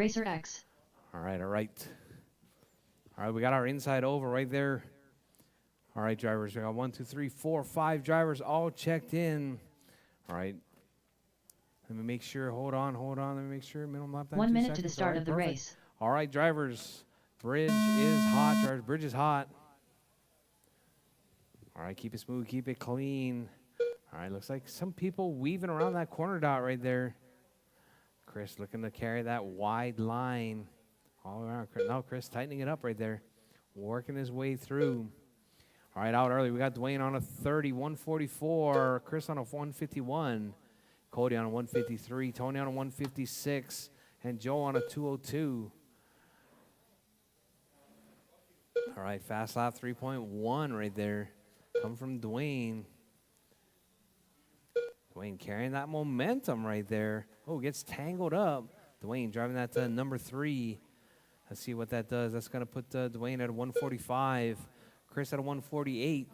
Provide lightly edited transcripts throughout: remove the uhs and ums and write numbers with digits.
Racer X. All right, all right. All right, we got our inside over right there. All right, drivers, we got 1, 2, 3, 4, 5 drivers all checked in. All right. Let me make sure, hold on. Let me make sure, minimum lap time, 1 2 minute seconds. to the start of the perfect. race. All right, drivers, bridge is hot, drivers, bridge is hot. All right, keep it smooth, keep it clean. All right, looks like some people weaving around that corner dot right there. Chris looking to carry that wide line all around. No, Chris tightening it up right there, working his way through. All right, out early. We got Dwayne on a 30, 144. Chris on a 151. Cody on a 153. Tony on a 156. And Joe on a 202. All right, fast lap 3.1 right there. Come from Dwayne. Dwayne carrying that momentum right there. Oh, gets tangled up. Dwayne driving that to number 3. Let's see what that does. That's going to put Dwayne at a 145. Chris at a 148.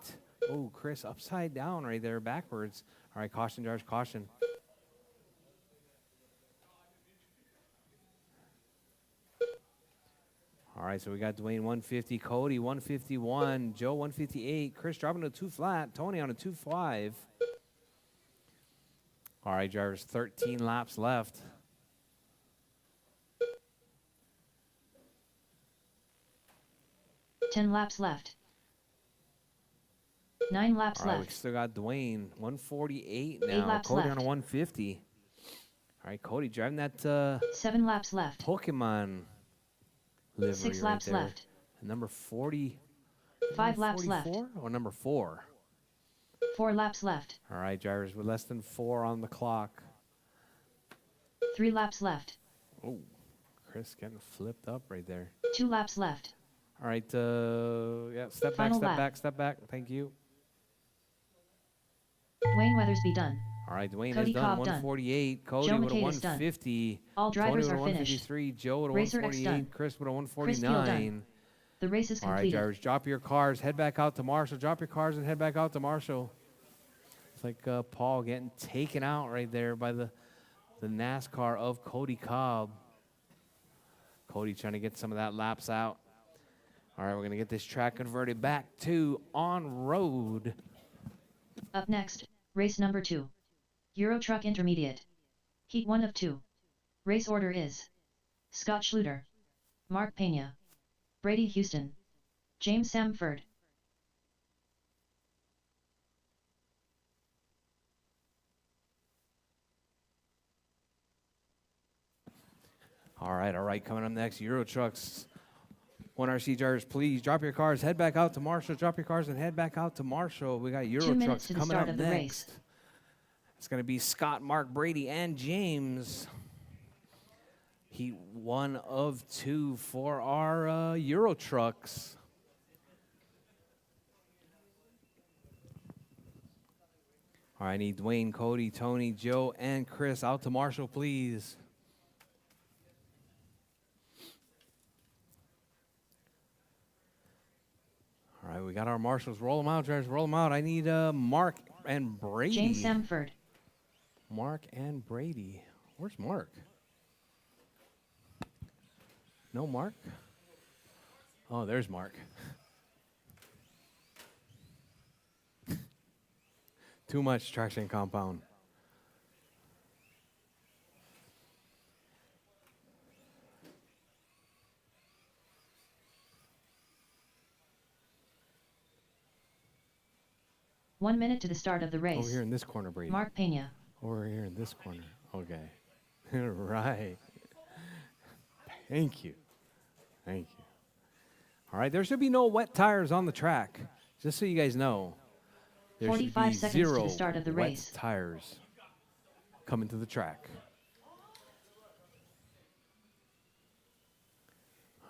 Oh, Chris upside down right there, backwards. All right, caution, drivers, caution. All right, so we got Dwayne 150, Cody 151, Joe 158, Chris dropping to 2 flat, Tony on a 2.5. All right, drivers, 13 laps left. Ten laps left. 9 laps All right, left. we still got Dwayne 148 now. 8 laps Cody left. on a 150. All right, Cody driving that 7 laps left. Pokemon livery 6 right laps there. left. And number 40. 5 laps 44 left. or number 4? 4 laps left. All right, drivers, with less than 4 on the clock. 3 laps left. Oh, Chris getting flipped up right there. 2 laps left. All right, yeah, step Final back, lap. step back. Thank you. Dwayne Weathersby done. All right, Dwayne Cody is done. Cobb done. 148. Cody Joe with a McCade is done. 150. All drivers Tony with are a finished. 153. Joe with a Racer X 148. done. Chris with a Chris Field 149. done. The race is All right, completed. drivers, drop your cars. Head back out to Marshall. Drop your cars and head back out to Marshall. It's like Paul getting taken out right there by the NASCAR of Cody Cobb. Cody trying to get some of that laps out. All right, we're going to get this track converted back to on-road. Up next, race number 2. Euro Truck Intermediate. Heat 1 of 2. Race order is Scott Schluter, Mark Pena, Brady Houston, James Samford. All right, coming up next, Euro Trucks. 1RC drivers, please drop your cars, head back out to Marshall. Drop your cars and head back out to Marshall. We got Euro 2 minutes Trucks to the coming start up of the next. race. It's going to be Scott, Mark, Brady, and James. Heat 1 of 2 for our Euro Trucks. All right, I need Dwayne, Cody, Tony, Joe, and Chris out to Marshall, please. All right, we got our marshals. Roll them out, drivers. Roll them out. I need Mark and Brady. James Samford. Mark and Brady. Where's Mark? No Mark? Oh, there's Mark. Too much traction compound. One minute to the start of the race. Over here in this corner, Brady. Mark Pena. Over here in this corner. Okay. Right. Thank you. Thank you. All right, there should be no wet tires on the track. Just so you guys know. There 45 should be seconds to zero the start of the wet race. tires coming to the track.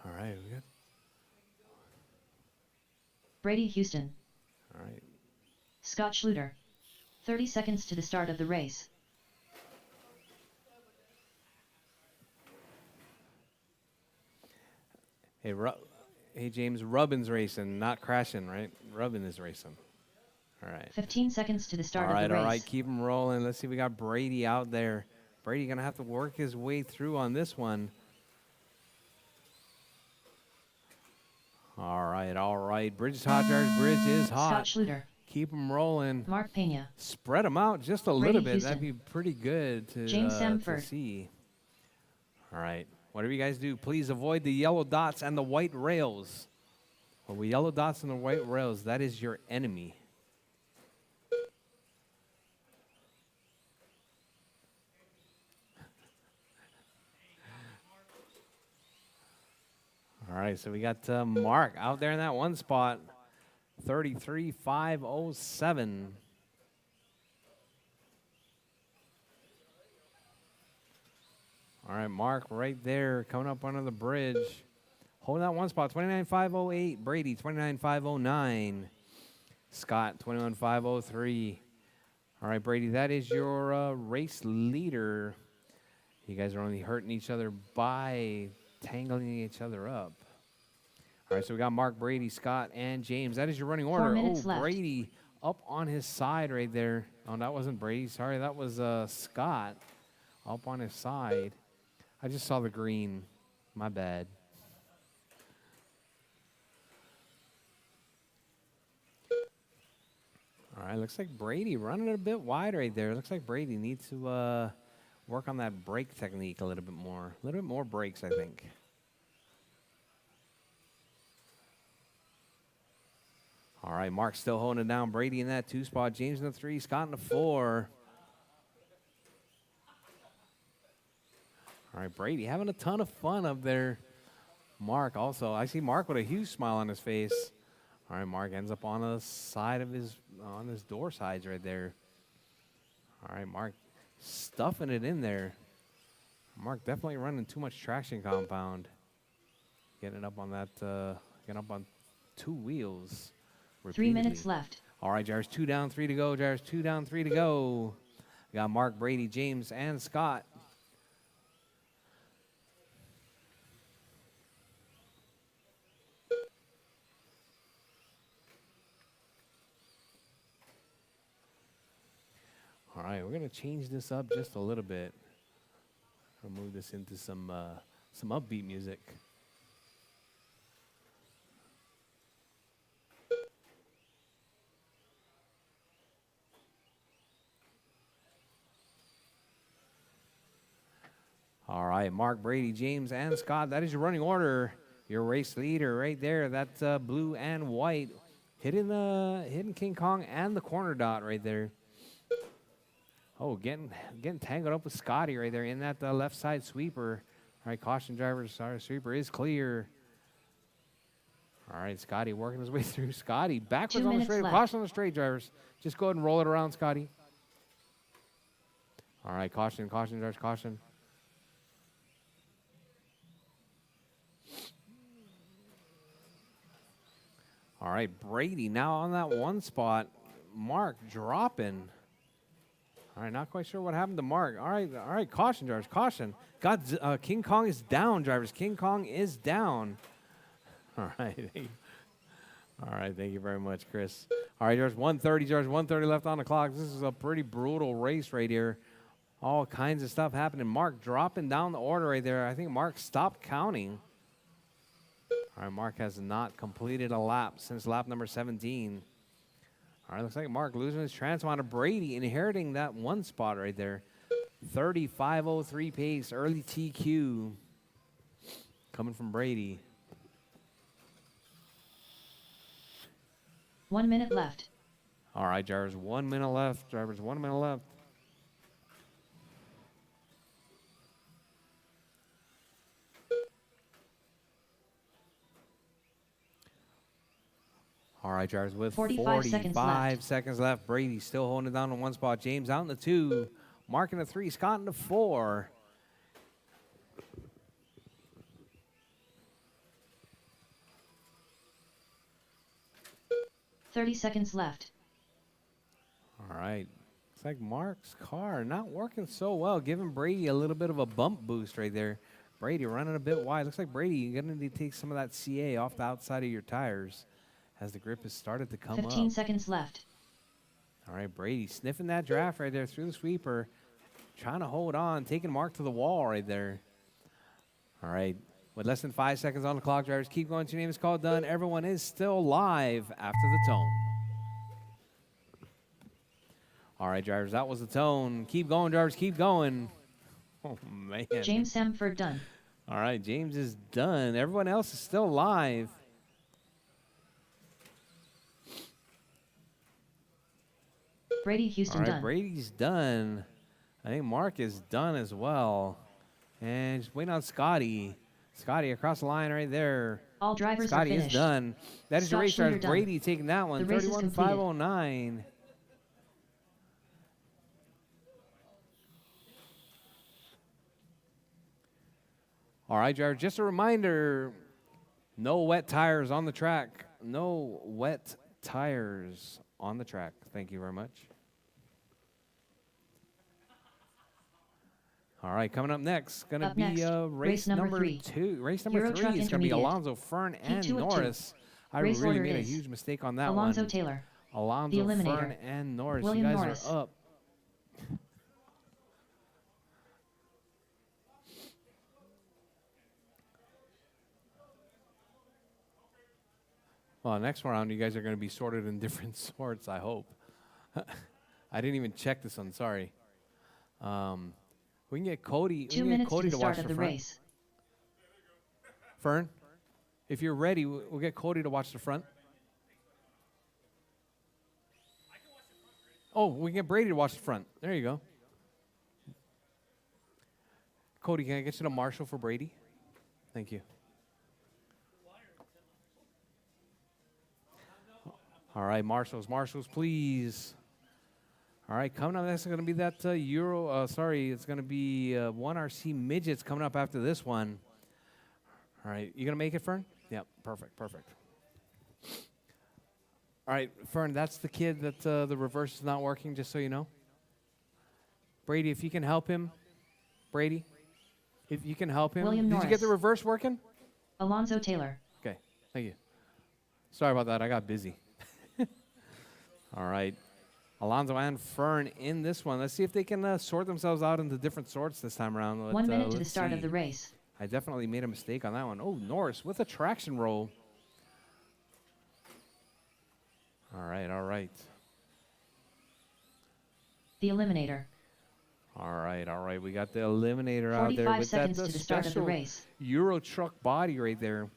All right, we got. Brady Houston. All right. Scott Schluter. 30 seconds to the start of the race. Hey, hey James, Rubbin's racing, not crashing, right? Rubbin is racing. All right. 15 seconds to the start of the race. All right, keep him rolling. Let's see, we got Brady out there. Brady going to have to work his way through on this one. All right, all right. Bridge is hot, Jarvis. Bridge is hot. Scott Schluter. Keep them rolling. Mark Pena. Spread them out just a Brady little bit. Houston. That'd be pretty good James to Samford. see. All right. Whatever you guys do, please avoid the yellow dots and the white rails. Well, with yellow dots and the white rails, that is your enemy. All right, so we got Mark out there in that one spot, 33.507. All right, Mark right there coming up under the bridge. Holding that one spot, 29.508. Brady, 29.509. Scott, 21.503. All right, Brady, that is your race leader. You guys are only hurting each other by tangling each other up. All right, so we got Mark, Brady, Scott, and James. That is your running order. 4 minutes left. Brady up on his side right there. Oh, that wasn't Brady. Sorry, that was Scott up on his side. I just saw the green. My bad. All right, looks like Brady running it a bit wide right there. Looks like Brady needs to work on that brake technique a little bit more. A little bit more brakes, I think. All right, Mark still holding it down. Brady in that 2 spot. James in the 3. Scott in the 4. All right, Brady having a ton of fun up there. Mark also. I see Mark with a huge smile on his face. All right, Mark ends up on the side of his door sides right there. All right, Mark stuffing it in there. Mark definitely running too much traction compound. Getting up on that, getting up on 2 wheels. 3 minutes left. All right, Jarvis, 2 down, 3 to go. Jarvis, 2 down, 3 to go. We got Mark, Brady, James, and Scott. All right, we're gonna change this up just a little bit. I'll move this into some upbeat music. All right, Mark, Brady, James, and Scott. That is your running order. Your race leader right there. That's blue and white, hitting King Kong and the corner dot right there. Oh, getting tangled up with Scotty right there in that left side sweeper. All right, caution drivers. Sorry, sweeper is clear. All right, Scotty working his way through. Scotty backwards on the straight. Caution on the straight, drivers. Just go ahead and roll it around, Scotty. All right, caution, drivers, caution. All right, Brady now on that one spot. Mark dropping. All right, not quite sure what happened to Mark. All right, caution, drivers, caution. King Kong is down, drivers. King Kong is down. All right, thank you very much, Chris. All right, drivers, 130, drivers, 130 left on the clock. This is a pretty brutal race right here. All kinds of stuff happening. Mark dropping down the order right there. I think Mark stopped counting. All right, Mark has not completed a lap since lap number 17. All right, looks like Mark losing his transponder. Brady inheriting that one spot right there. 35.03 pace, early TQ coming from Brady. 1 minute left. All right, drivers, 1 minute left. Drivers, 1 minute left. All right, drivers, with 45 seconds left. Brady still holding it down in one spot. James out in the 2. Mark in the 3. Scott in the 4. $30 seconds left. All right. Looks like Mark's car not working so well, giving Brady a little bit of a bump boost right there. Brady running a bit wide. Looks like Brady, you're going to need to take some of that CA off the outside of your tires as the grip has started to come 15 up. seconds left. All right, Brady sniffing that draft right there through the sweeper, trying to hold on, taking Mark to the wall right there. All right, With less than 5 seconds on the clock, drivers keep going. Your name is called done. Everyone is still live after the tone. All right, drivers, that was the tone. Keep going, drivers, keep going. Oh, man. James Samford done. All right, James is done. Everyone else is still live. Brady Houston done. Brady's done. I think Mark is done as well. And just waiting on Scotty. Scotty across the line right there. All drivers Scotty are finished. is done. That is your race Scott driver. Schluter Brady taking that one. The race is 31,509. All right, drivers, just a reminder, no wet tires on the track. No wet tires on the track. Thank you very much. All right, coming up next, going to be race number 2. Race number Euro 3 Truck is going to be Intermediate. Alonso, Fern, and 2 of 2. Norris. I Race really order made a is huge mistake on that Alonso one. Taylor. Alonso, The Eliminator. Fern, and Norris. William You guys Norris. are up. Well, next round, you guys are going to be sorted in different sorts, I hope. I didn't even check this one, sorry. We can get Cody. 2 we can get minutes Cody to the watch start of the the front. race. Fern, if you're ready, we'll get Cody to watch the front. Oh, we can get Brady to watch the front. There you go. Cody, can I get you to marshal for Brady? Thank you. All right, marshals, please. All right, coming up next is going to be that it's going to be 1RC Midgets coming up after this one. All right, you going to make it, Fern? Yep, perfect. All right, Fern, that's the kid that the reverse is not working, just so you know. Brady, if you can help him. Brady, if you can help him. William Did you Norris. get the reverse working? Alonso Taylor. Okay, thank you. Sorry about that, I got busy. All right. Alonso and Fern in this one. Let's see if they can sort themselves out into different sorts this time around. 1 minute to the let's start of see. the race. I definitely made a mistake on that one. Oh, Norris with a traction roll. All right. The Eliminator. All right. We got the Eliminator out there 45 with seconds that to the start of the special race. Euro truck body right there.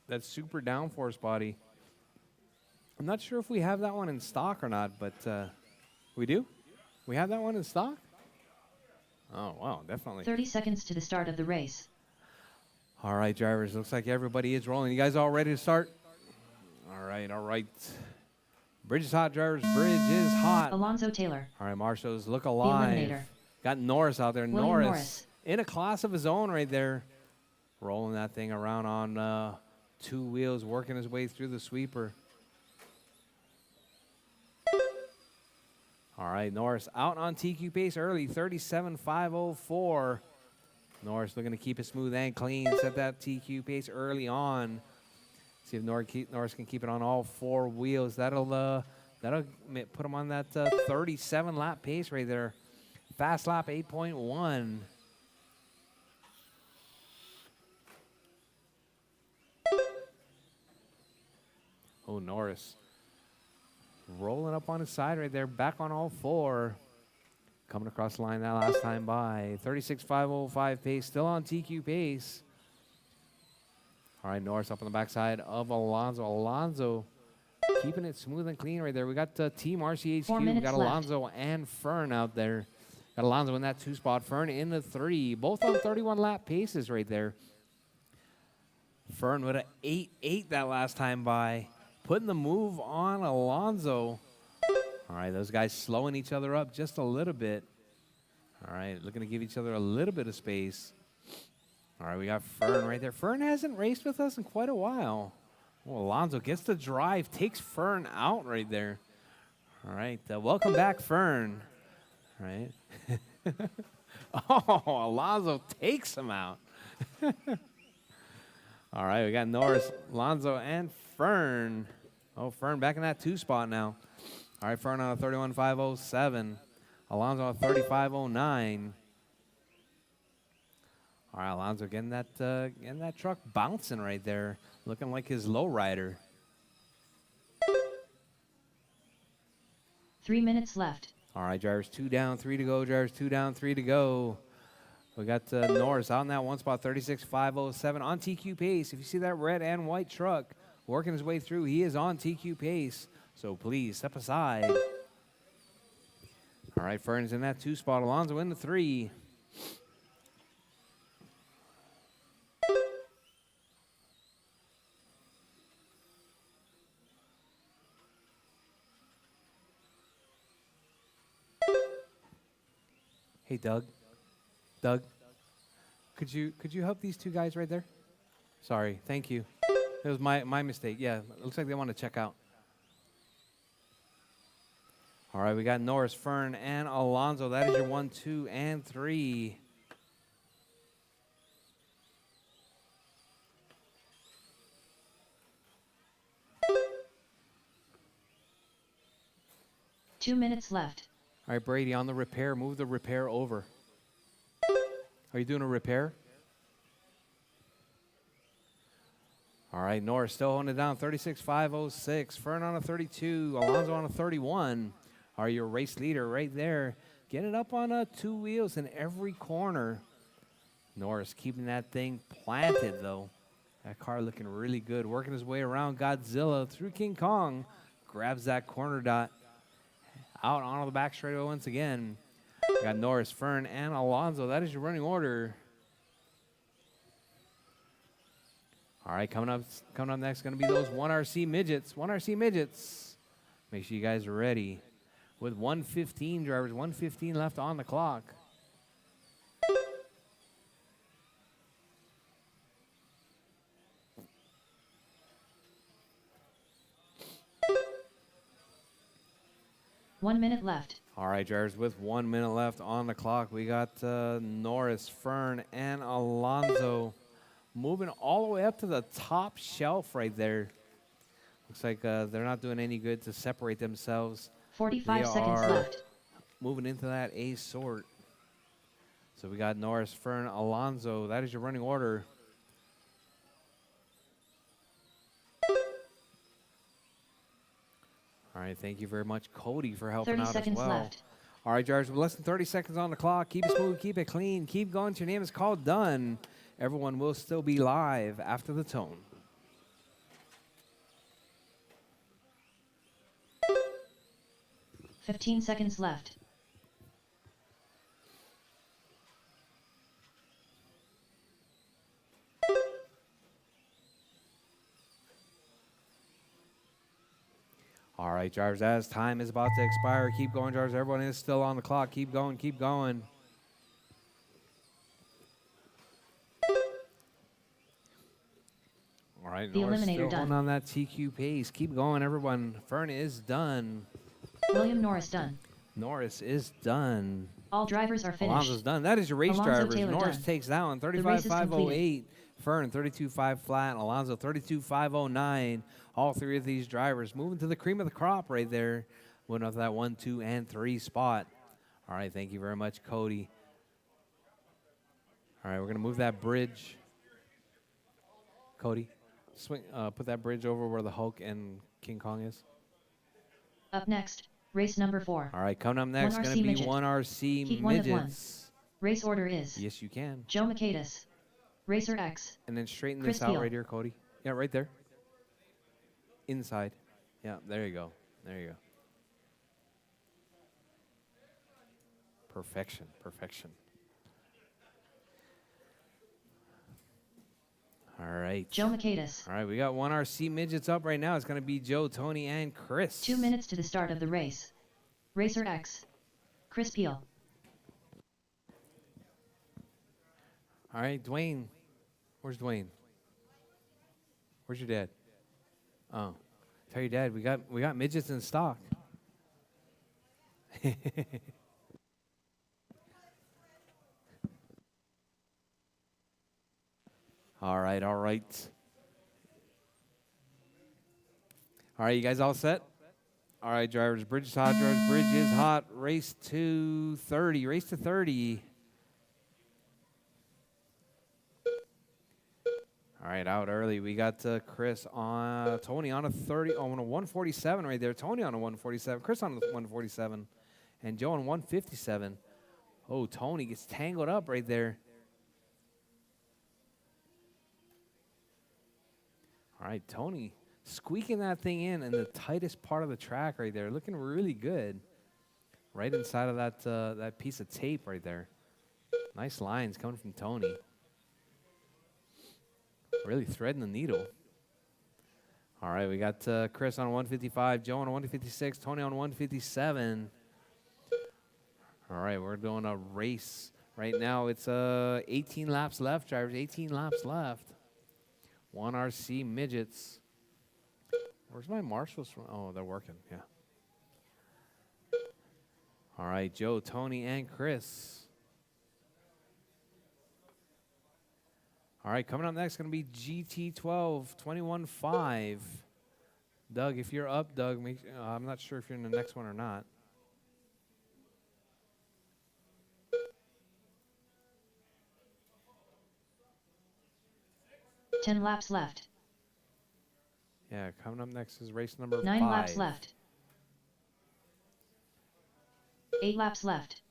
That super downforce body. I'm not sure if we have that one in stock or not, but we do? We have that one in stock? Oh, wow, definitely. 30 seconds to the start of the race. All right, drivers, looks like everybody is rolling. You guys all ready to start? All right. Bridge is hot, drivers. Bridge is hot. Alonso Taylor. All right, marshals, look The alive. Eliminator. Got Norris out there. William Norris. In a class of his own right there. Rolling that thing around on 2 wheels, working his way through the sweeper. All right, Norris out on TQ pace early, 37,504. Norris looking to keep it smooth and clean. Set that TQ pace early on. See if Norris can keep it on all 4 wheels. That'll put him on that 37 lap pace right there. Fast lap 8.1. Oh, Norris. Rolling up on his side right there, back on all 4. Coming across the line that last time by. 36,505 pace, still on TQ pace. All right, Norris up on the backside of Alonso. Alonso keeping it smooth and clean right there. We got Team RCHQ. 4 We minutes got left. Alonso and Fern out there. Got Alonso in that 2 spot. Fern in the 3. Both on 31 lap paces right there. Fern with an 8.8 that last time by. Putting the move on Alonso. All right, those guys slowing each other up just a little bit. All right, looking to give each other a little bit of space. All right, we got Fern right there. Fern hasn't raced with us in quite a while. Well, Alonso gets the drive, takes Fern out right there. All right, welcome back, Fern. All right. Oh, Alonso takes him out. All right, we got Norris, Alonso, and Fern. Oh, Fern back in that 2 spot now. All right, Fern on a 31,507. Alonso on a 35,09. All right, Alonso getting that truck bouncing right there, looking like his low rider. 3 minutes left. All right, drivers 2 down, 3 to go. Drivers 2 down, 3 to go. We got Norris out in that one spot, 36.507 on TQ pace. If you see that red and white truck working his way through, he is on TQ pace. So please step aside. All right, Fern's in that 2 spot. Alonso in the 3. Hey, Doug. Doug, could you help these 2 guys right there? Sorry, thank you. It was my mistake. Yeah, it looks like they want to check out. All right, we got Norris, Fern, and Alonso. That is your 1, 2, and 3. Two minutes left. All right, Brady, on the repair, move the repair over. Are you doing a repair? All right, Norris still holding it down, 36.506. Fern on a 32, Alonso on a 31. Are your race leader right there. Getting it up on 2 wheels in every corner. Norris keeping that thing planted, though. That car looking really good. Working his way around Godzilla through King Kong. Grabs that corner dot. Out on the back straightaway once again. Got Norris, Fern, and Alonso. That is your running order. All right, coming up next, going to be those 1RC midgets. 1RC midgets. Make sure you guys are ready. With 1:15 drivers, 1:15 left on the clock. One minute left. All right, drivers, with 1 minute left on the clock, we got Norris, Fern, and Alonso moving all the way up to the top shelf right there. Looks like they're not doing any good to separate themselves. 45 seconds left. Moving into that A sort. So we got Norris, Fern, Alonso. That is your running order. All right, thank you very much, Cody, for helping 30 out as seconds well. left. All right, drivers, with less than 30 seconds on the clock. Keep it smooth, keep it clean, keep going till your name is called done. Everyone will still be live after the tone. $15 seconds left. All right, drivers, as time is about to expire, keep going, drivers. Everyone is still on the clock. Keep going, keep going. All right, The Norris eliminator still done. on that TQ pace. Keep going, everyone. Fern is done. William Norris done. Norris is done. All drivers are finished. Alonso's done. That is your race Alonso drivers. Taylor Norris done. takes that one, The race is 35.508. Fern, 32.5 flat. Alonso, 32.509. All 3 of these drivers moving to the cream of the crop right there. Moving up to that 1, 2, and 3 spot. All right, thank you very much, Cody. All right, we're going to move that bridge. Cody, swing, put that bridge over where the Hulk and King Kong is. Up next, race number 4. All right, coming up next, 1RC going to be midget. 1RC Heat 1 of 1. midgets. Race order is Yes, you can. Joe Makaitis, Rchq. And then straighten Chris this out Peel. right here, Cody. Yeah, right there. Inside. Yeah, there you go. There you go. Perfection, perfection. All right. Joe Makaitis. All right, we got 1RC midgets up right now. It's going to be Joe, Tony, and Chris. 2 minutes to the start of the race. Rchq. Chris Peel. All right, Dwayne. Where's Dwayne? Where's your dad? Oh, tell your dad we got midgets in stock. All right, all right. All right, you guys all set? All right, drivers, bridge is hot, drivers, bridge is hot. Race to 30, race to 30. All right, out early. We got Chris on Tony on a 30 on a 147 right there. Tony on a 147. Chris on a 147, and Joe on 157. Oh, Tony gets tangled up right there. All right, Tony squeaking that thing in the tightest part of the track right there. Looking really good. Right inside of that piece of tape right there. Nice lines coming from Tony. Really threading the needle. All right, we got Chris on 155, Joe on 156, Tony on 157. All right, we're doing a race. Right now, it's 18 laps left, drivers. 18 laps left. 1RC midgets. Where's my marshals from? Oh, they're working, yeah. All right, Joe, Tony, and Chris. All right, coming up next going to be GT12 21.5. Doug, if you're up, Doug, I'm not sure if you're in the next one or not. Ten laps left. Yeah, coming up next is race number 9 5. laps left. 8 laps left.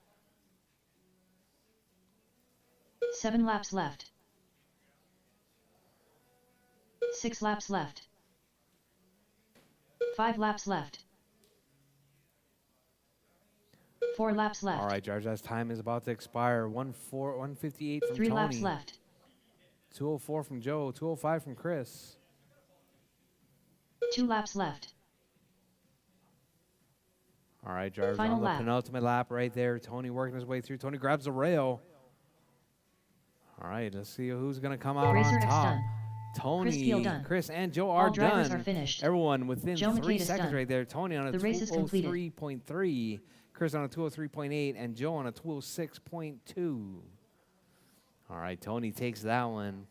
7 laps left. 6 laps left. 5 laps left. 4 laps left. All right, Jarj's time is about to expire. 158 from 3 Tony. laps left. 204 from Joe. 205 from Chris. 2 laps left. All right, Jarvis Final on the lap. penultimate lap right there. Tony working his way through. Tony grabs the rail. All right, let's see who's going to come out Racer on X top. done. Tony, done. Chris, and Joe All are drivers done. are finished. Everyone within Joe 3 McCade is seconds done. right there. Tony on a The race is completed. 203.3. Chris on a 203.8. And Joe on a 206.2. All right, Tony takes that one.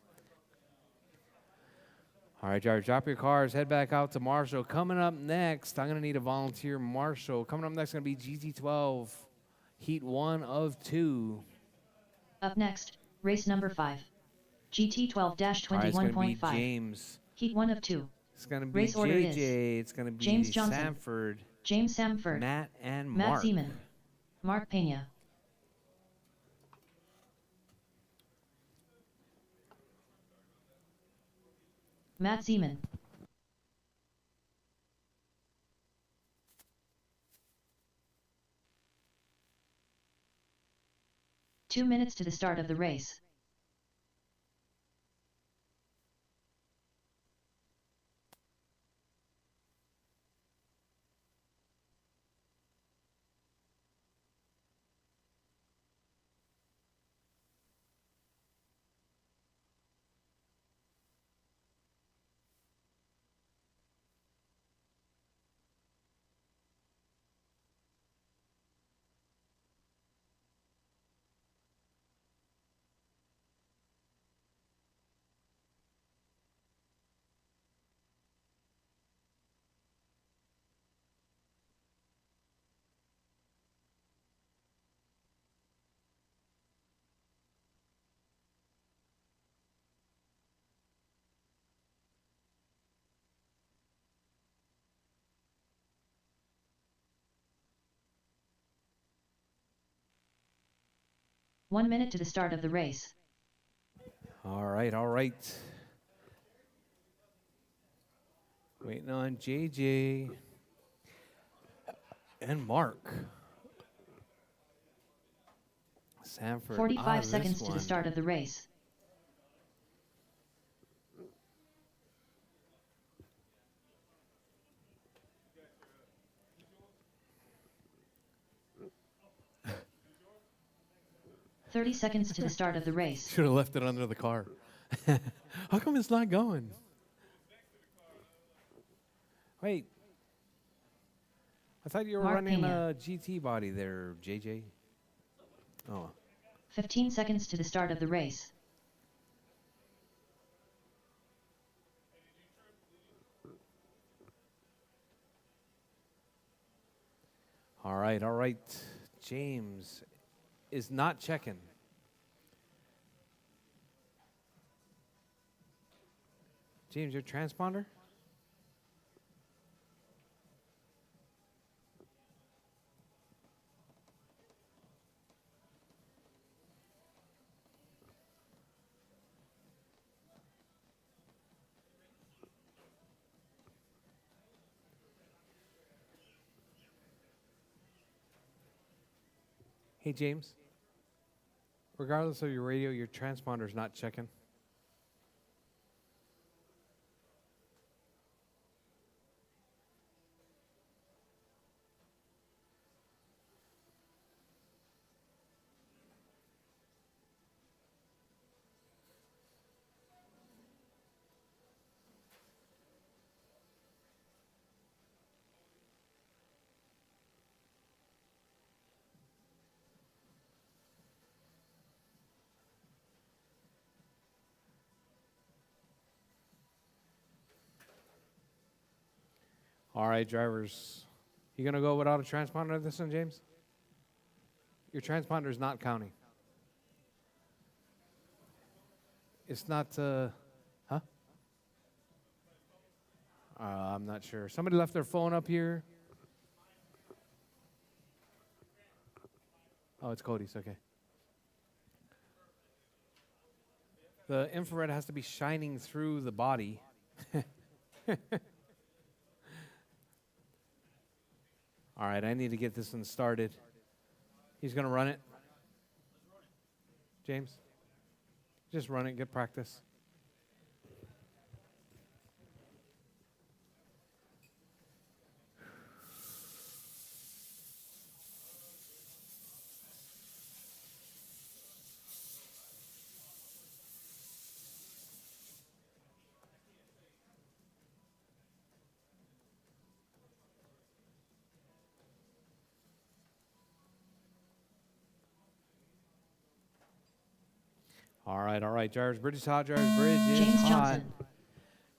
All right, Jarvis, drop your cars. Head back out to Marshall. Coming up next, I'm going to need a volunteer marshal. Coming up next is going to be GT12, Heat 1 of 2. Up next, race number 5. GT12-21.5. Be James. Heat 1 of 2. It's going to be Race order is JJ. It's going to be James Johnson, Samford, James Samford, Matt, and Matt Mark. Seaman, Mark Pena. Matt Seaman. Two minutes to the start of the race. One minute to the start of the race. All right, all right. Waiting on JJ and Mark. Samford. 45 seconds to the start of the race. "30 seconds to the start of the race. Should have left it under the car. How come it's not going? Wait. I thought you were Mark running Pena. a GT body there, JJ. Oh. 15 seconds to the start of the race. All right, all right. James is not checking. James, your transponder? Hey, James. Regardless of your radio, your transponder's not checking. All right, drivers. You going to go without a transponder this one, James? Your transponder is not counting. It's not, huh? I'm not sure. Somebody left their phone up here. Oh, it's Cody's, okay. The infrared has to be shining through the body. All right, I need to get this one started. He's going to run it. James, just run it, get practice. All right, Jarvis Bridge is hot, Jarvis Bridge is James hot. Johnson.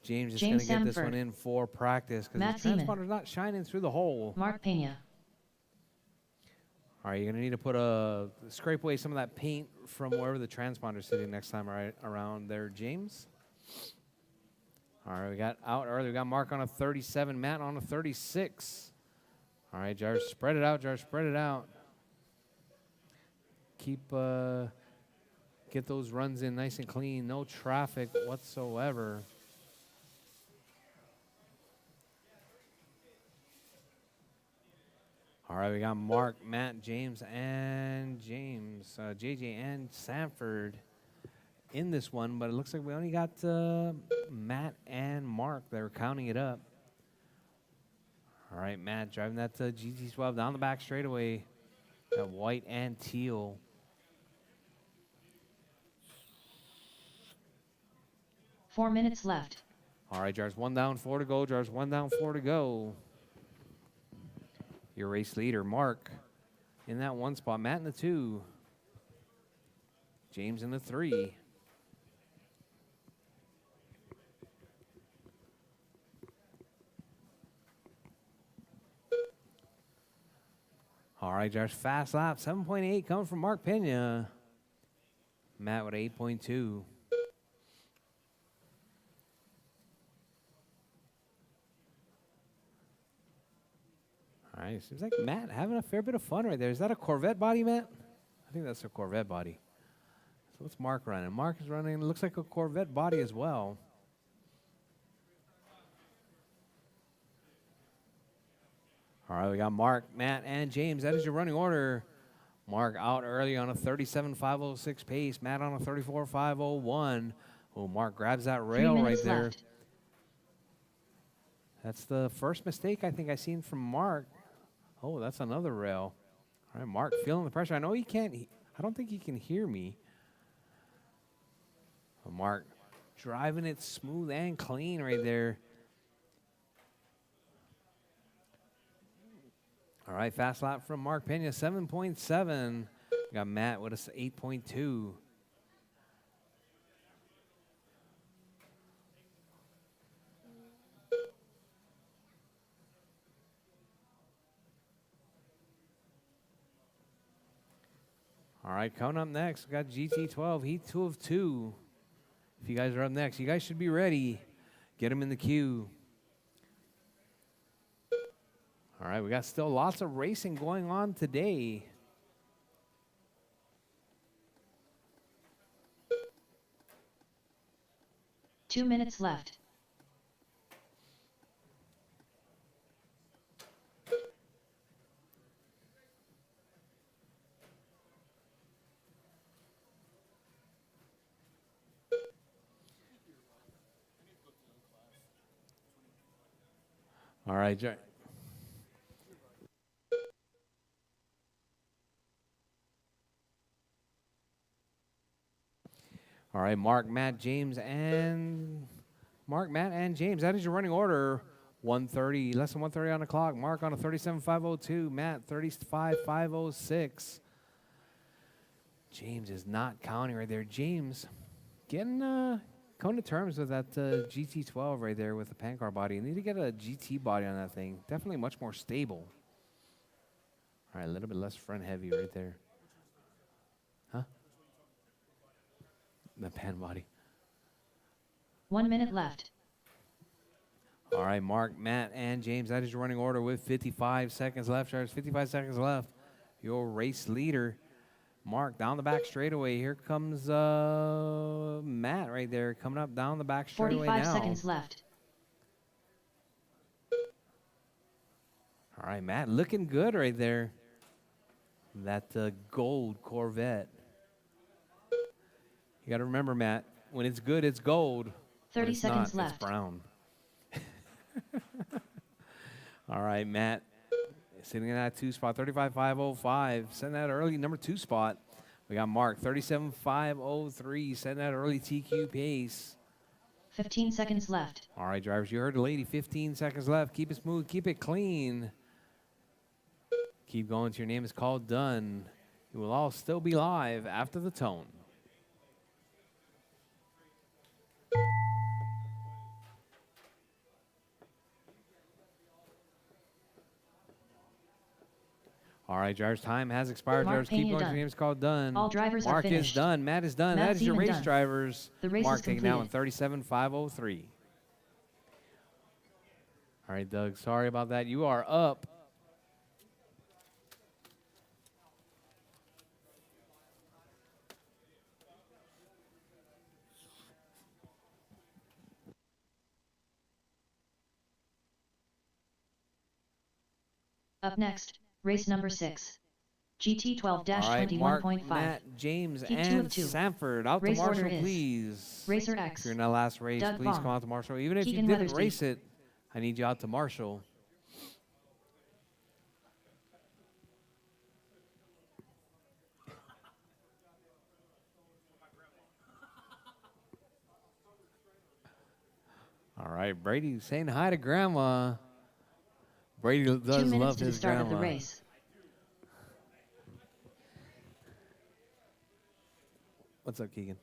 James is going to get this one in for practice because Matt the transponder's not shining through the hole. Mark Pena. All right, you're going to need to scrape away some of that paint from wherever the transponder's sitting next time right around there, James. All right, we got out early. We got Mark on a 37, Matt on a 36. All right, Jarvis, spread it out, Jarvis, spread it out. Get those runs in nice and clean, no traffic whatsoever. All right, we got Mark, Matt, James, and JJ and Sanford in this one, but it looks like we only got Matt and Mark. They're counting it up. All right, Matt driving that GT12 down the back straightaway. Got white and teal. Four minutes left. All right, Jars, 1 down, 4 to go. Jars, 1 down, 4 to go. Your race leader, Mark, in that 1 spot. Matt in the 2. James in the 3. All right, Jars, fast lap. 7.8 coming from Mark Pena. Matt with 8.2. All right, seems like Matt having a fair bit of fun right there. Is that a Corvette body, Matt? I think that's a Corvette body. So what's Mark running? Mark is running, looks like a Corvette body as well. All right, we got Mark, Matt, and James. That is your running order. Mark out early on a 37.506 pace. Matt on a 34.501. Oh, Mark grabs that rail right there. Left. That's the first mistake I think I seen from Mark. Oh, that's another rail. All right, Mark feeling the pressure. I know he can't. I don't think he can hear me. Oh, Mark driving it smooth and clean right there. All right, fast lap from Mark Pena, 7.7. Got Matt with us 8.2. All right, coming up next, we got GT12, Heat 2 of 2. If you guys are up next, you guys should be ready. Get him in the queue. All right, we got still lots of racing going on today. Two minutes left. All right, all right, Mark, Matt, James, and James. That is your running order. 1:30, less than 1:30 on the clock. Mark on a 37.502. Matt 35.506. James is not counting right there. James getting coming to terms with that GT12 right there with the Pancar body. You need to get a GT body on that thing. Definitely much more stable. All right, a little bit less front heavy right there. Huh? The pan body. 1 minute left. All right, Mark, Matt, and James. That is your running order with 55 seconds left. There's 55 seconds left. Your race leader, Mark, down the back straightaway. Here comes Matt right there, coming up down the back straightaway now. 45 seconds left. All right, Matt, looking good right there. That gold Corvette. You got to remember, Matt, when it's good, it's gold. 30 it's seconds not, left. It's brown. All right, Matt, sitting in that 2 spot, 35.505, setting that early number 2 spot. We got Mark, 37.503, setting that early TQ pace. 15 seconds left. All right, drivers, you heard the lady, 15 seconds left. Keep it smooth, keep it clean. Keep going till your name is called done. You will all still be live after the tone. All right, drivers, time has expired. Mark Drivers, keep Pena going. done. Your name's called done. All drivers Mark are finished. is done. Matt is done. Matt That is your Seaman race done. drivers. The race Mark is taking out in completed. 37.503. All right, Doug, sorry about that. You are up. Up next, race number 6. All right, Mark, GT12-21.5. Matt, James, Heat 2 and of 2. Sanford. Out Race to Marshall, order is please. Rchq. If you're in that last race, Doug please Vaughn. come out to Marshall. Even if Keegan you didn't Weathersby. race it, I need you out to Marshall. All right, Brady saying hi to Grandma. Brady 2 does minutes love to the his start grandma. of the race. What's up, Keegan?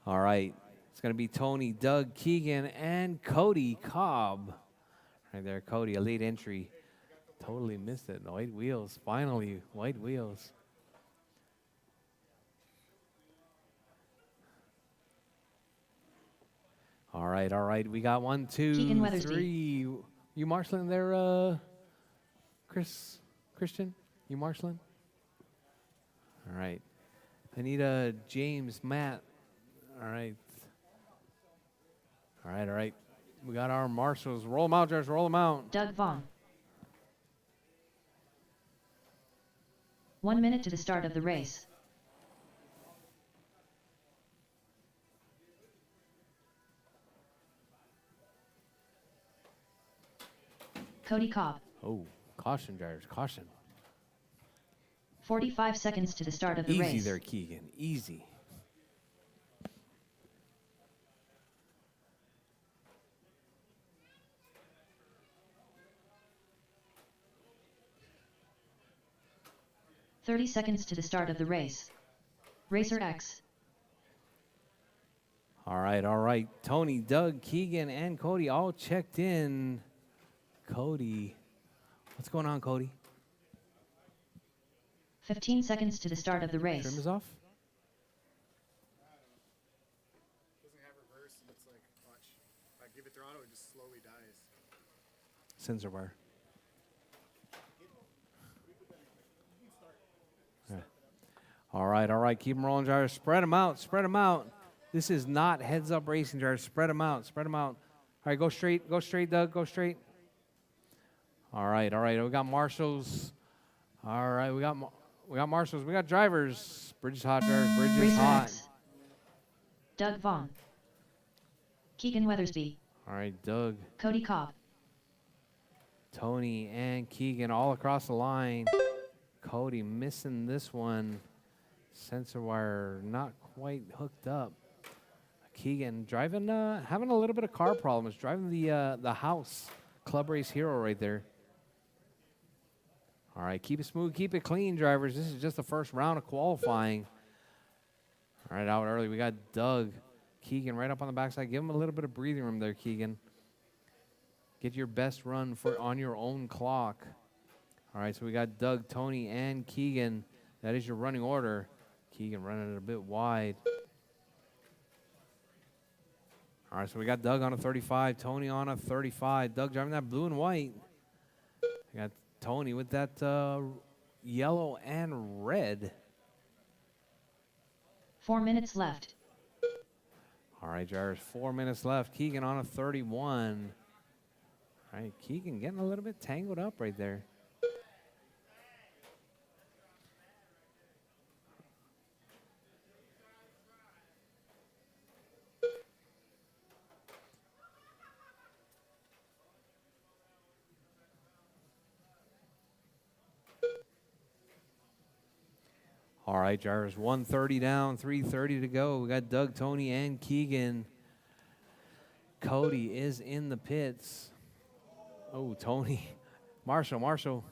All right. It's going to be Tony, Doug, Keegan, and Cody Cobb. Right there, Cody, a late entry. Totally missed it. White wheels, finally, white wheels. All right, all right. We got 1, 2, Keegan Weathersby. 3. You marshalling there, Christian? You marshalling? All right. I need James, Matt. All right. All right, all right. We got our marshals. Roll them out, Josh. Roll them out. Doug Vaughn. 1 minute to the start of the race. Cody Cobb. Oh, caution, drivers. Caution. 45 seconds to the start of the race. Easy there, Keegan. Easy. Thirty seconds to the start of the race. Rchq. All right, all right. Tony, Doug, Keegan, and Cody all checked in. Cody. What's going on, Cody? 15 seconds to the start of the race. Trim is off? Doesn't have reverse, and it's like, watch. If I give it throttle, it just slowly dies. Sensor wire. Yeah. All right. Keep them rolling, drivers. Spread them out. This is not heads-up racing, drivers. Spread them out. All right, go straight, Doug, go straight. All right. We got marshals. All right, we got marshals. We got drivers. Bridge is hot, drivers. Bridge is Racer hot. X. Doug Vaughn. Keegan Weathersby. All right, Doug, Cody Cobb. Tony, and Keegan all across the line. Cody missing this one. Sensor wire not quite hooked up. Keegan driving, having a little bit of car problems. Driving the house Club Race Hero right there. All right, keep it smooth, keep it clean, drivers. This is just the first round of qualifying. All right, out early. We got Doug. Keegan right up on the backside. Give him a little bit of breathing room there, Keegan. Get your best run on your own clock. All right, so we got Doug, Tony, and Keegan. That is your running order. Keegan running it a bit wide. All right, so we got Doug on a 35, Tony on a 35. Doug driving that blue and white. We got Tony with that yellow and red. 4 minutes left. All right, drivers, 4 minutes left. Keegan on a 31. All right, Keegan getting a little bit tangled up right there. All right, drivers, 130 down, 3:30 to go. We got Doug, Tony, and Keegan. Cody is in the pits. Oh, Tony. Marshall.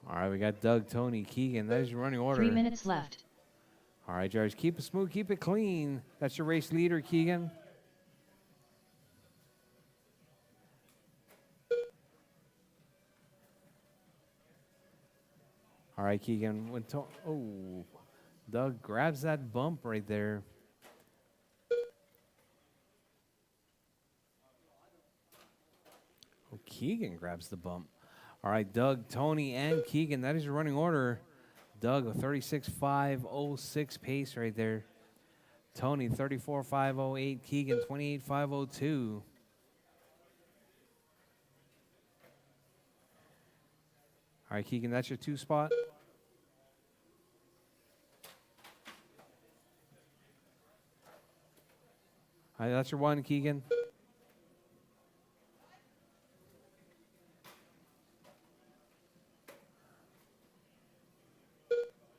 All right, we got Doug, Tony, Keegan. That is your running order. 3 minutes left. All right, drivers, keep it smooth, keep it clean. That's your race leader, Keegan. All right, Keegan. Doug grabs that bump right there. Oh, Keegan grabs the bump. All right, Doug, Tony, and Keegan. That is your running order. Doug, a 36.506 pace right there. Tony, 34.508. Keegan, 28.502. All right, Keegan, that's your 2 spot. All right, that's your 1, Keegan.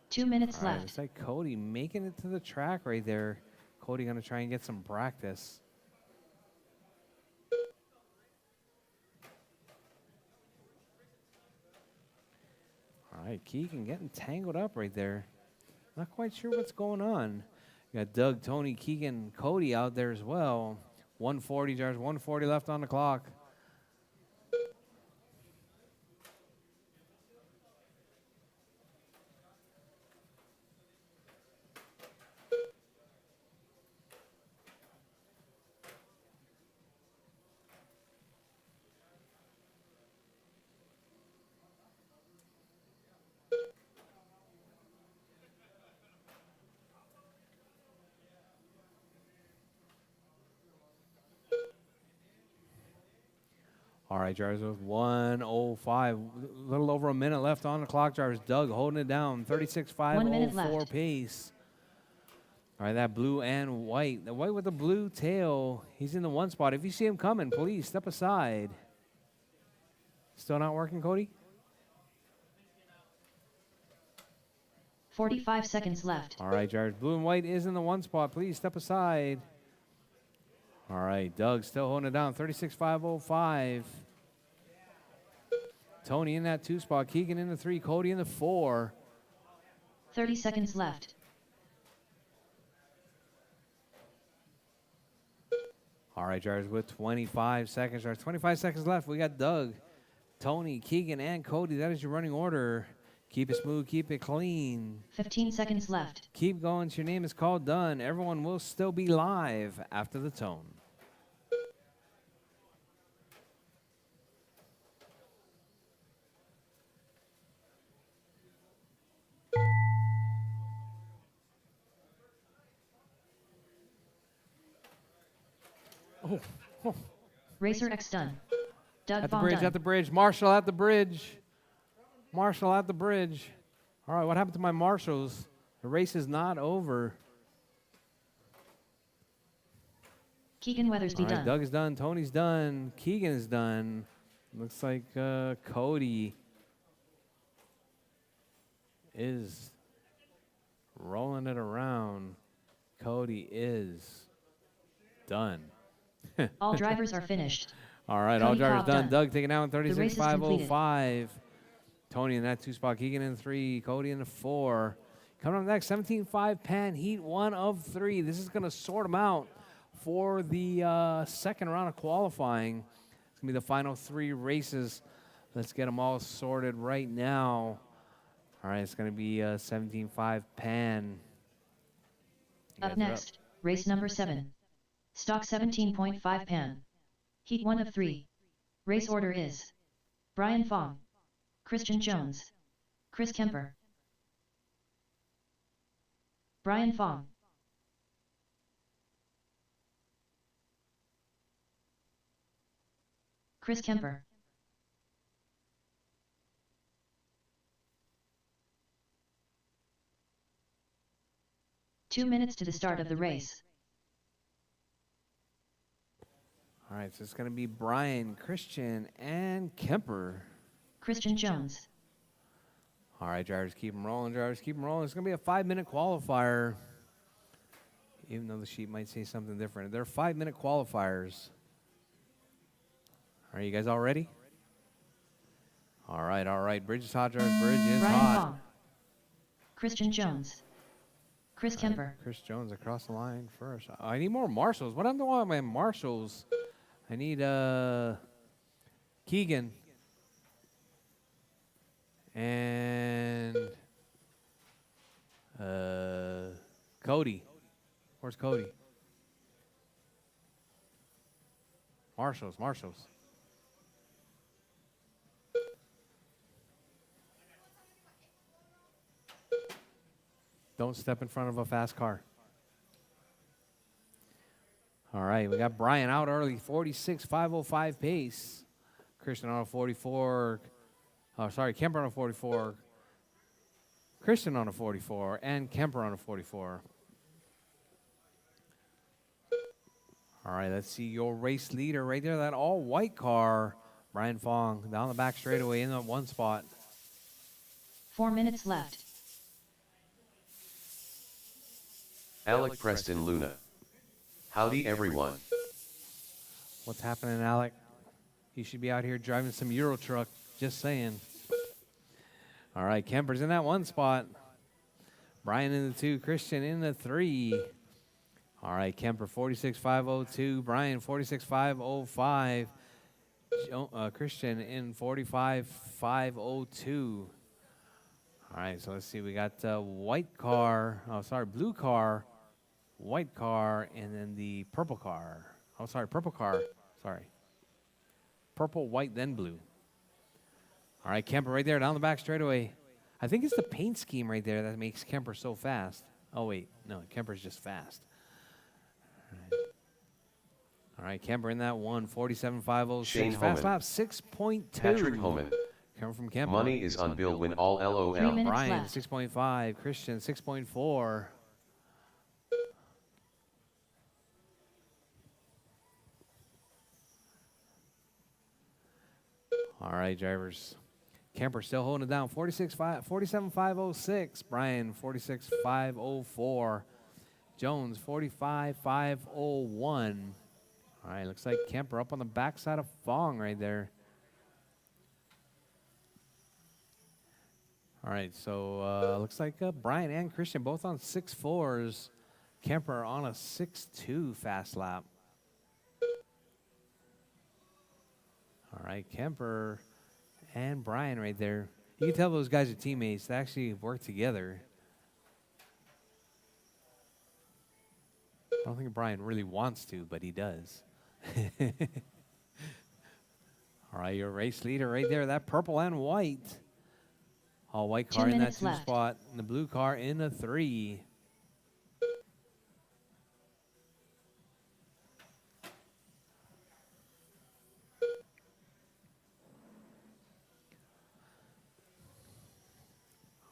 Two minutes All right, left. looks like Cody making it to the track right there. Cody going to try and get some practice. All right, Keegan getting tangled up right there. Not quite sure what's going on. You got Doug, Tony, Keegan, Cody out there as well. 140, jars, 140 left on the clock. All right, drivers, with 1:05, a little over a minute left on the clock. Drivers, Doug holding it down, 36.504 pace. All right, that blue and white. The white with the blue tail, he's in the 1 spot. If you see him coming, please step aside. Still not working, Cody? 45 seconds left. All right, drivers, blue and white is in the 1 spot. Please step aside. All right, Doug still holding it down, 36.505. Tony in that 2 spot, Keegan in the 3, Cody in the 4. 30 seconds left. All right, drivers, with 25 seconds. There's 25 seconds left. We got Doug, Tony, Keegan, and Cody. That is your running order. Keep it smooth, keep it clean. 15 seconds left. Keep going till your name is called done. Everyone will still be live after the tone. Rchq done. Doug At the Vaughn bridge, done. at the bridge. Marshall at the bridge. Marshall at the bridge. All right, what happened to my marshals? The race is not over. Keegan Weathersby All right, done. Doug is done. Tony's done. Keegan is done. Looks like Cody is rolling it around. Cody is done. All drivers are finished. All right, all Cody drivers Cobb done. done. Doug taking out The race is completed. 36.505. Tony in that 2 spot. Keegan in the 3. Cody in the 4. Coming up next, 17.5 Pan Heat 1 of 3. This is going to sort them out for the second round of qualifying. It's going to be the final 3 races. Let's get them all sorted right now. All right, it's going to be 17.5 Pan. You guys Up are next, race number 7. Stock 17.5 Pan. Heat 1 of 3. Race order is Brian Fong, Christian Jones, Chris Kemper. Brian Fong. Chris Kemper. Two minutes to the start of the race. All right, so it's going to be Brian, Christian, and Kemper. Christian Jones. All right, drivers, keep them rolling. Drivers, keep them rolling. It's going to be a 5-minute qualifier, even though the sheet might say something different. They're 5-minute qualifiers. Are you guys all ready? All right, all right. Bridge is hot, drivers. Bridge is Brian hot. Fong. Christian Jones. Chris Kemper. Chris Jones across the line first. I need more marshals. What happened to all my marshals? I need Keegan and Cody. Where's Cody? Marshals. Don't step in front of a fast car. All right, we got Brian out early, 46.505 pace. Christian on a 44. Oh, sorry, Kemper on a 44. Christian on a 44, and Kemper on a 44. All right, let's see your race leader right there, that all-white car. Brian Fong down the back straightaway in the 1 spot. 4 minutes left. Alec Preston Luna. Howdy everyone. What's happening, Alec? You should be out here driving some Euro truck. Just saying. All right, Kemper's in that 1 spot. Brian in the 2, Christian in the 3. All right, Kemper 46.502, Brian 46.505, Christian in 45.502. All right, so let's see. We got white car. Oh, sorry, blue car, white car, and then the purple car. Oh, sorry, purple car. Sorry. Purple, white, then blue. All right, Kemper right there down the back straightaway. I think it's the paint scheme right there that makes Kemper so fast. Oh, wait. No, Kemper's just fast. All right, Kemper in that 1, 47.506. Shane Fast Homan. lap, 6.2. Patrick Homan. Coming from Kemper. Money is on Bill Win all 3 LOL. minutes Brian, left. 6.5. Christian, 6.4. All right, drivers. Kemper still holding it down. 47.506. Brian, 46.504. Jones, 45.501. All right, looks like Kemper up on the backside of Fong right there. All right, so looks like Brian and Christian both on 6.4s. Kemper on a 6.2 fast lap. All right, Kemper and Brian right there. You can tell those guys are teammates. They actually work together. I don't think Brian really wants to, but he does. All right, your race leader right there, that purple and white. All white car in that 2 spot, and the blue car in a 3.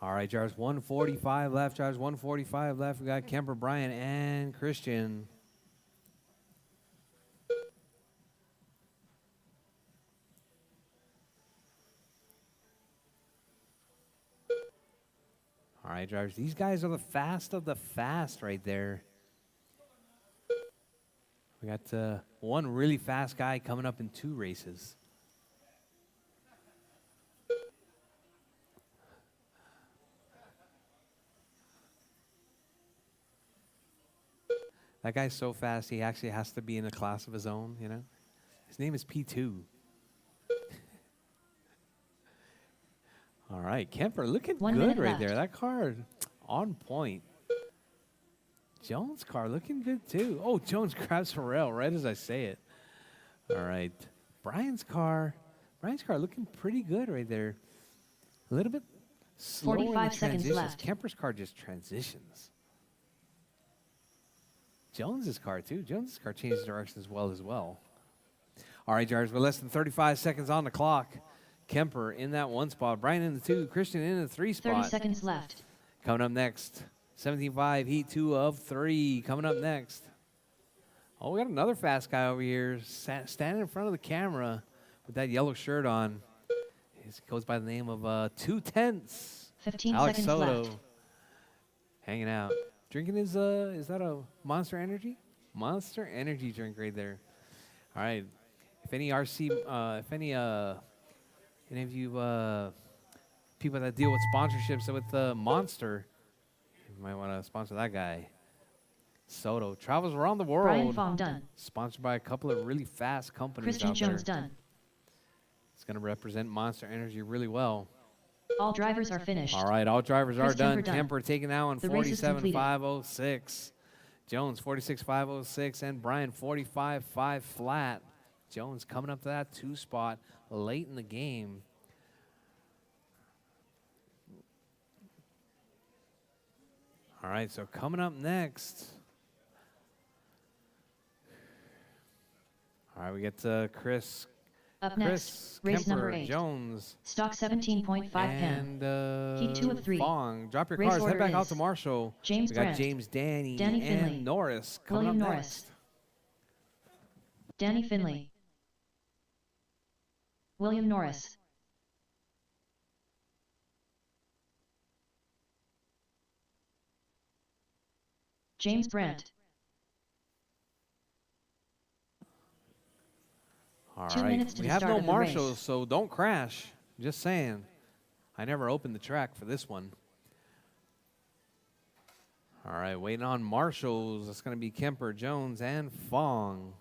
All right, Jars, 145 left. Jars, 145 left. We got Kemper, Brian, and Christian. All right, drivers. These guys are the fast of the fast right there. We got one really fast guy coming up in 2 races. That guy's so fast, he actually has to be in a class of his own, you know? His name is P2. All right, Kemper looking good right there. That car on point. Jones' car looking good too. Oh, Jones grabs Harrell right as I say it. All right, Brian's car looking pretty good right there. A little bit slower in the transitions. Kemper's car just transitions. Jones's car too. Jones's car changes direction as well. All right, Jars, we're less than 35 seconds on the clock. Kemper in that 1 spot. Brian in the 2. Christian in the 3 spot. 30 seconds left. Coming up next, 17.5, heat 2 of 3. Coming up next. Oh, we got another fast guy over here standing in front of the camera with that yellow shirt on. He goes by the name of 2 tenths. 15 Alex seconds Soto. left. Hanging out. Drinking his, is that a Monster Energy? Monster Energy drink right there. All right. If any any of you people that deal with sponsorships with Monster, you might want to sponsor that guy. Soto travels around the world. Brian Fong done. Sponsored by a couple of really fast companies Christian out Jones there. done. It's going to represent Monster Energy really well. All drivers are finished. All right, all drivers are done. Kemper done. Kemper taking that one, The race is completed. 47.506. Jones, 46.506, and Brian, 45.5 flat. Jones coming up to that 2 spot late in the game. All right, so coming up next. All right, we get Chris. Up next, race number 8. Jones. Stock 17.5 Pam. And Heat 2 of 3. Fong. Drop your Race cars. Head order back out is to Marshall. James We got Brandt, James, Danny Finley, and Norris coming William up Norris, next. Danny Finley, William Norris, James Brandt. All 2 right. minutes to We the have start no of the marshals, race. so don't crash. Just saying. I never opened the track for this one. All right, waiting on marshals. It's going to be Kemper, Jones, and Fong.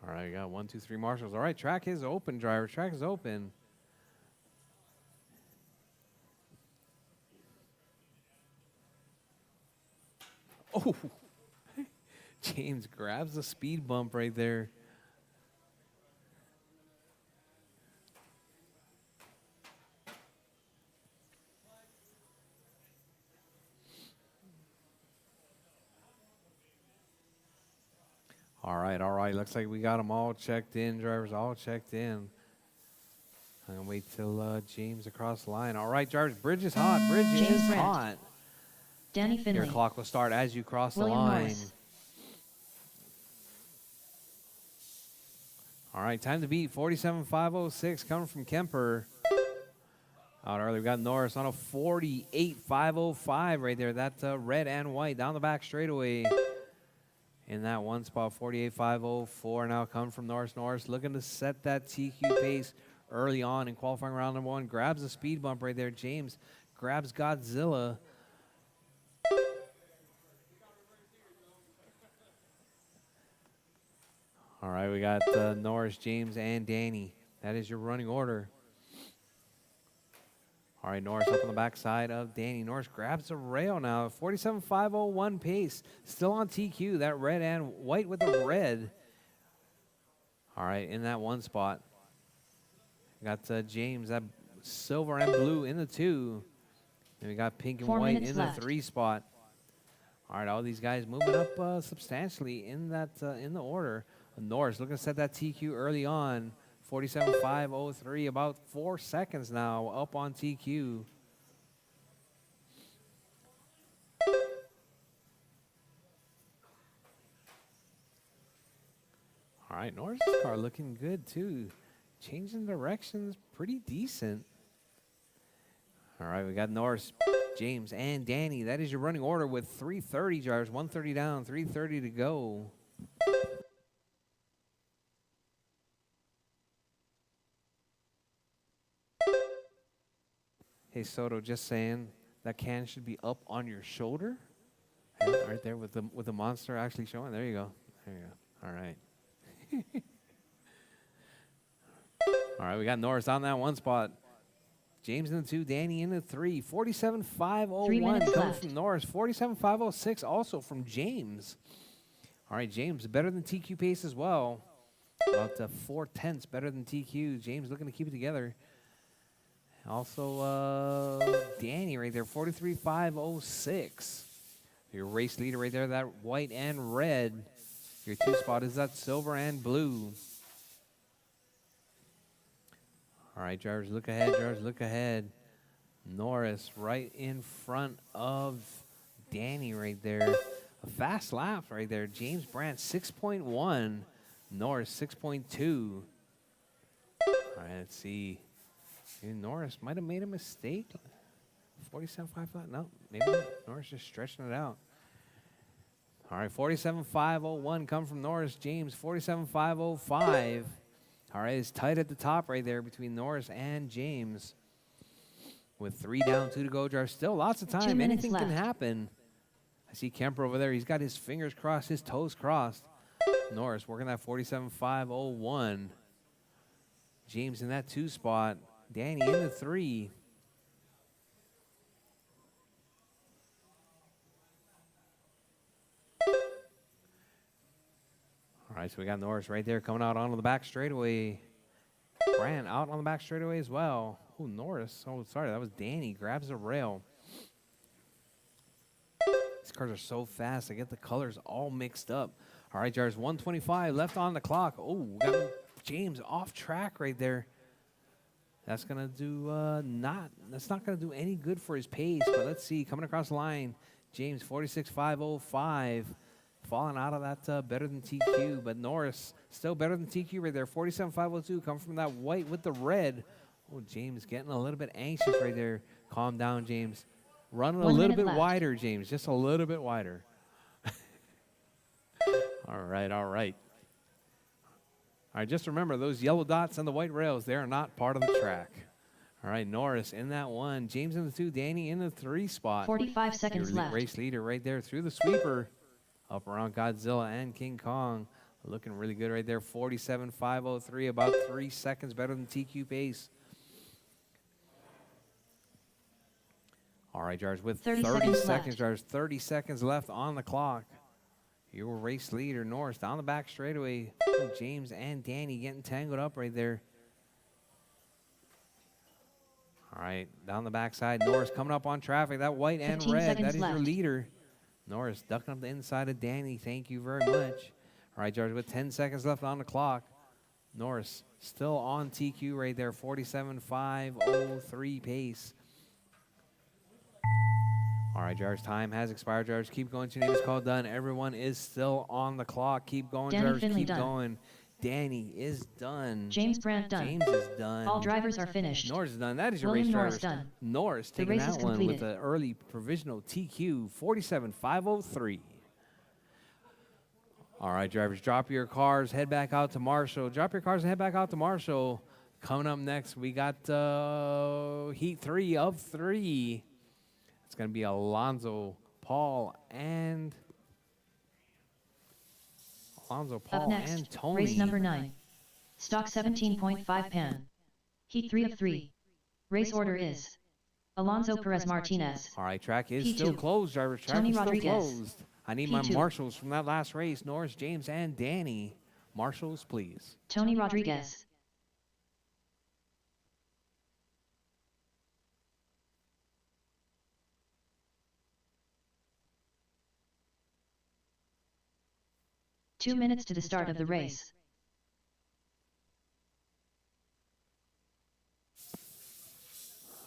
All right, we got 1, 2, 3 marshals. All right, track is open, driver. Track is open. Oh, James grabs the speed bump right there. All right, all right. Looks like we got them all checked in, drivers all checked in. I'm going to wait till James across the line. All right, drivers, bridge is hot. Bridge James is Brandt, hot. Danny Finley, Your clock will start as you cross William the line. Norris, All right, time to beat 47.506 coming from Kemper. Out early, we got Norris on a 48.505 right there. That's red and white down the back straightaway. In that one spot, 48.504 now come from Norris. Norris looking to set that TQ pace early on in qualifying round number 1. Grabs a speed bump right there. James grabs Godzilla. All right, we got Norris, James, and Danny. That is your running order. All right, Norris up on the backside of Danny. Norris grabs the rail now. 47.501 pace. Still on TQ. That red and white with the red. All right, in that one spot. Got James, that silver and blue in the 2. And we got pink and 4 white minutes in left. the 3 spot. All right, all these guys moving up substantially in that in the order. Norris looking to set that TQ early on. 47.503, about 4 seconds now up on TQ. All right, Norris' car looking good too. Changing directions pretty decent. All right, we got Norris, James, and Danny. That is your running order with 330 drivers. 130 down, 330 to go. Hey, Soto, just saying that can should be up on your shoulder. Right there with the monster actually showing. There you go. There you go. All right. All right, we got Norris on that one spot. James in the 2, Danny in the 3. 47.501 3 minutes coming left. from Norris. 47.506 also from James. All right, James better than TQ pace as well. About 4/10 better than TQ. James looking to keep it together. Also, Danny right there, 43.506. Your race leader right there, that white and red. Your 2 spot is that silver and blue. All right, drivers, look ahead. Drivers, look ahead. Norris right in front of Danny right there. A fast lap right there. James Brandt, 6.1. Norris, 6.2. All right, let's see. Norris might have made a mistake. 47.5 flat. No, maybe not. Norris just stretching it out. All right, 47.501 come from Norris. James, 47.505. All right, it's tight at the top right there between Norris and James. With 3 down, 2 to go, drive. Still lots of 2 time. minutes Anything can left. happen. I see Kemper over there. He's got his fingers crossed, his toes crossed. Norris working that 47.501. James in that 2 spot. Danny in the 3. All right, so we got Norris right there coming out onto the back straightaway. Brandt out on the back straightaway as well. Oh, Norris. Oh, sorry, that was Danny. Grabs the rail. These cars are so fast. I get the colors all mixed up. All right, Jars, 125 left on the clock. Oh, we got James off track right there. That's gonna do that's not gonna do any good for his pace. But let's see, coming across the line, James 46.505, falling out of that better than TQ. But Norris still better than TQ right there. 47.502 come from that white with the red. Oh, James getting a little bit anxious right there. Calm down, James. Running a 1 little minute bit left. wider, James. Just a little bit wider. All right, all right. All right, just remember, those yellow dots and the white rails, they are not part of the track. All right, Norris in that 1. James in the 2. Danny in the 3 spot. 45 seconds Your left. race leader right there through the sweeper. Up around Godzilla and King Kong. Looking really good right there. 47.503, about 3 seconds better than TQ pace. All right, Jars, with 30 30 seconds seconds, left. Jars, 30 seconds left on the clock. Your race leader, Norris, down the back straightaway. James and Danny getting tangled up right there. All right, down the backside, Norris coming up on traffic. That white and 15 red, seconds that is your left. leader. Norris ducking up the inside of Danny. Thank you very much. All right, George, with 10 seconds left on the clock. Norris still on TQ right there, 47.503 pace. All right, George, time has expired, George. Keep going. Your name is called done. Everyone is still on the clock. Keep going, Danny George. Finley Keep done. going. Danny is done. James Brandt done. James is done. All drivers are finished. Norris is done. That is your William race Norris drivers. done. Norris The taking race is that one with completed. the early provisional TQ 47,503. All right, drivers, drop your cars, head back out to Marshall. Drop your cars and head back out to Marshall. Coming up next, we got Heat 3 of 3. It's going to be Alonso, Paul, and Up next, and Tony. race number 9. Stock 17.5 pan. Heat 3 of 3. Race order is Alonso Perez Martinez. All right, track is P2. still closed, drivers. Track Tony is still Rodriguez. closed. I need my P2. marshals from that last race. Norris, James, and Danny. Marshals, please. Tony Rodriguez. Two minutes to the start of the race.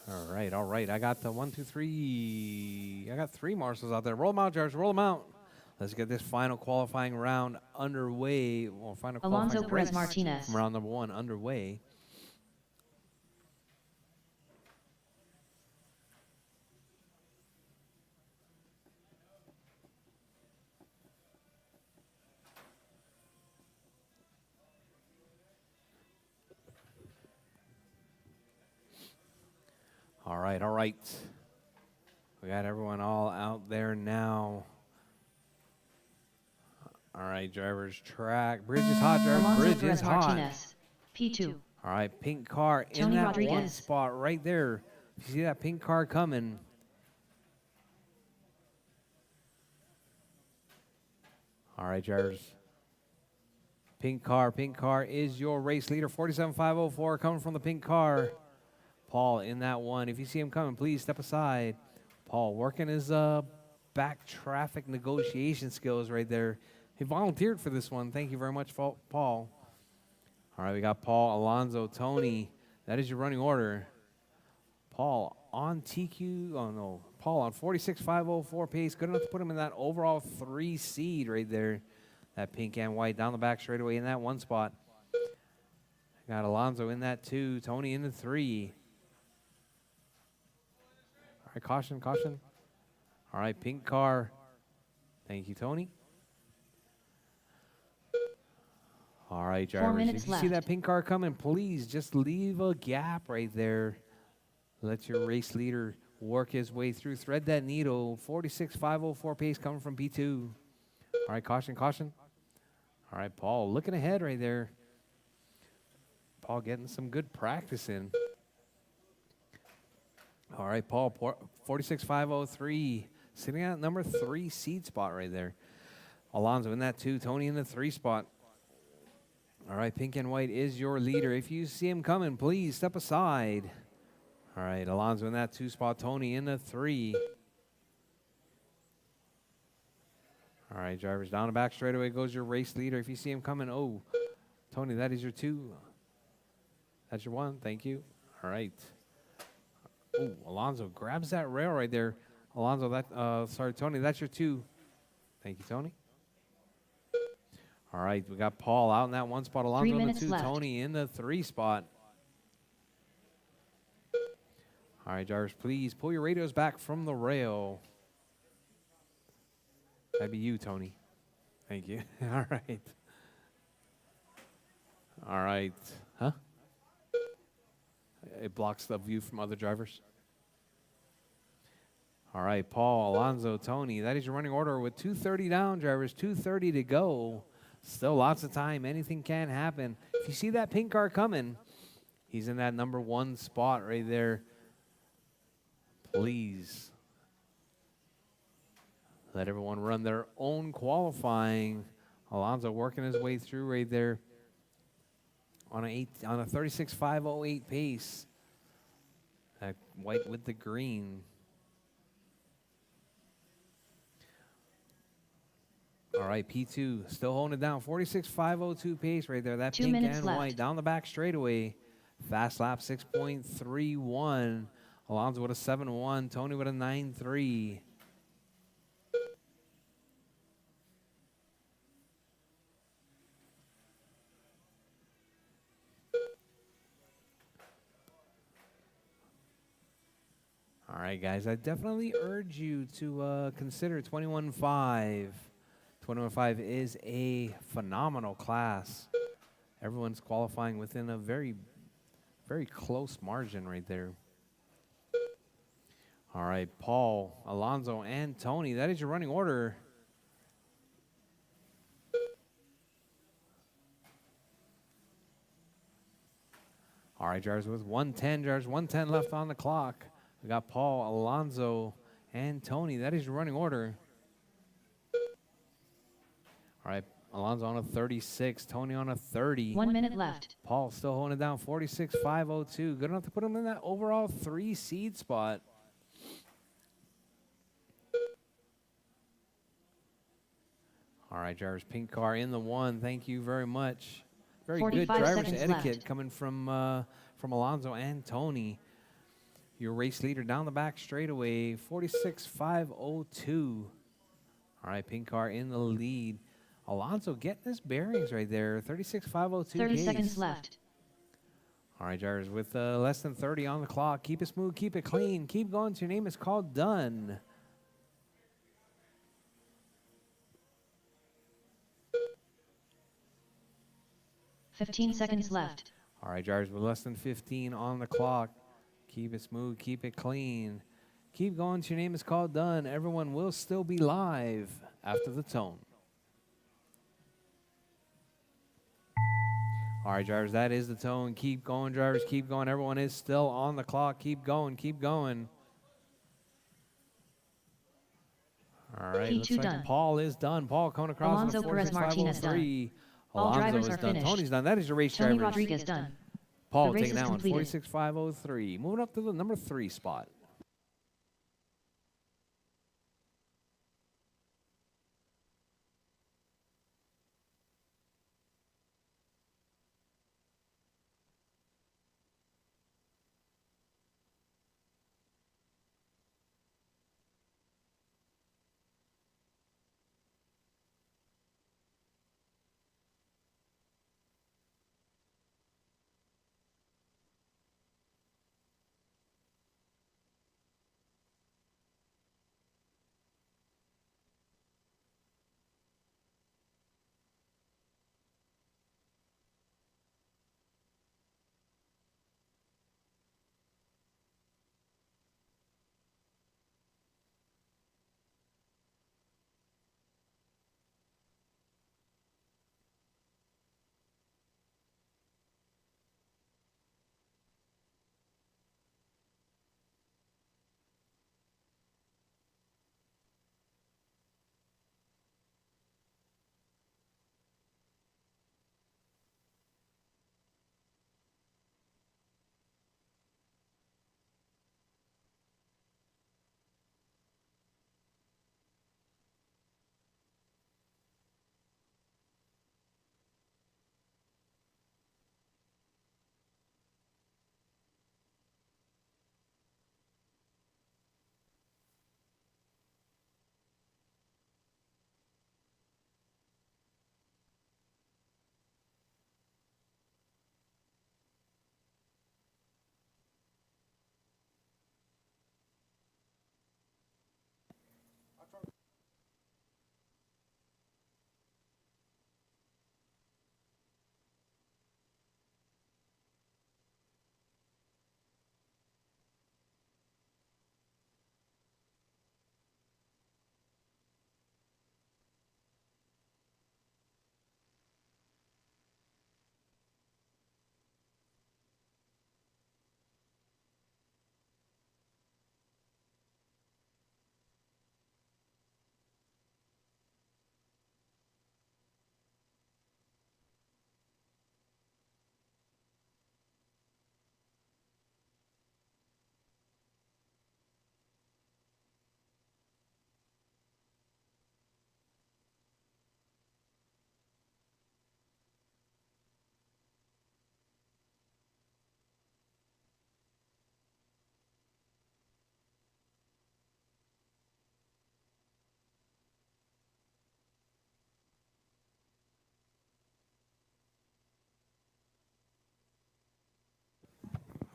All right. I got the 1, 2, 3. I got 3 marshals out there. Roll them out, drivers. Roll them out. Let's get this final qualifying round underway. Well, final Alonso qualifying Perez race Martinez. from round number 1 underway. All right. We got everyone all out there now. All right, drivers, track. Bridge is hot, drivers. Alonso Bridge Perez is hot. Martinez. P2. All right, pink car in Tony that one Rodriguez. spot right there. You see that pink car coming? All right, drivers. Pink car is your race leader. 47,504 coming from the pink car. Paul in that one. If you see him coming, please step aside. Paul working his back traffic negotiation skills right there. He volunteered for this one. Thank you very much, Paul. All right, we got Paul, Alonso, Tony. That is your running order. Paul on TQ. Oh, no. Paul on 46,504 pace. Good enough to put him in that overall 3 seed right there. That pink and white down the back straightaway in that one spot. Got Alonso in that 2. Tony in the 3. All right, caution. All right, pink car. Thank you, Tony. All right, 4 drivers. minutes If you see left. that pink car coming, please just leave a gap right there. Let your race leader work his way through. Thread that needle. 46,504 pace coming from P2. All right, caution. All right, Paul looking ahead right there. Paul getting some good practice in. All right, Paul, 46,503. Sitting at number 3 seed spot right there. Alonso in that 2. Tony in the 3 spot. All right, pink and white is your leader. If you see him coming, please step aside. All right, Alonso in that 2 spot. Tony in the 3. All right, drivers, down the back straightaway goes your race leader. If you see him coming, oh, Tony, that is your 2. That's your 1. Thank you. All right. Oh, Alonso grabs that rail right there. Alonso, Tony, that's your 2. Thank you, Tony. All right, we got Paul out in that 1 spot. 3 Alonso in the minutes 2. left. Tony in the 3 spot. All right, drivers, please pull your radios back from the rail. That'd be you, Tony. Thank you. All right. All right. Huh? It blocks the view from other drivers. All right, Paul, Alonso, Tony. That is your running order with 2:30 down, drivers. 2:30 to go. Still lots of time. Anything can happen. If you see that pink car coming, he's in that number 1 spot right there. Please let everyone run their own qualifying. Alonso working his way through right there on a 36,508 pace. That white with the green. All right, P2 still holding it down. 46,502 pace right there. That 2 pink minutes and left. white down the back straightaway. Fast lap 6.31. Alonso with a 7.1. Tony with a 9.3. right, guys. I definitely urge you to consider 21.5. 21.5 is a phenomenal class. Everyone's qualifying within a very, very close margin right there. All right, Paul, Alonso, and Tony. That is your running order. All right, drivers with 110, drivers 110 left on the clock. We got Paul, Alonso, and Tony. That is your running order. All right, Alonso on a 36, Tony on a 30. 1 minute left. Paul still holding it down, 46.502. Good enough to put him in that overall 3 seed spot. All right, drivers, pink car in the 1. Thank you very much. Very good 45 driver's seconds etiquette left. coming from Alonso and Tony. Your race leader down the back straightaway, 46.502. All right, pink car in the lead. Alonso getting his bearings right there, 36.502. 30 pace. seconds left. All right, drivers, with less than 30 on the clock. Keep it smooth, keep it clean, keep going till your name is called done. Fifteen seconds left. All right, drivers, with less than 15 on the clock. Keep it smooth, keep it clean. Keep going till your name is called done. Everyone will still be live after the tone. All right, drivers, that is the tone. Keep going, drivers, keep going. Everyone is still on the clock. Keep going, keep going. All right, looks P2 like done. Paul is done. Paul coming across Alonso on the Perez Martinez 46.503. All Alonso drivers is are done. finished. Tony's done. That is your race Tony drivers. Rodriguez done. Paul The race taking is that one, completed. 46.503. Moving up to the number 3 spot.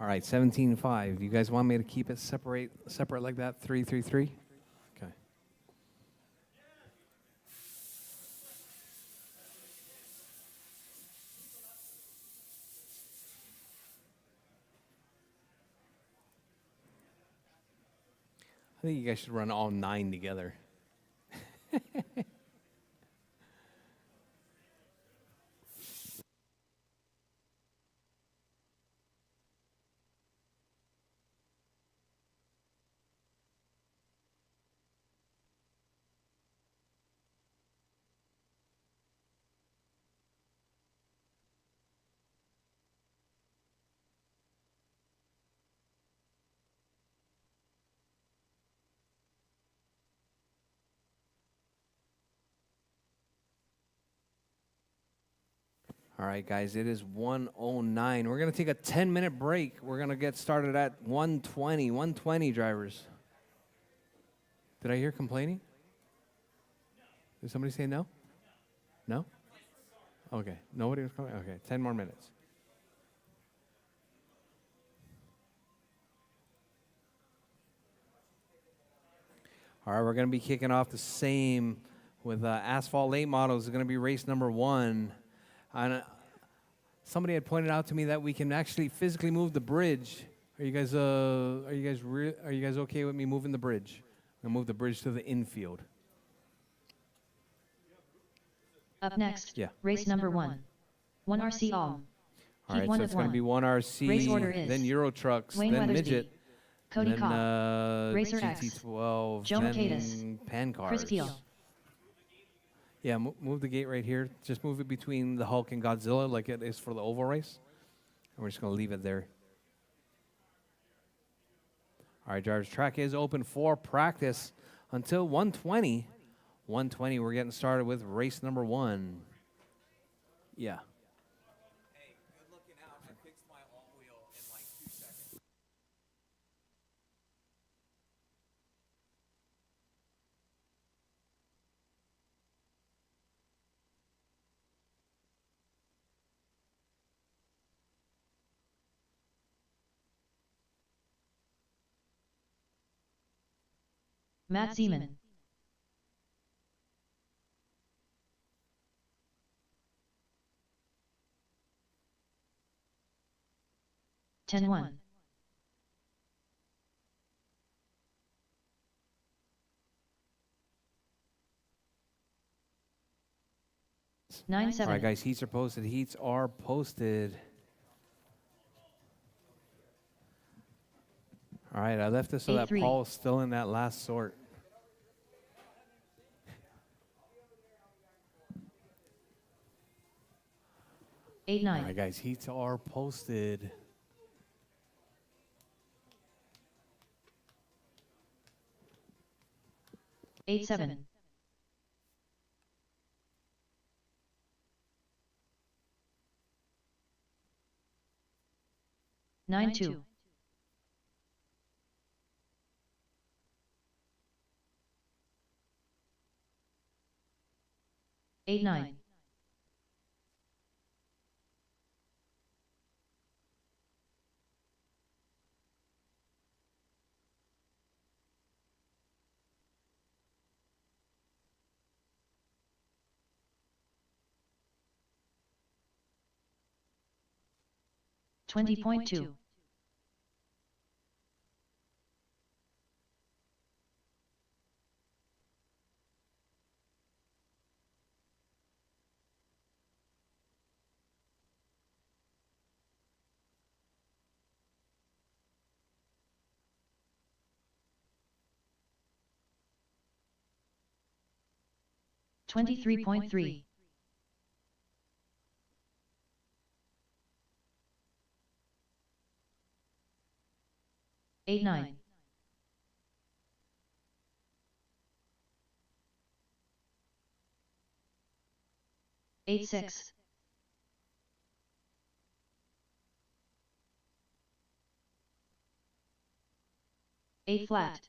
All right, 17-5. You guys want me to keep it separate like that? 3-3-3? Okay. I think you guys should run all 9 together. All right, guys, it is 1:09. We're going to take a 10-minute break. We're going to get started at 1:20. 1:20, drivers. Did I hear complaining? Did somebody say no? No? Okay. Nobody was complaining? Okay, 10 more minutes. All right, we're going to be kicking off the same with Asphalt Late Models. It's going to be race number 1. And somebody had pointed out to me that we can actually physically move the bridge. Are you guys okay with me moving the bridge? I'm going to move the bridge to the infield. Up next, Yeah. race number 1. 1 RC All. All right, so it's going to be 1 RC, Race order is then Euro Trucks, Wayne then Weathersby, Midget, Cody then Cobb, Racer X, GT12, Joe then Mercatus, Pan Cars. Chris Peel. Yeah, move the gate right here. Just move it between the Hulk and Godzilla like it is for the oval race. And we're just going to leave it there. All right, drivers, track is open for practice until 1:20. 1:20, we're getting started with race number 1. Yeah. Hey, good looking out. I fixed my alt wheel in like 2 seconds. Matt Seaman. Ten one. 9-7. All right, guys, heats are posted. Heats are posted. All right, I left this so that 8-3. Paul's still in that last sort. All 8-9. right, guys, heats are posted. 8-7. 9-2. 8-9. 20.2. 23.3. 8-9. 8-6. 8 flat.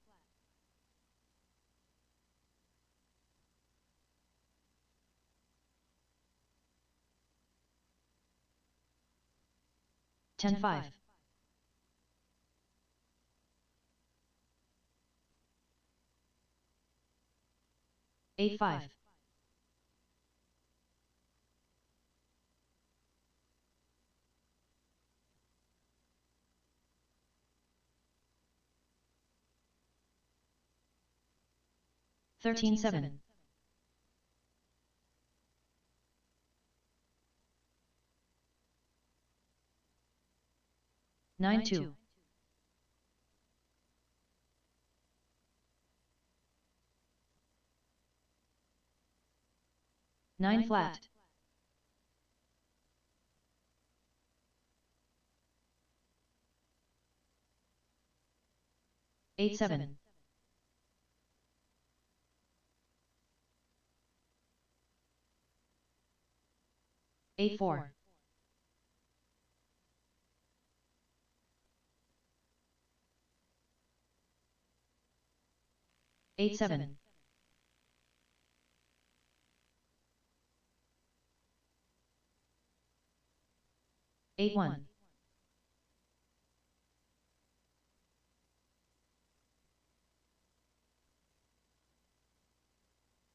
10-5. 8-5. 13-7. 9-2. 9 flat. 8-7. 8-4. 8-7. 8-1.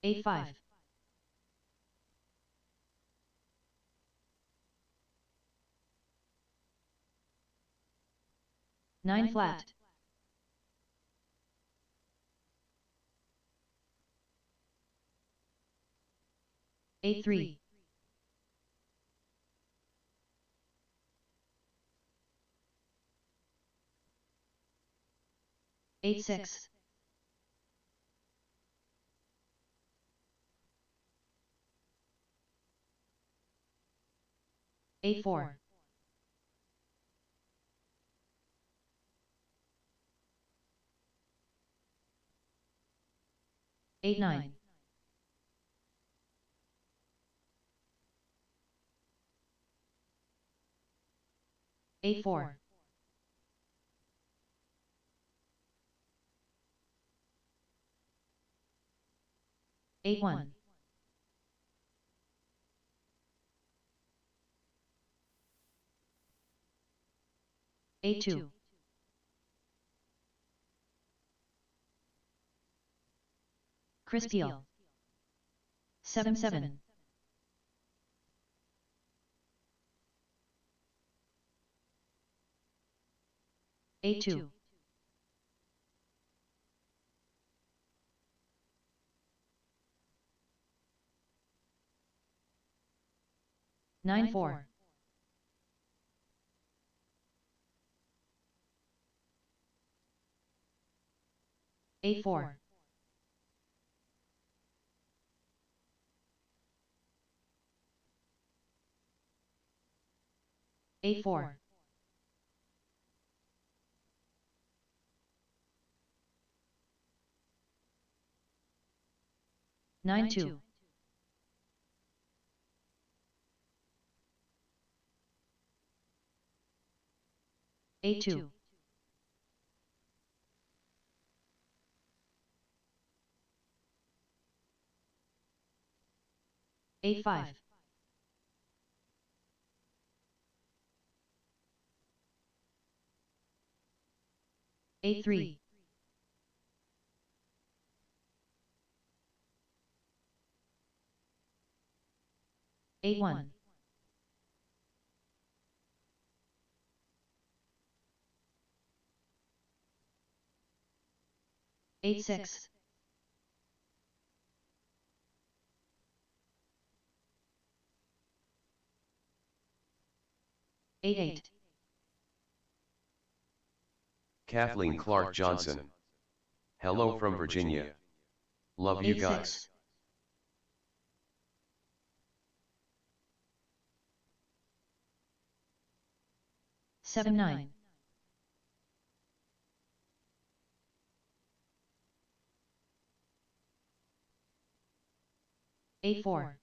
8-5. 9 flat. 8-3. 8-6. 8-4. 8-9. 8-4. 8-1. 8-2. 'Chris Peel. 7-7. 8-2. 9-4. 8-4. 8-4. 9-2. 8-2. 8-5. 8-3. 8-1. 8-6. 8-8. Kathleen Clark Johnson. Hello from Virginia. Love you guys. 8-6. 7-9. 8-4.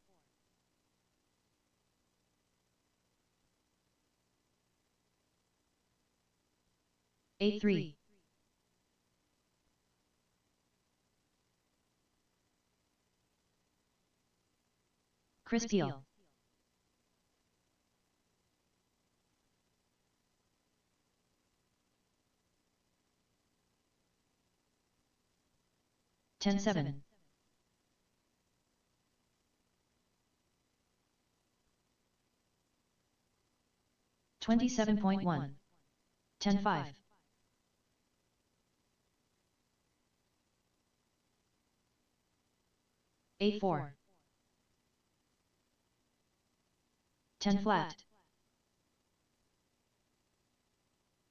8-3. 'Chris Peel. 10-7. 27.1. 10-5. 8-4. 10 flat.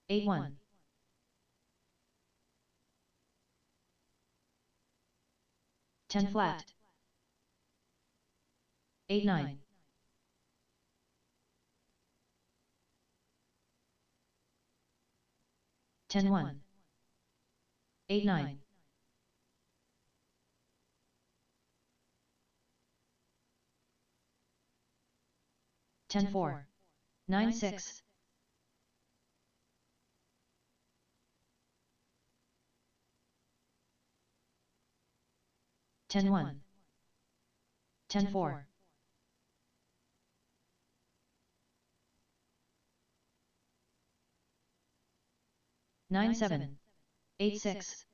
8-1. 10 flat. 8-9. 10-1. 8-9. 10-4. 9-6. 10-1. 10-4. 9-7. 8-6.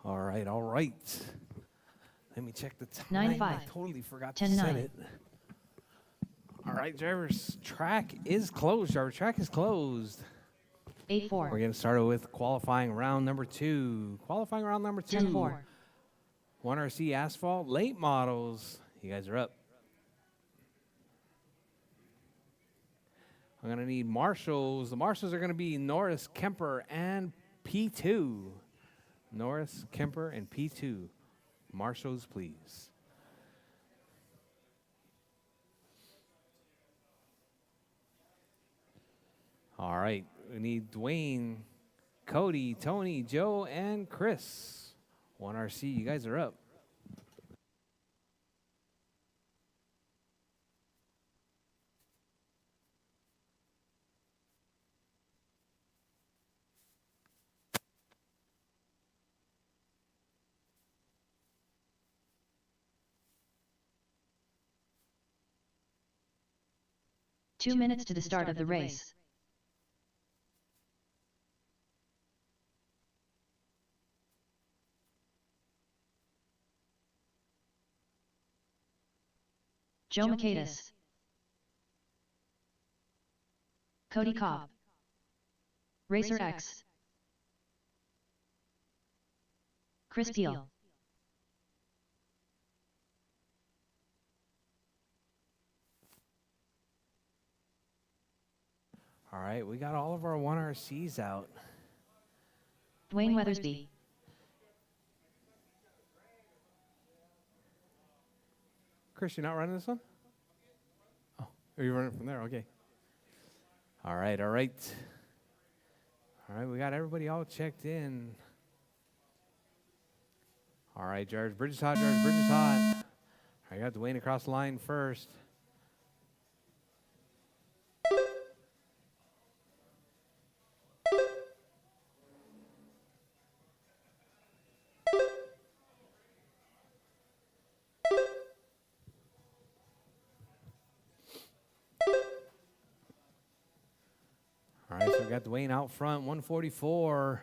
All right, all right. Let me check the time. 9-5. I totally forgot to 10-9. set it. All right, drivers, track is closed. Driver, track is closed. 8-4. We're getting started with qualifying round number 2. Qualifying round number 2. 10-4. 1RC Asphalt late models. You guys are up. I'm going to need marshals. The marshals are going to be Norris, Kemper, and P2. Norris, Kemper, and P2. Marshals, please. All right. We need Dwayne, Cody, Tony, Joe, and Chris. 1RC, you guys are up. Two minutes to the start of the race. Joe Michaelis, Cody Cobb, Rchq, Chris Peel, All right, we got all of our 1RCs out. Dwayne Weathersby, Chris, you're not running this one? Oh, are you running from there? Okay. All right, all right. All right, we got everybody all checked in. All right, George, bridge is hot, George, bridge is hot. I got Dwayne across the line first. All right, so we got Dwayne out front, 144.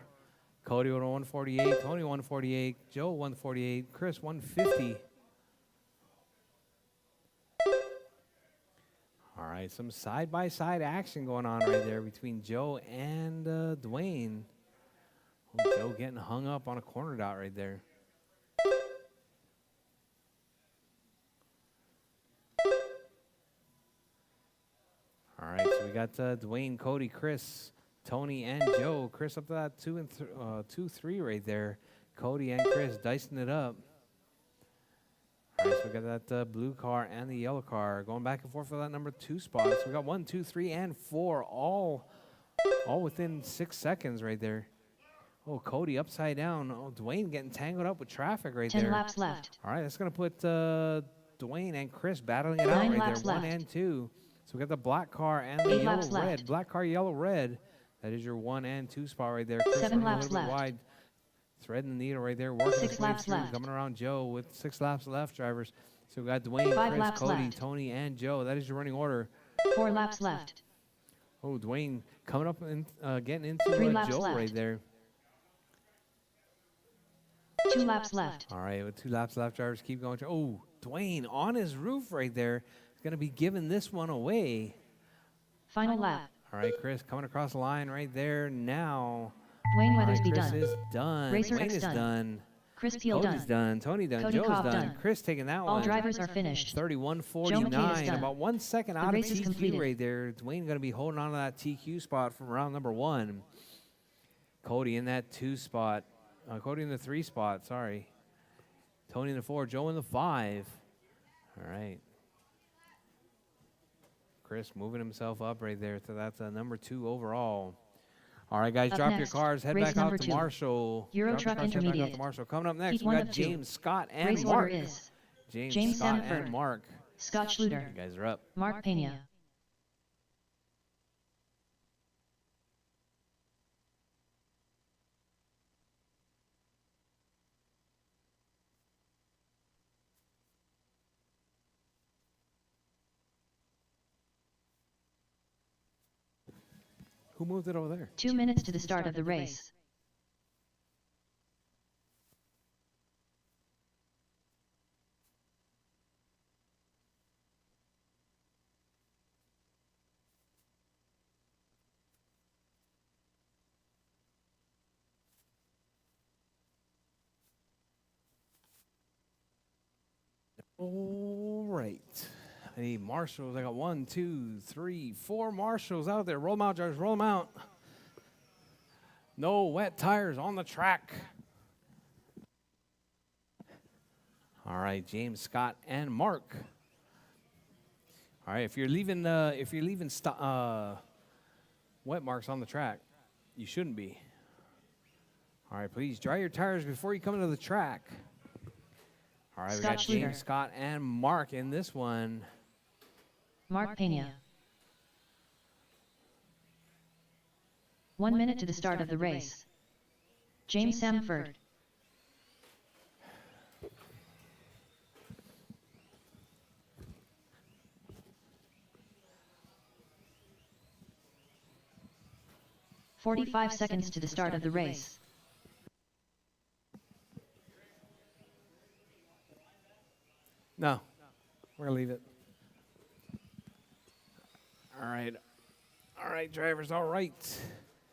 Cody with 148, Tony 148, Joe 148, Chris 150. All right, some side-by-side action going on right there between Joe and Dwayne. Oh, Joe getting hung up on a corner dot right there. All right, so we got Dwayne, Cody, Chris, Tony, and Joe. Chris up to that 2-3 right there. Cody and Chris dicing it up. All right, so we got that blue car and the yellow car going back and forth for that number 2 spot. So we got 1, 2, 3, and 4 all within 6 seconds right there. Oh, Cody upside down. Oh, Dwayne getting tangled up with traffic right 10 there. laps left. All right, that's going to put Dwayne and Chris battling it out 9 right laps there, 1 left. and 2. So we got the black car and the 8 yellow laps red. left. Black car, yellow, red. That is your 1 and 2 spot right there. Chris 7 running laps a little bit left. wide. Threading the needle right there. Working 6 his way laps through, left. coming around Joe with 6 laps left, drivers. So we got Dwayne, 5 Chris, laps Cody, left. Tony, and Joe. That is your running order. 4 laps left. Oh, Dwayne coming up and getting into 3 laps Joe left. right there. 2 laps left. All right, with 2 laps left, drivers keep going. Oh, Dwayne on his roof right there. He's going to be giving this one away. Final lap. All right, Chris coming across the line right there now. Dwayne All right, Weathersby Chris done. is done. Racer Dwayne X is done. done. Chris Teal Cody's done. done. Tony done. Cody Joe's Cobb done. done. Chris taking that All one. drivers are finished. 31:49. done. About 1 second The out of race is TQ completed. right there. Dwayne going to be holding on to that TQ spot from round number 1. Cody in that 2 spot. Cody in the 3 spot. Sorry. Tony in the 4. Joe in the 5. All right. Chris moving himself up right there. So that's number 2 overall. All right, guys, Up drop next, your cars. Head race back out number to 2. Marshall. Euro Drop your Truck cars, head back out to Intermediate. Marshall. Coming up next, Heat we 1 got of 2. James, Scott, and Race Mark. order is James Scott, Sanford. and Mark. Scott Schluter. You guys are up. Mark Pena. Who moved it over there? 2 minutes to the start of the race. All right. I need marshals. I got 1, 2, 3, 4 marshals out there. Roll them out, drivers. Roll them out. No wet tires on the track. All right, James, Scott, and Mark. All right, if you're leaving wet marks on the track, you shouldn't be. All right, please dry your tires before you come into the track. All right, we got Scott James, Schluter. Scott, and Mark in this one. Mark Pena. 1 minute to the start of the race. James Sanford. "45 seconds to the start of the race. No, we're gonna leave it. All right, drivers. All right.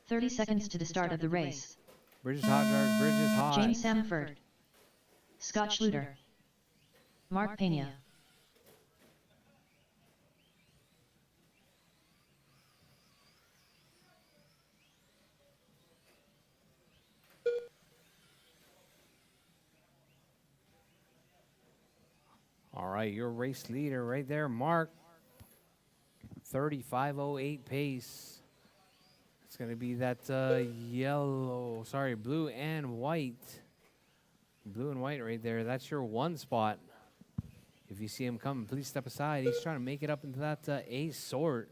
30 seconds to the start of the race. Bridge is hot, drivers. Bridge is hot. James Sanford. Scott Schluter. Mark Pena. All right, your race leader right there, Mark. 35:08 pace. It's gonna be that blue and white. Blue and white right there. That's your 1 spot. If you see him coming, please step aside. He's trying to make it up into that A sort.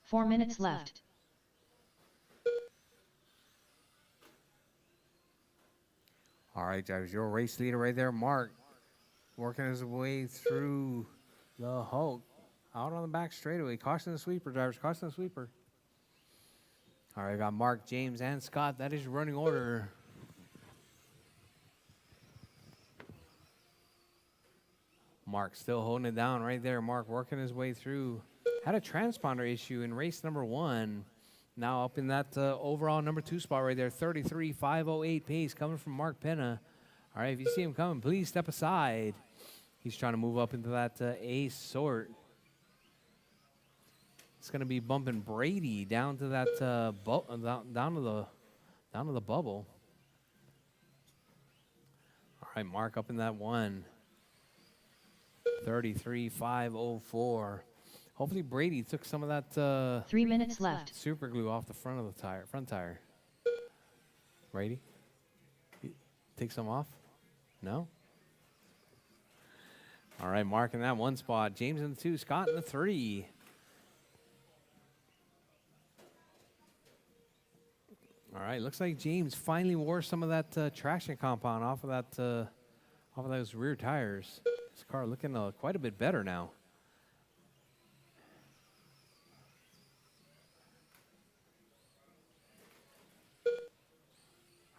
Four minutes left. All right, drivers, your race leader right there, Mark, working his way through the Hulk. Out on the back straightaway. Caution the sweeper, drivers. Caution the sweeper. All right, I got Mark, James, and Scott. That is your running order. Mark still holding it down right there. Mark working his way through. Had a transponder issue in race number 1. Now up in that overall number 2 spot right there. 33:508 pace coming from Mark Pena. All right, if you see him coming, please step aside. He's trying to move up into that A sort. It's going to be bumping Brady down to that down to the bubble. All right, Mark up in that 1. 33:504. Hopefully Brady took some of that 3 minutes left. super glue off the front of the front tire. Brady, take some off? No? All right, Mark in that 1 spot. James in the 2, Scott in the 3. All right, looks like James finally wore some of that traction compound off of off of those rear tires. His car looking quite a bit better now.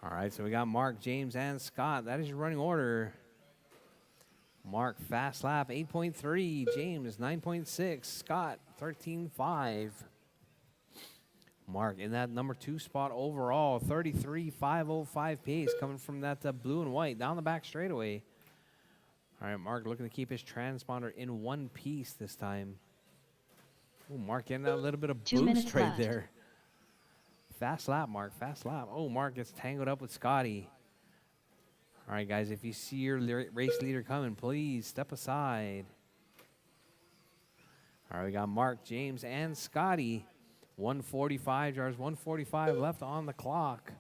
All right, so we got Mark, James, and Scott. That is your running order. Mark, fast lap, 8.3. James, 9.6. Scott, 13.5. Mark in that number 2 spot overall, 33.505 pace coming from that blue and white down the back straightaway. All right, Mark looking to keep his transponder in one piece this time. Ooh, Mark getting that little bit of 2 minutes boost right left. there. Fast lap, Mark, fast lap. Oh, Mark gets tangled up with Scotty. All right, guys, if you see your race leader coming, please step aside. All right, we got Mark, James, and Scotty. 145 jars, 145 left on the clock.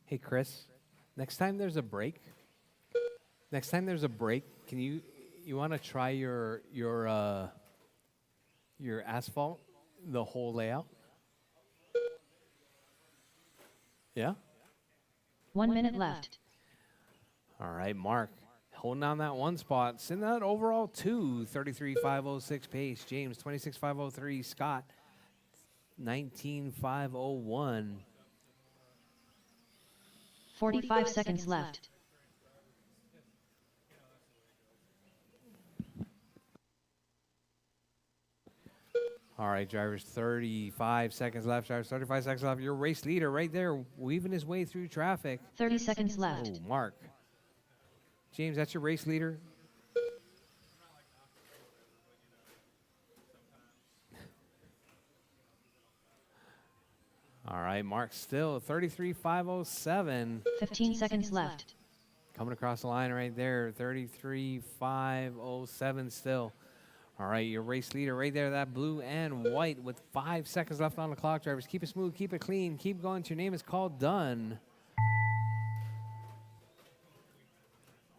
Hey, Chris, next time there's a break, can you want to try your asphalt, the whole layout? Yeah? 1 minute left. All right, Mark, holding down that one spot. Send that overall 2, 33.506 pace. James, 26.503. Scott, 19.501. 45 seconds left. All right, drivers, 35 seconds left. Drivers, 35 seconds left. Your race leader right there, weaving his way through traffic. 30 seconds left. Oh, Mark. James, that's your race leader. All right, Mark still 33.507. 15 seconds left. Coming across the line right there, 33.507 still. All right, your race leader right there, that blue and white with 5 seconds left on the clock. Drivers, keep it smooth, keep it clean, keep going till your name is called done.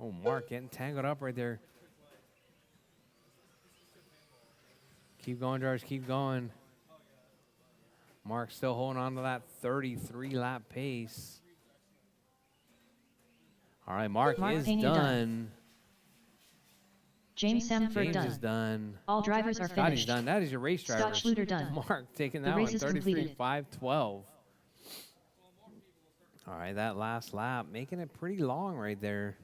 Oh, Mark getting tangled up right there. Keep going, drivers, keep going. Mark still holding on to that 33-lap pace. All right, Mark is Pena done. James Samford James is done. done. All drivers are Scotty's finished. done. That is your race driver. Scott Schluter done. Mark taking The that race one, is completed. 33.512. All right, that last lap, making it pretty long right there.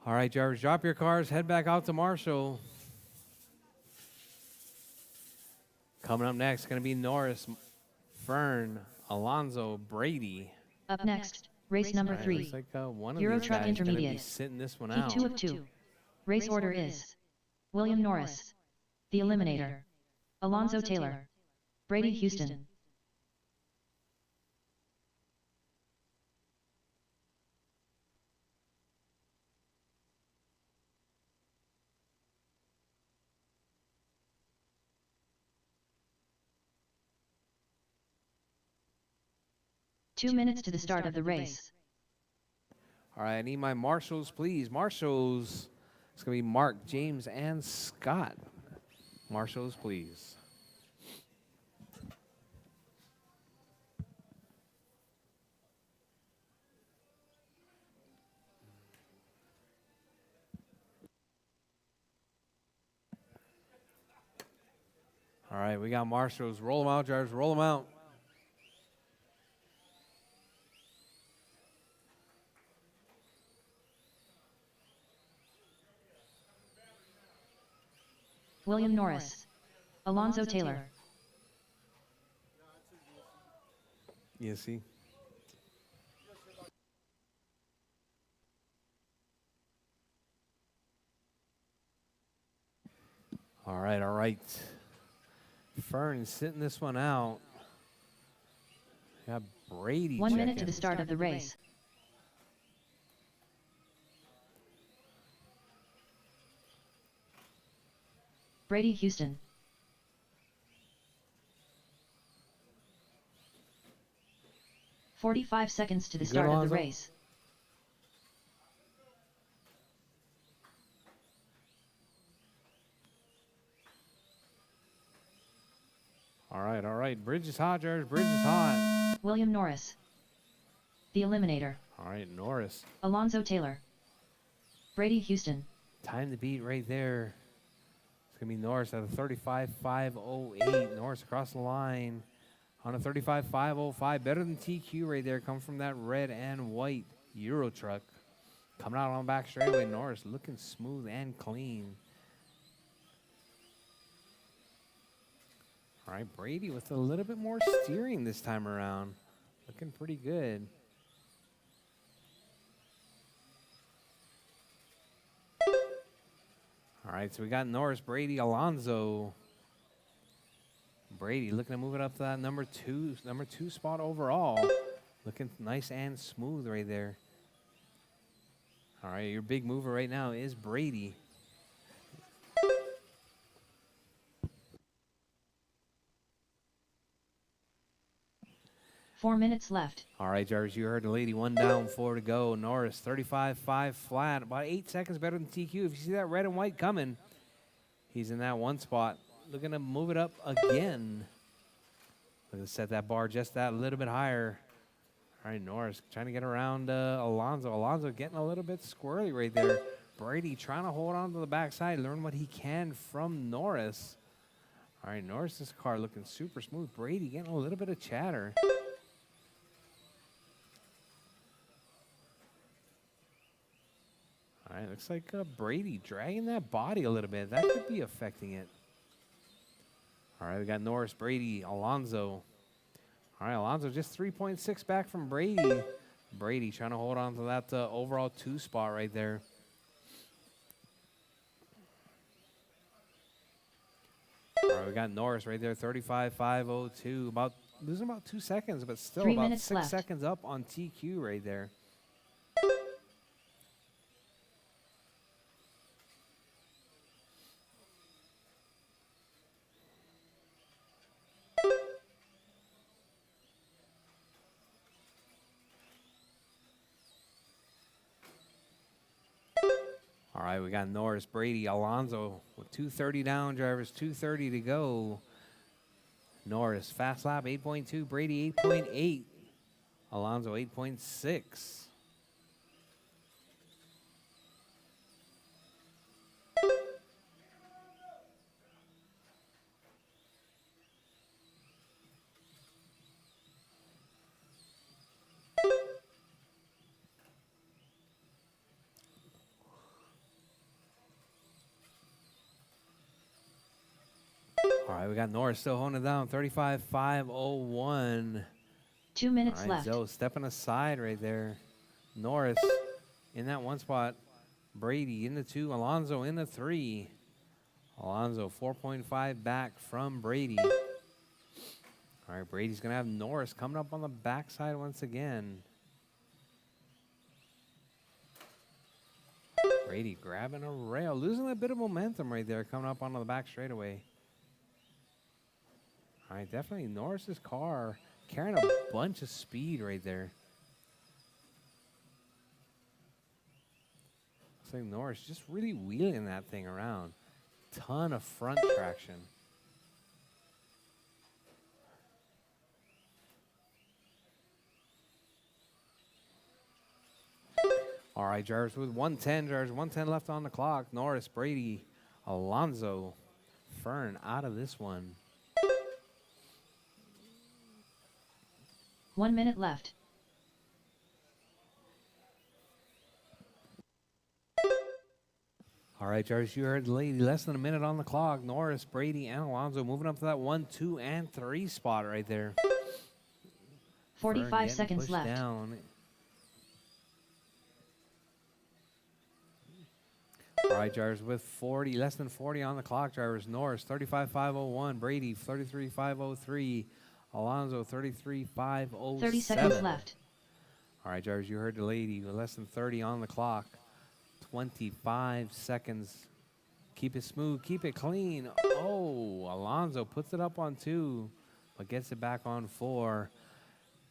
All right, drivers, drop your cars, head back out to Marshall. Coming up next, going to be Norris, Fern, Alonso, Brady. Up next, race number All right, 3. looks like one of Euro these Truck guys going to be Intermediate. sitting this one Heat out. 2 of 2. Race order is William Norris, the Eliminator. Alonzo Taylor. Brady Houston. Two minutes to the start of the race. All right, I need my marshals, please. Marshals. It's going to be Mark, James, and Scott. Marshals, please. All right, we got marshals. Roll them out, drivers. Roll them out. William Norris. Alonzo Taylor. You see? All right, all right. Fern sitting this one out. Got Brady. 1 minute checking. to the start of the race. Brady Houston. "45 seconds to the You good, start of the Alonso? race. All right, all right. Bridge is hot, Jarvis. Bridge is hot. William Norris. The Eliminator. All right, Norris. Alonso Taylor. Brady Houston. Time to beat right there. It's going to be Norris at a 35.508. Norris across the line on a 35.505. Better than TQ right there. Come from that red and white Euro truck. Coming out on back straightaway. Norris looking smooth and clean. All right, Brady with a little bit more steering this time around. Looking pretty good. All right, so we got Norris, Brady, Alonso. Brady looking to move it up to that number two spot overall. Looking nice and smooth right there. All right, your big mover right now is Brady. "4 minutes left. All right, Jarvis, you heard the lady. 1 down, 4 to go. Norris, 35.5 flat. About 8 seconds better than TQ. If you see that red and white coming, he's in that one spot. Looking to move it up again. Looking to set that bar just that little bit higher. All right, Norris trying to get around Alonso. Alonso getting a little bit squirrely right there. Brady trying to hold on to the backside, learn what he can from Norris. All right, Norris's car looking super smooth. Brady getting a little bit of chatter. All right, looks like Brady dragging that body a little bit. That could be affecting it. All right, we got Norris, Brady, Alonso. All right, Alonso just 3.6 back from Brady. Brady trying to hold on to that overall 2 spot right there. All right, we got Norris right there, 35.502. About losing about 2 seconds, but still 3 about minutes 6 left. seconds up on TQ right there. All right, we got Norris, Brady, Alonso with 2:30 down, drivers, 2:30 to go. Norris, fast lap, 8.2. Brady, 8.8. Alonso, 8.6. All right, we got Norris still holding it down, 35.501. 2 minutes All right, left. Zoe stepping aside right there. Norris in that 1 spot. Brady in the 2. Alonso in the 3. Alonso 4.5 back from Brady. All right, Brady's going to have Norris coming up on the backside once again. Brady grabbing a rail, losing a bit of momentum right there, coming up onto the back straightaway. All right, definitely Norris's car carrying a bunch of speed right there. Looks like Norris just really wheeling that thing around. Ton of front traction. All right, Jarvis with 110, Jarvis, 110 left on the clock. Norris, Brady, Alonso, Fern out of this one. 1 minute left. All right, Jarvis, you heard the lady. Less than a minute on the clock. Norris, Brady, and Alonso moving up to that 1, 2, and 3 spot right there. 45 Fern getting seconds pushed left. down. All right, Jarvis, with 40, less than 40 on the clock, Jarvis. Norris, 35.501. Brady, 33.503. Alonso, 33.507. 30 seconds left. All right, Jarvis, you heard the lady. With less than 30 on the clock. 25 seconds Keep it smooth. Keep it clean. Oh, Alonso puts it up on 2, but gets it back on 4.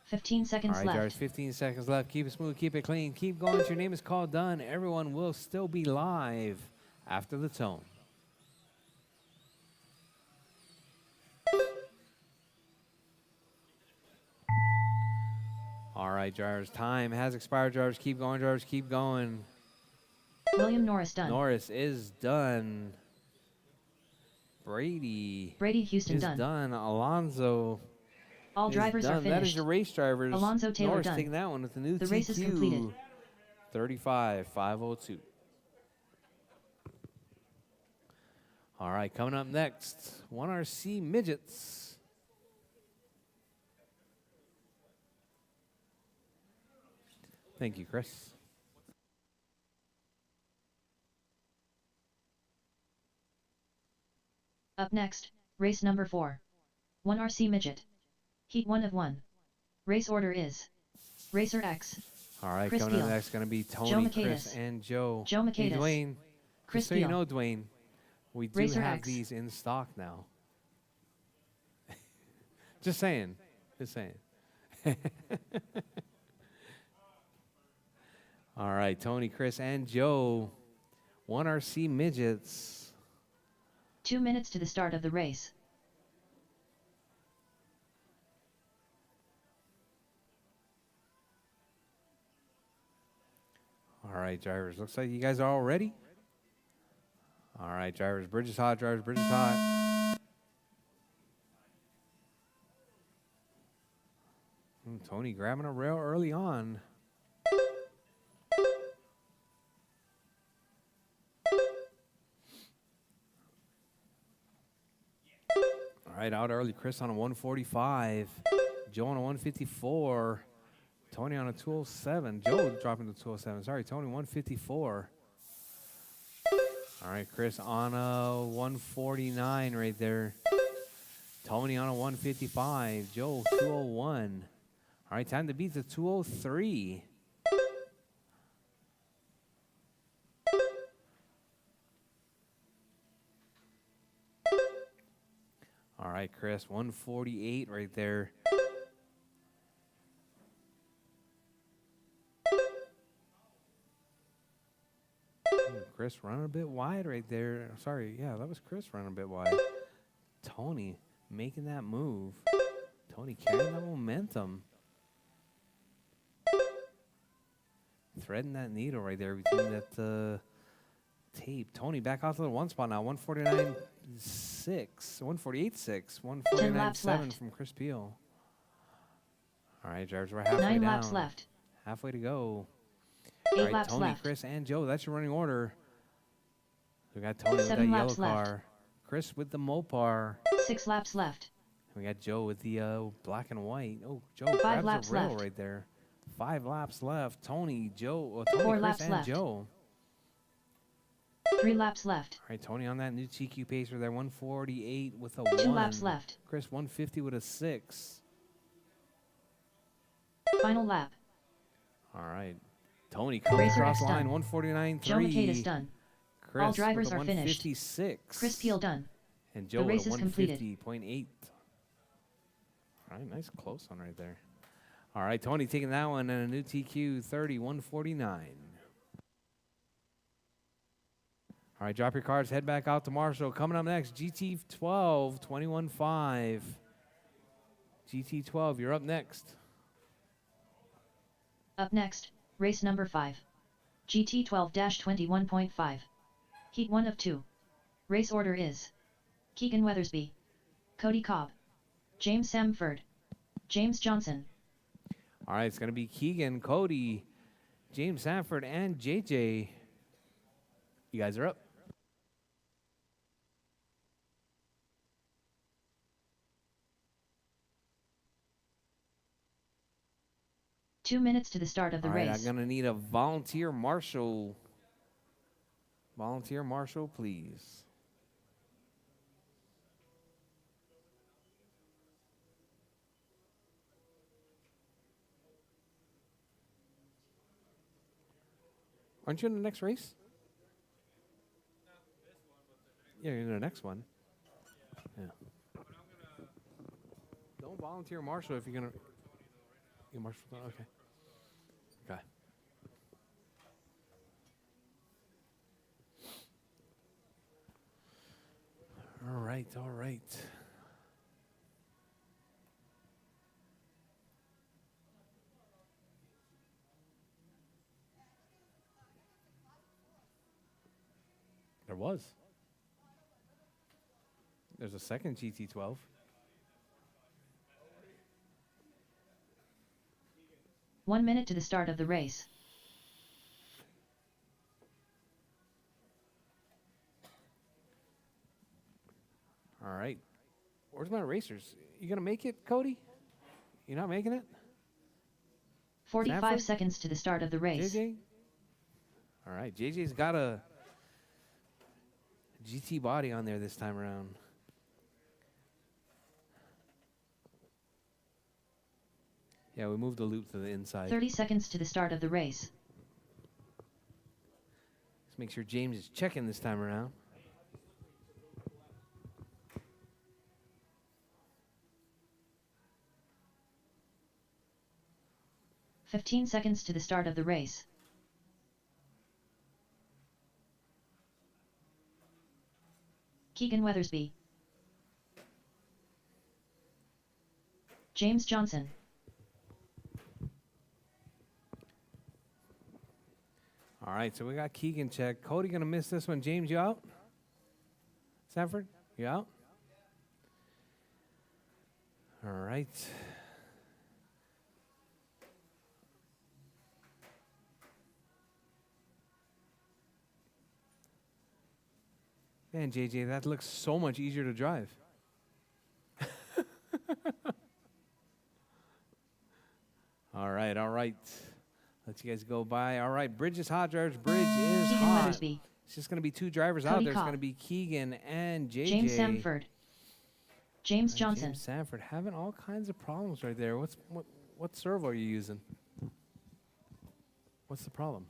15 All seconds right, drivers, left. 15 seconds left. Keep it smooth. Keep it clean. Keep going. Your name is called done. Everyone will still be live after the tone. All right, drivers. Time has expired. Drivers, keep going. Drivers, keep going. William Norris done. Norris is done. Brady Houston is done. done. Alonso All is drivers done. are That is finished. your race drivers. Alonso Taylor Norris done. taking that one with the new The race is completed. TQ 35,502. All right, coming up next, 1RC Midgets. Thank you, Chris. Up next, race number 4. 1RC Midget. Heat 1 of 1. Race order is Racer X. All right, Chris coming up Peel. next going to be Tony, Joe Chris, Michaelis. and Joe. Joe Hey, Michaelis. Dwayne. Chris Just so you Peel. know, Dwayne, we do Racer have X. these in stock now. Just saying. Just saying. All right, Tony, Chris, and Joe. 1RC Midgets. 2 minutes to the start of the race. All right, drivers. Looks like you guys are all ready. All right, drivers. Bridge is hot, drivers. Bridge is hot. Tony grabbing a rail early on. All right, out early. Chris on a 145. Joe on a 154. Tony on a 207. Joe dropping to 207. Sorry, Tony 154. All right, Chris on a 149 right there. Tony on a 155. Joe 201. All right, time to beat the 203. All right, Chris 148 right there. Chris running a bit wide right there. Sorry, yeah, that was Chris running a bit wide. Tony making that move. Tony carrying that momentum. Threading that needle right there between that tape. Tony back out to the 1 spot now. 149.6, 148.6, 149.7 from Chris Peel. All right, drivers, we're halfway 9 down. laps left. Halfway to go. 8 All right, laps Tony, left. Chris, and Joe. That's your running order. We got Tony with that 7 yellow laps left. car. Chris with the Mopar. 6 laps left. We got Joe with the black and white. Oh, Joe 5 grabs laps a rail left. right there. 5 laps left. Tony, Joe, Tony, 4 Chris, laps and left. Joe. 3 laps left. All right, Tony on that new TQ pacer there. 148 with a 2 1. laps left. Chris 150 with a 6. Final lap. All right. Tony comes Racer across X the line. done. 149.3. Joe Michaelis done. Chris All drivers with a are finished. 156. Chris Peel done. And Joe race with a is completed. 150.8. All right, nice close one right there. All right, Tony taking that one and a new TQ 30-149. All right, drop your cards, head back out to Marshall. Coming up next, GT12 21.5. GT12, you're up next. Up next, race number 5. GT12-21.5. Heat 1 of 2. Race order is Keegan Weathersby, Cody Cobb, James Samford, James Johnson. All right, it's going to be Keegan, Cody, James Sanford, and JJ. You guys are up. Two minutes to the start of the All right, race. I'm going to need a volunteer marshal. Volunteer marshal, please. Aren't you in the next race? Yeah, you're in the next one. Yeah. Don't volunteer Marshall if you're gonna. You Marshall? Okay. Okay. All right. All right. There was. There's a second GT12. One minute to the start of the race. All right. Where's my racers? You gonna make it, Cody? You're not making it? 45 Sanford? seconds to the start of the race. JJ? All right. JJ's got a GT body on there this time around. Yeah, we moved the loop to the inside. 30 seconds to the start of the race. Let's make sure James is checking this time around. "15 seconds to the start of the race. Keegan Weathersby. James Johnson. All right, so we got Keegan check. Cody gonna miss this one. James, you out? Sanford, you out? All right. Man, JJ, that looks so much easier to drive. All right, all right. Let you guys go by. All right, Bridge is hot, drivers. Bridge is Keegan hot. Weathersby. It's just going to be two drivers out Cody there. It's Kopp. going to be Keegan and JJ. James Sanford. James Johnson. James Sanford having all kinds of problems right there. What servo are you using? What's the problem?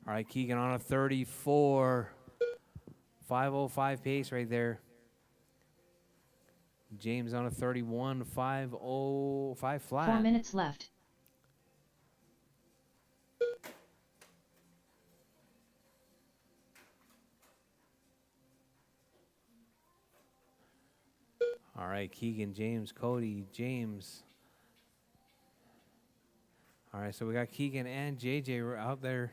All right, Keegan on a 34. 5:05 pace right there. James on a 31. 5:05 flat. 4 minutes left. All right, Keegan, James, Cody, James. All right, so we got Keegan and JJ out there.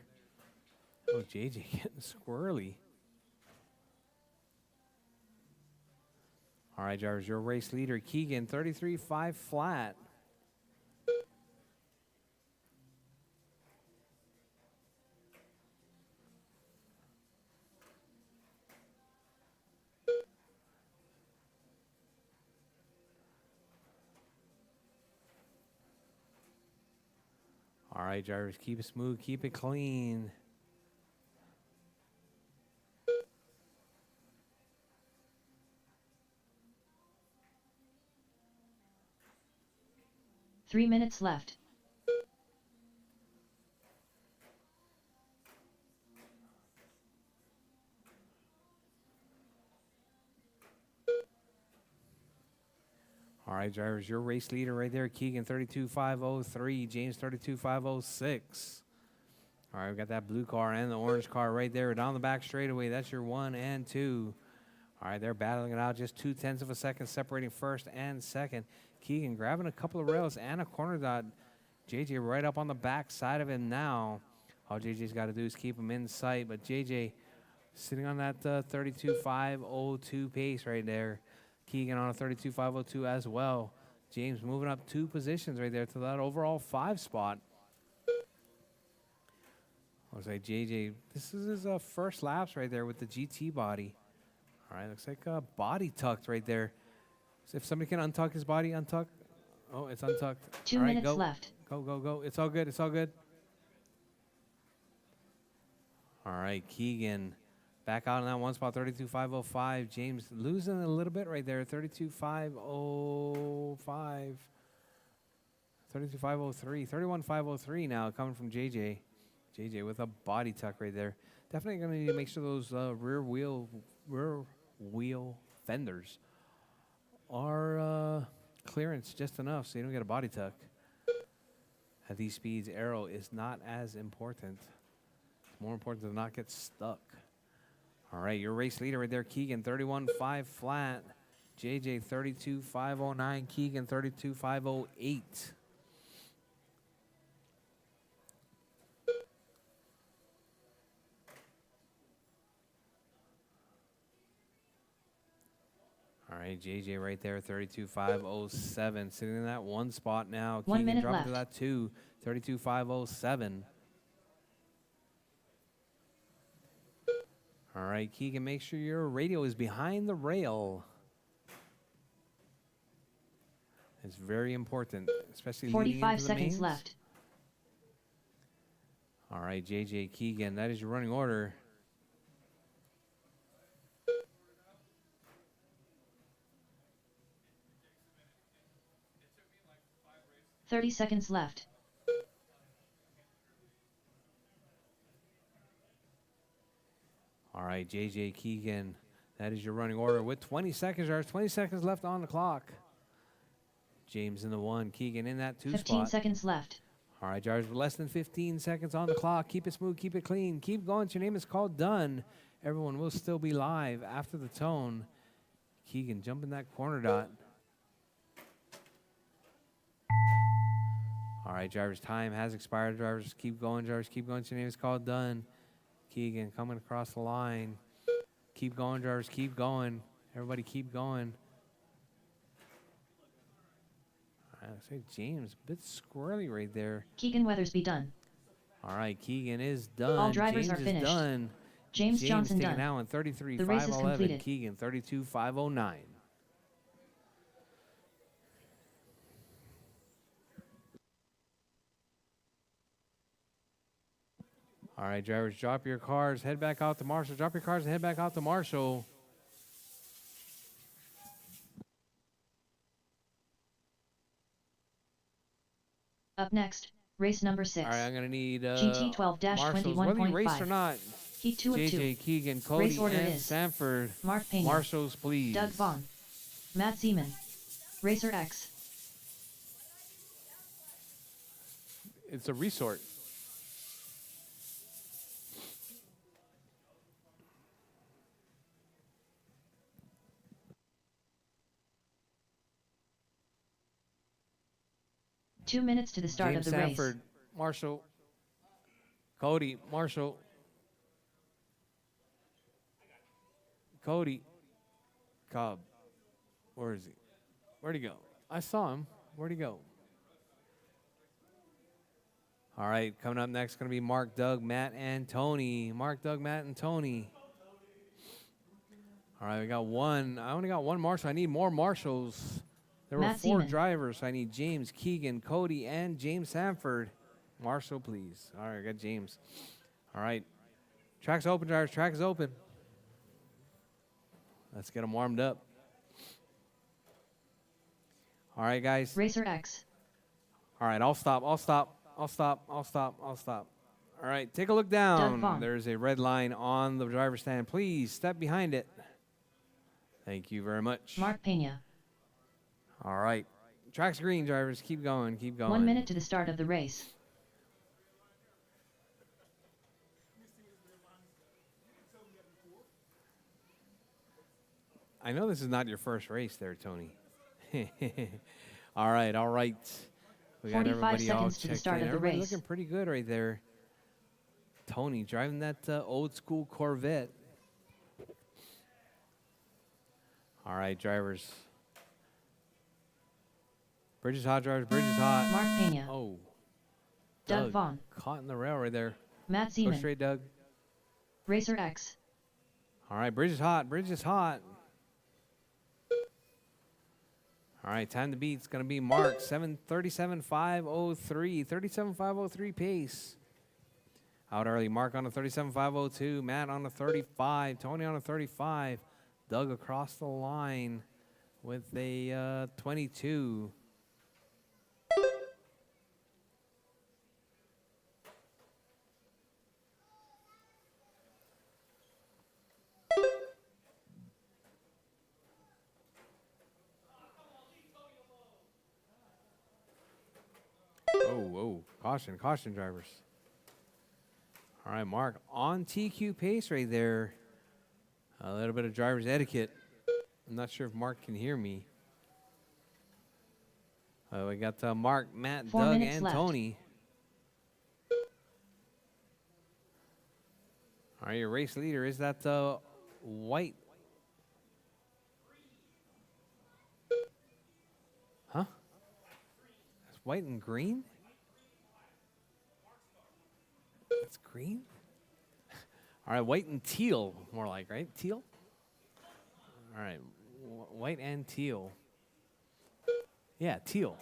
Oh, JJ getting squirrely. All right, drivers, your race leader, Keegan, 33.5 flat. All right, drivers, keep it smooth, keep it clean. Three minutes left. All right, drivers, your race leader right there, Keegan, 32.503, James, 32.506. All right, we got that blue car and the orange car right there down the back straightaway. That's your 1 and 2. All right, they're battling it out, just 0.2 of a second separating first and second. Keegan grabbing a couple of rails and a corner dot. JJ right up on the back side of him now. All JJ's got to do is keep him in sight, but JJ sitting on that 32.502 pace right there. Keegan on a 32.502 as well. James moving up 2 positions right there to that overall 5 spot. Looks like JJ. This is his first laps right there with the GT body. All right, looks like body tucked right there. So if somebody can untuck his body, untuck. Oh, it's untucked. 2 All right, minutes go. left. Go, go, go. It's all good. It's all good. All right, Keegan back out on that one spot, 32.505. James losing a little bit right there, 32.505. 32.503. 31.503 now coming from JJ. JJ with a body tuck right there. Definitely going to need to make sure those rear wheel fenders are clearance just enough so you don't get a body tuck. At these speeds, aero is not as important. It's more important to not get stuck. All right, your race leader right there, Keegan, 31.5 flat. JJ, 32.509. Keegan, 32.508. All right, JJ right there, 32.507. Sitting in that one spot now. 1 Keegan minute dropping to left. that 2, 32.507. All right, Keegan, make sure your radio is behind the rail. It's very important, especially leading 45 into the seconds mains. left. All right, JJ Keegan, that is your running order. Thirty seconds left. All right, JJ Keegan, that is your running order with 20 seconds. There's 20 seconds left on the clock. James in the 1, Keegan in that 2 15 spot. seconds left. All right, Jars, with less than 15 seconds on the clock. Keep it smooth, keep it clean. Keep going. Your name is called done. Everyone will still be live after the tone. Keegan, jump in that corner dot. All right, drivers, time has expired. Drivers, keep going. Drivers, keep going. Your name is called done. Keegan coming across the line. Keep going, drivers, keep going. Everybody keep going. I say James, a bit squirrely right there. Keegan Weathersby done. All right, Keegan is done. All drivers James are is finished. done. James Johnson taking done. now in The race is 33.511. completed. Keegan 32.509. All right, drivers, drop your cars, head back out to Marshall. Drop your cars and head back out to Marshall. Up next, race number 6. All right, I'm going to need GT Marshall's, whether you race or 12-21.5. not. Heat 2 of 2. JJ Keegan, Cody, Race order and is Sanford. Mark Pena. Marshall's, please. Doug Vaughn. Matt Seaman. Racer X. It's a resort. Two minutes to the start James of the Sanford, race. Marshall, Cody, Marshall, Cody, Cobb. Where is he? Where'd he go? I saw him. Where'd he go? All right, coming up next, going to be Mark, Doug, Matt, and Tony. Mark, Doug, Matt, and Tony. All right, we got one. I only got one Marshall. I need more Marshalls. There were Matt 4 Seaman. drivers. I need James, Keegan, Cody, and James Sanford. Marshall, please. All right, I got James. All right. Track's open, drivers. Track is open. Let's get them warmed up. All right, guys. Racer X. All right, I'll stop. All right, take a look Doug down. Vaughn. There's a red line on the driver's stand. Please step behind it. Thank you very much. Mark Pena. All right. Track's green, drivers. Keep going. 1 minute to the start of the race. I know this is not your first race there, Tony. All right. We got 45 everybody all seconds to the checked start in. of the Everybody race. looking pretty good right there. Tony driving that old school Corvette. All right, drivers. Bridge is hot, drivers. Bridge is hot. Mark Pena. Oh. Doug Vaughn. Caught in the rail right there. Matt Go Zeman. straight, Doug. Racer X. All right, bridge is hot. Bridge is hot. All right, time to beat. It's going to be Mark, 37.503. 37.503 pace. Out early, Mark on a 37.502. Matt on a 35. Tony on a 35. Doug across the line with a 22. Oh, caution, caution, drivers. All right, Mark on TQ pace right there. A little bit of driver's etiquette. I'm not sure if Mark can hear me. We got Mark, Matt, 4 Doug, minutes and left. Tony. All right, your race leader is that white. Huh? That's white and green? That's green? All right, white and teal, more like, right? Teal? All right, white and teal. Yeah, teal.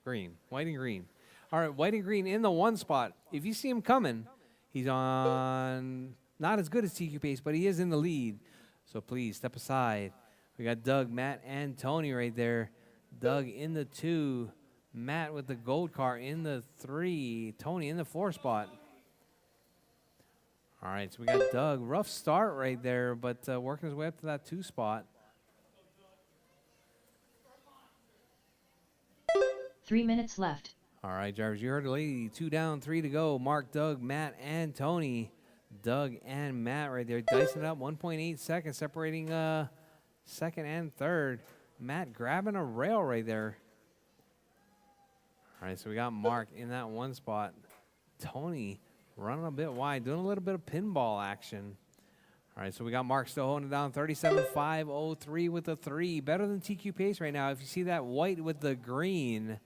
Green, white and green. All right, white and green in the one spot. If you see him coming, he's on not as good as TQ pace, but he is in the lead. So please step aside. We got Doug, Matt, and Tony right there. Doug in the 2. Matt with the gold car in the 3. Tony in the 4 spot. All right, so we got Doug. Rough start right there, but working his way up to that 2 spot. 3 minutes left. All right, drivers, you heard the lady. 2 down, 3 to go. Mark, Doug, Matt, and Tony. Doug and Matt right there, dicing it up. 1.8 seconds separating second and third. Matt grabbing a rail right there. All right, so we got Mark in that 1 spot. Tony running a bit wide, doing a little bit of pinball action. All right, so we got Mark still holding it down. 37.503 with the 3. Better than TQ pace right now. If you see that white with the green,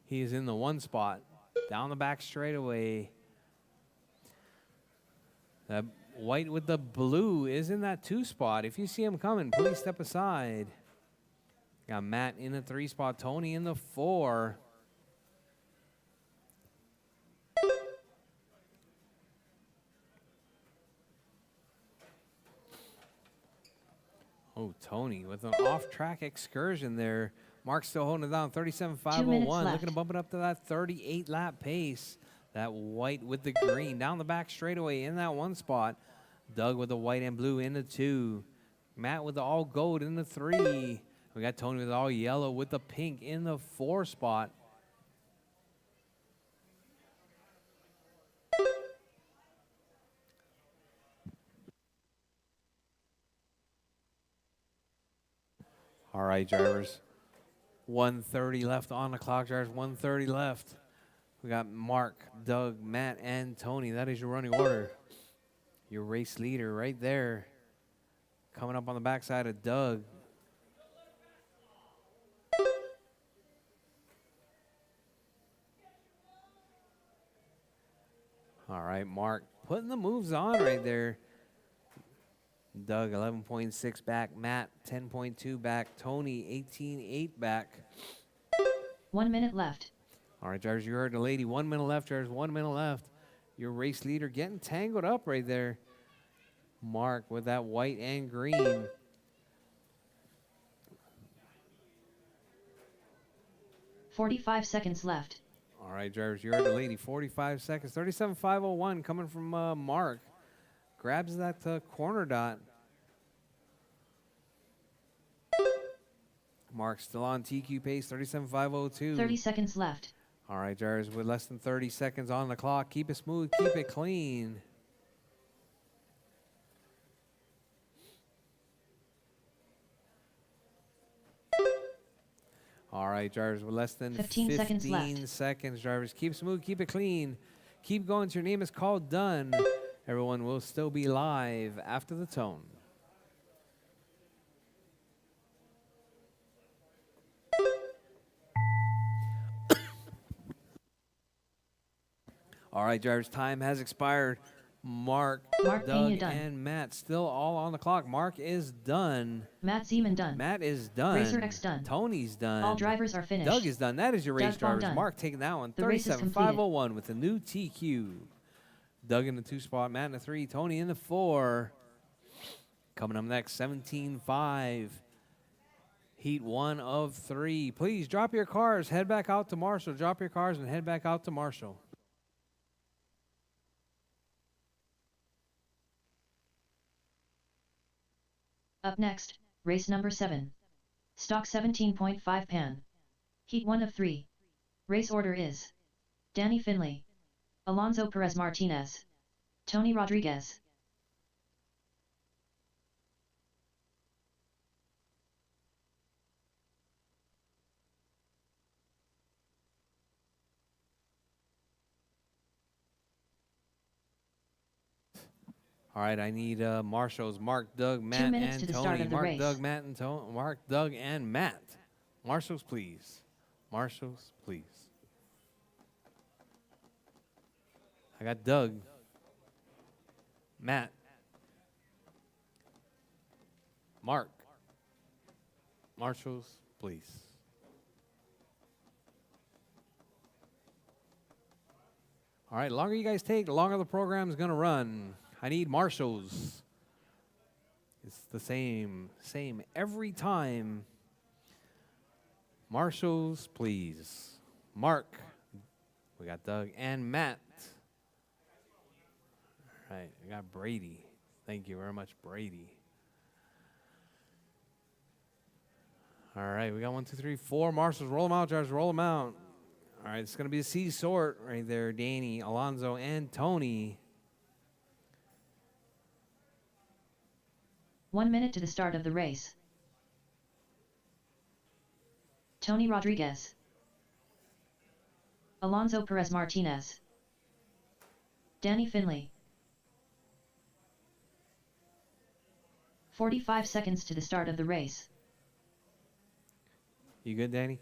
he is in the 1 spot. Down the back straightaway. That white with the blue is in that 2 spot. If you see him coming, please step aside. Got Matt in the 3 spot. Tony in the 4. Oh, Tony with an off-track excursion there. Mark's still holding it down, 37.501. Looking to bump it up to that 38-lap pace. That white with the green down the back straightaway in that 1 spot. Doug with the white and blue in the 2. Matt with the all gold in the 3. We got Tony with all yellow with the pink in the 4 spot. All right, drivers. 1:30 left on the clock, drivers. 1:30 left. We got Mark, Doug, Matt, and Tony. That is your running order. Your race leader right there. Coming up on the backside of Doug. All right, Mark putting the moves on right there. Doug 11.6 back. Matt 10.2 back. Tony 18.8 back. 1 minute left. All right, drivers, you heard the lady. 1 minute left, drivers. 1 minute left. Your race leader getting tangled up right there. Mark with that white and green. $45 seconds left. All right, drivers, you heard the lady. 45 seconds. 37.501 coming from Mark. Grabs that corner dot. Mark still on TQ pace. 37.502. 30 seconds left. All right, drivers, with less than 30 seconds on the clock. Keep it smooth. Keep it clean. All right, drivers, with less than 15 seconds left. seconds, drivers. Keep smooth, keep it clean. Keep going till your name is called done. Everyone will still be live after the tone. All right, drivers, time has expired. Mark, Mark Doug, Pena done. and Matt still all on the clock. Mark is done. Matt Zeman done. Matt is done. Rchq done. Tony's done. All drivers are finished. Doug is done. That is your race, Doug Baum drivers. done. Mark taking that one. The race is completed. 37.501 with the new TQ. Doug in the 2 spot. Matt in the 3. Tony in the 4. Coming up next, 17.5. Heat 1 of 3. Please drop your cars. Head back out to Marshall. Drop your cars and head back out to Marshall. Up next, race number 7. Stock 17.5 Pan. Heat 1 of 3. Race order is Danny Finley, Alonso Perez Martinez, Tony Rodriguez. All right, I need Marshall's Mark, Doug, Matt, 2 minutes and to the Tony. start of the Mark, race. Doug, Matt, and Tony. Mark, Doug, and Matt. Marshall's, please. Marshall's, please. I got Doug, Matt, Mark. Marshall's, please. All right, the longer you guys take, the longer the program is going to run. I need Marshall's. It's the same every time. Marshall's, please. Mark. We got Doug and Matt. All right, I got Brady. Thank you very much, Brady. All right, we got 1, 2, 3, 4 Marshalls. Roll them out, drivers. Roll them out. All right, it's going to be a C sort right there. Danny, Alonso, and Tony. 1 minute to the start of the race. Tony Rodriguez, Alonso Perez Martinez, Danny Finley. 45 seconds to the start of the race. You good, Danny?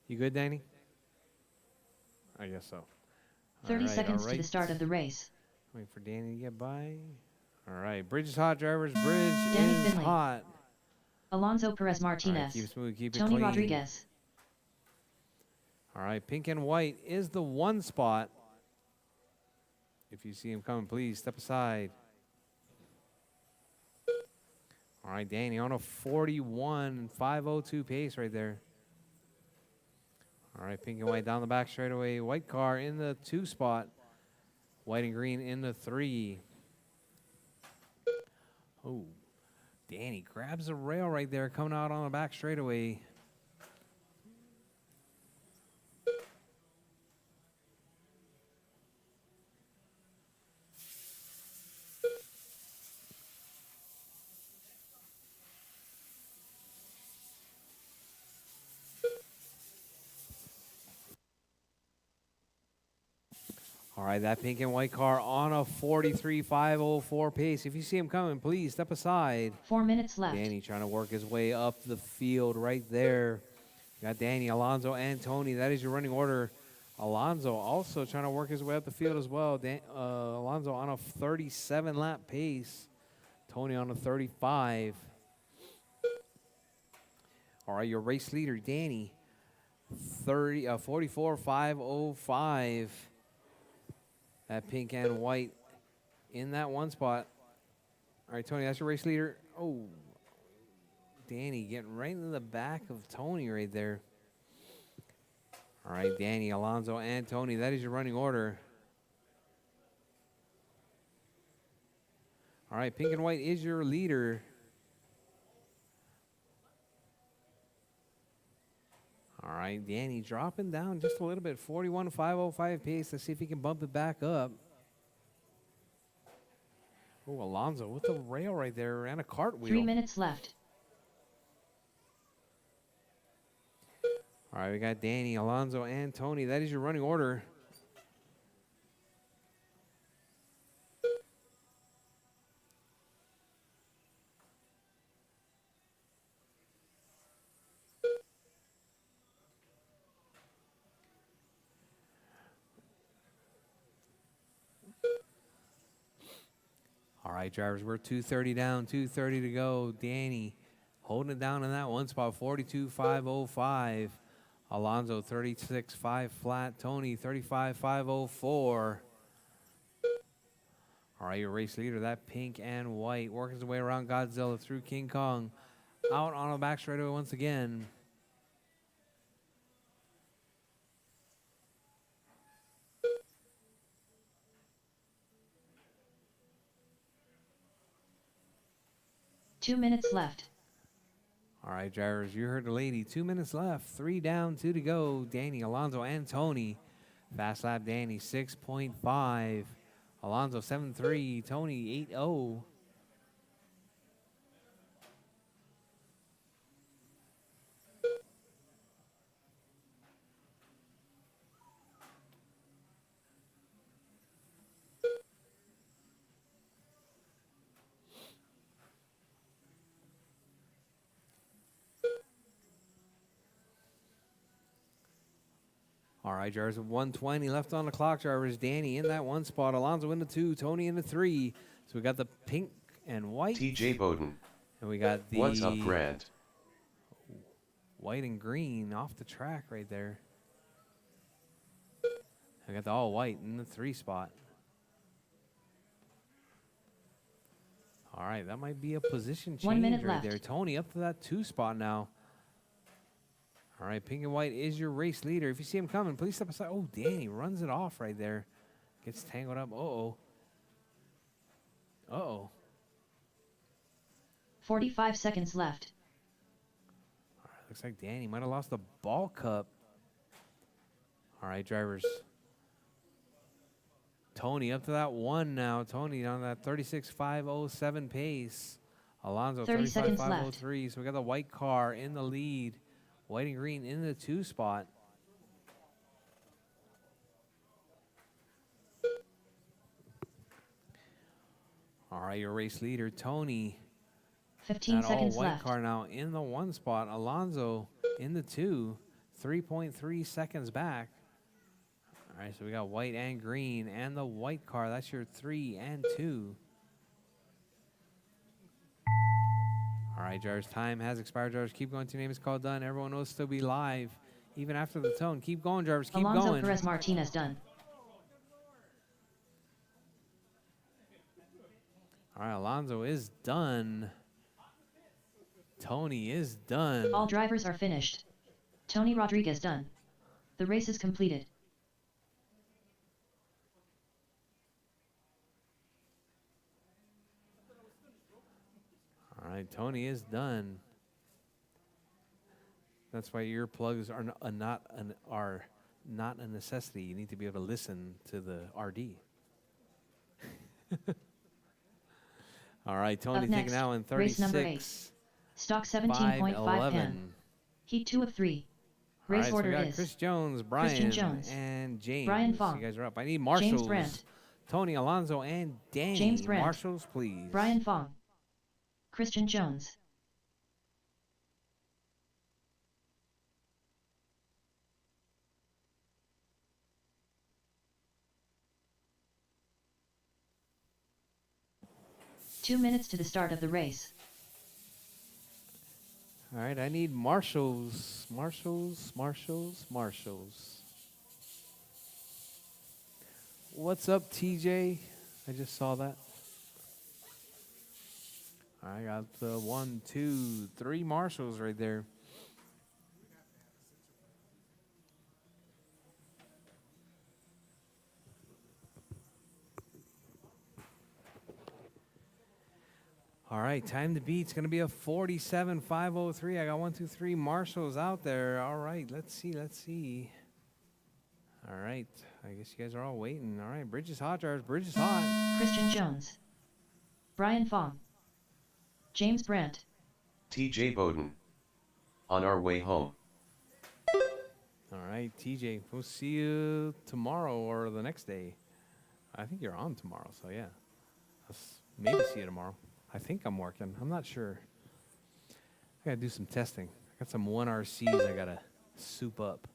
You good, Danny? I guess so. 30 seconds to the start of the race. Wait for Danny to get by. All right, bridge is hot, drivers. Bridge Danny is Finley. hot. Alonso Perez All right, Martinez, keep it smooth, keep it Tony clean. Rodriguez. All right, pink and white is the 1 spot. If you see him coming, please step aside. All right, Danny on a 41.502 pace right there. All right, pink and white down the back straightaway. White car in the 2 spot. White and green in the 3. Oh, Danny grabs a rail right there coming out on the back straightaway. All right, that pink and white car on a 43.504 pace. If you see him coming, please step aside. 4 minutes left. Danny trying to work his way up the field right there. Got Danny, Alonso, and Tony. That is your running order. Alonso also trying to work his way up the field as well. Alonso on a 37-lap pace. Tony on a 35. All right, your race leader, Danny, 44.505. That pink and white in that 1 spot. All right, Tony, that's your race leader. Oh, Danny getting right in the back of Tony right there. All right, Danny, Alonso, and Tony. That is your running order. All right, pink and white is your leader. All right, Danny dropping down just a little bit. 41.505 pace. Let's see if he can bump it back up. Oh, Alonso with the rail right there and a cartwheel. 3 minutes left. All right, we got Danny, Alonso, and Tony. That is your running order. All right, drivers, we're 2:30 down, 2:30 to go. Danny holding it down in that one spot, 42.505. Alonso 36.5 flat. Tony 35.504. All right, your race leader, that pink and white, working his way around Godzilla through King Kong. Out on the back straightaway once again. Two minutes left. All right, drivers, you heard the lady. 2 minutes left. 3 down, 2 to go. Danny, Alonso, and Tony. Fast lap, Danny, 6.5. Alonso, 7.3. Tony, 8.0. All right, drivers, 120 left on the clock. Drivers, Danny in that one spot. Alonso in the 2. Tony in the 3. So we got the pink and white. TJ Bowden. And we got the What's up, Grant? white and green off the track right there. I got the all white in the 3 spot. All right, that might be a position change 1 minute right left. there. Tony up to that 2 spot now. All right, pink and white is your race leader. If you see him coming, please step aside. Oh, Danny runs it off right there. Gets tangled up. Uh-oh. Uh-oh. 45 seconds left. All right, looks like Danny might have lost the ball cup. All right, drivers. Tony up to that 1 now. Tony on that 36.507 pace. Alonso 30 seconds left. 35.503. So we got the white car in the lead. White and green in the 2 spot. All right, your race leader, Tony. 15 That seconds all white left. car now in the 1 spot. Alonso in the 2. 3.3 seconds back. All right, so we got white and green and the white car. That's your 3 and 2. All right, drivers, time has expired. Drivers, keep going till your name is called done. Everyone knows still be live, even after the tone. Keep going, drivers, keep Alonso going. Perez Martinez done. All right, Alonso is done. Tony is done. All drivers are finished. Tony Rodriguez done. The race is completed. All right, Tony is done. That's why earplugs are not a necessity. You need to be able to listen to the RD. All right, Tony Up next, taking out in race number 36. Stock 17.5 5:11. pen. Heat 2 of 3. All Race right, so we order got is Chris Jones, Brian, Christian Jones, and James. Brian Fong, You guys are up. I need marshals. James Brandt, Tony, Alonso, and Danny. James Brandt, Marshals, please. Brian Fong, Christian Jones. Two minutes to the start of the race. All right, I need marshals. Marshals, marshals, marshals. What's up, TJ? I just saw that. I got the 1, 2, 3 marshals right there. All right, time to beat. It's going to be a 47.503. I got 1, 2, 3 marshals out there. All right, let's see, let's see. All right, I guess you guys are all waiting. All right, bridge is hot, drivers. Bridge is hot. Christian Jones, Brian Fong, James Brandt, TJ Bowden. On our way home. All right, TJ, we'll see you tomorrow or the next day. I think you're on tomorrow, so yeah. Maybe see you tomorrow. I think I'm working. I'm not sure. I gotta do some testing. I got some 1RCs I gotta soup up.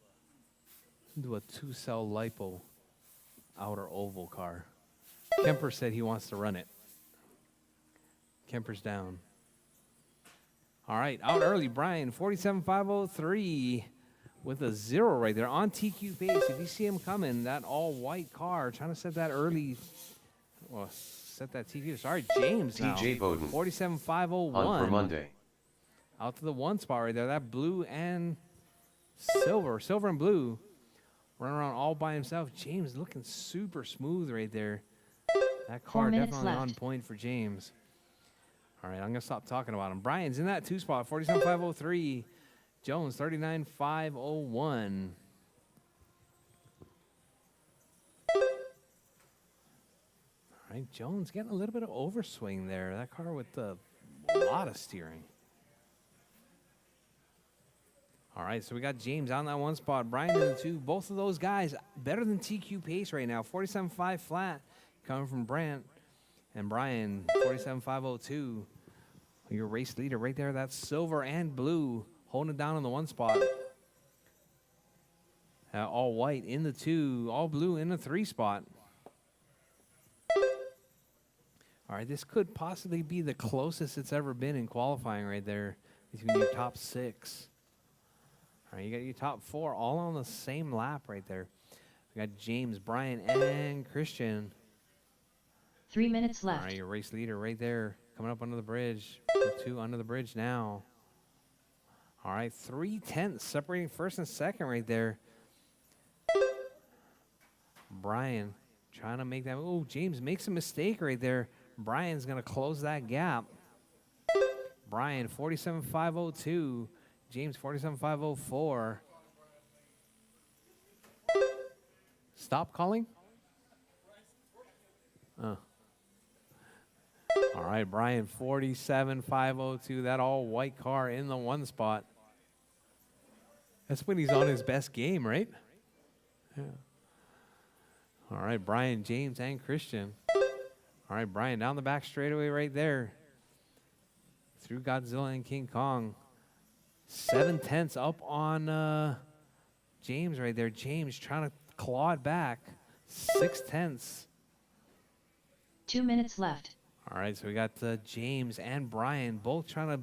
Do a 2-cell lipo outer oval car. Kemper said he wants to run it. Kemper's down. All right, out early, Brian, 47,503 with a 0 right there on TQ pace. If you see him coming, that all-white car, trying to set that early, well, set that TQ. Sorry, James now. TJ Bowden 47,501. on for Monday. Out to the 1 spot right there. That blue and silver and blue, running around all by himself. James looking super smooth right there. That car 4 minutes definitely on left. point for James. All right, I'm going to stop talking about him. Brian's in that 2 spot, 47,503. Jones, 39,501. All right, Jones getting a little bit of overswing there. That car with a lot of steering. All right, so we got James on that 1 spot. Brian in the 2. Both of those guys better than TQ pace right now. 47.5 flat coming from Brant. And Brian, 47.502. Your race leader right there. That's silver and blue holding it down in the 1 spot. All white in the 2. All blue in the 3 spot. All right, this could possibly be the closest it's ever been in qualifying right there between your top 6. All right, you got your top 4 all on the same lap right there. We got James, Brian, and Christian. 3 minutes All left. right, your race leader right there coming up under the bridge. 2 under the bridge now. All right, 3/10 separating first and second right there. Brian trying to make that. Oh, James makes a mistake right there. Brian's going to close that gap. Brian, 47.502. James, 47.504. Stop calling? Oh. All right, Brian, 47.502. That all-white car in the 1 spot. That's when he's on his best game, right? Yeah. All right, Brian, James, and Christian. All right, Brian, down the back straightaway right there. Through Godzilla and King Kong. 7/10 up on James right there. James trying to claw it back. 6/10. 2 minutes left. All right, so we got James and Brian both trying to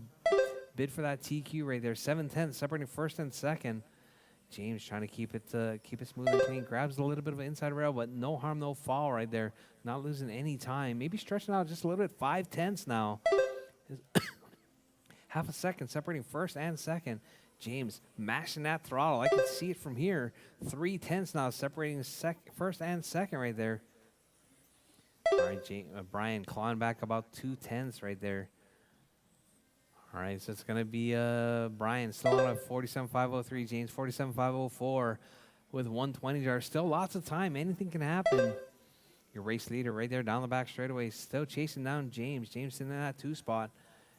bid for that TQ right there. 7/10 separating first and second. James trying to keep it smooth and clean. Grabs a little bit of an inside rail, but no harm, no foul right there. Not losing any time. Maybe stretching out just a little bit. 5/10 now. Half a second separating first and second. James mashing that throttle. I can see it from here. 3/10 now separating first and second right there. All right, Brian clawing back about 2/10 right there. All right, so it's going to be Brian still on at 47.503. James 47.504 with 120. There's still lots of time. Anything can happen. Your race leader right there down the back straightaway. Still chasing down James. James in that 2 spot.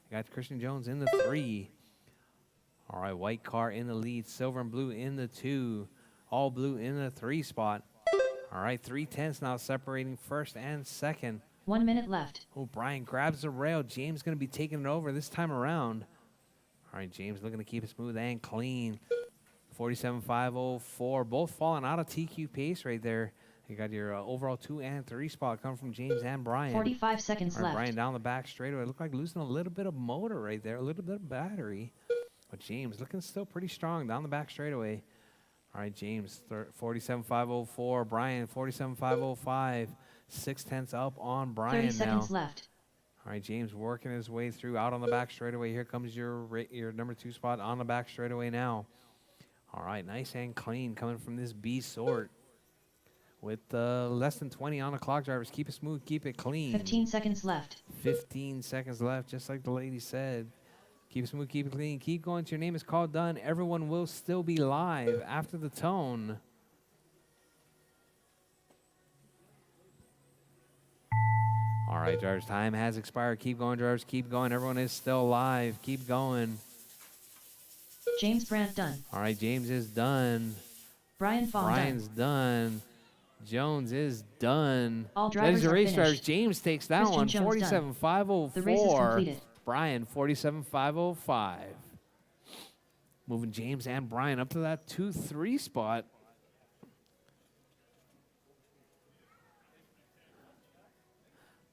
You got Christian Jones in the 3. All right, white car in the lead. Silver and blue in the 2. All blue in the 3 spot. All right, 3/10 now separating first and second. 1 minute left. Oh, Brian grabs the rail. James going to be taking it over this time around. All right, James looking to keep it smooth and clean. 47.504. Both falling out of TQ pace right there. You got your overall 2 and 3 spot coming from James and Brian. 45 seconds All right, left. Brian down the back straightaway. Looked like losing a little bit of motor right there, a little bit of battery. But James looking still pretty strong down the back straightaway. All right, James, 47.504. Brian, 47.505. 6/10 up on Brian 30 now. seconds left. All right, James working his way through out on the back straightaway. Here comes your number 2 spot on the back straightaway now. All right, nice and clean coming from this B sort. With less than 20 on the clock, drivers. Keep it smooth, keep it clean. 15 seconds left. 15 seconds left, just like the lady said. Keep it smooth, keep it clean. Keep going till your name is called done. Everyone will still be live after the tone. All right, drivers, time has expired. Keep going, drivers, keep going. Everyone is still live. Keep going. James Brandt done. All right, James is done. Brian Fong Brian's done. Jones is done. All That is drivers the are race drivers. finished. James takes that Christian one, Jones done. 47.504. The race is completed. Brian, 47.505. Moving James and Brian up to that 2-3 spot.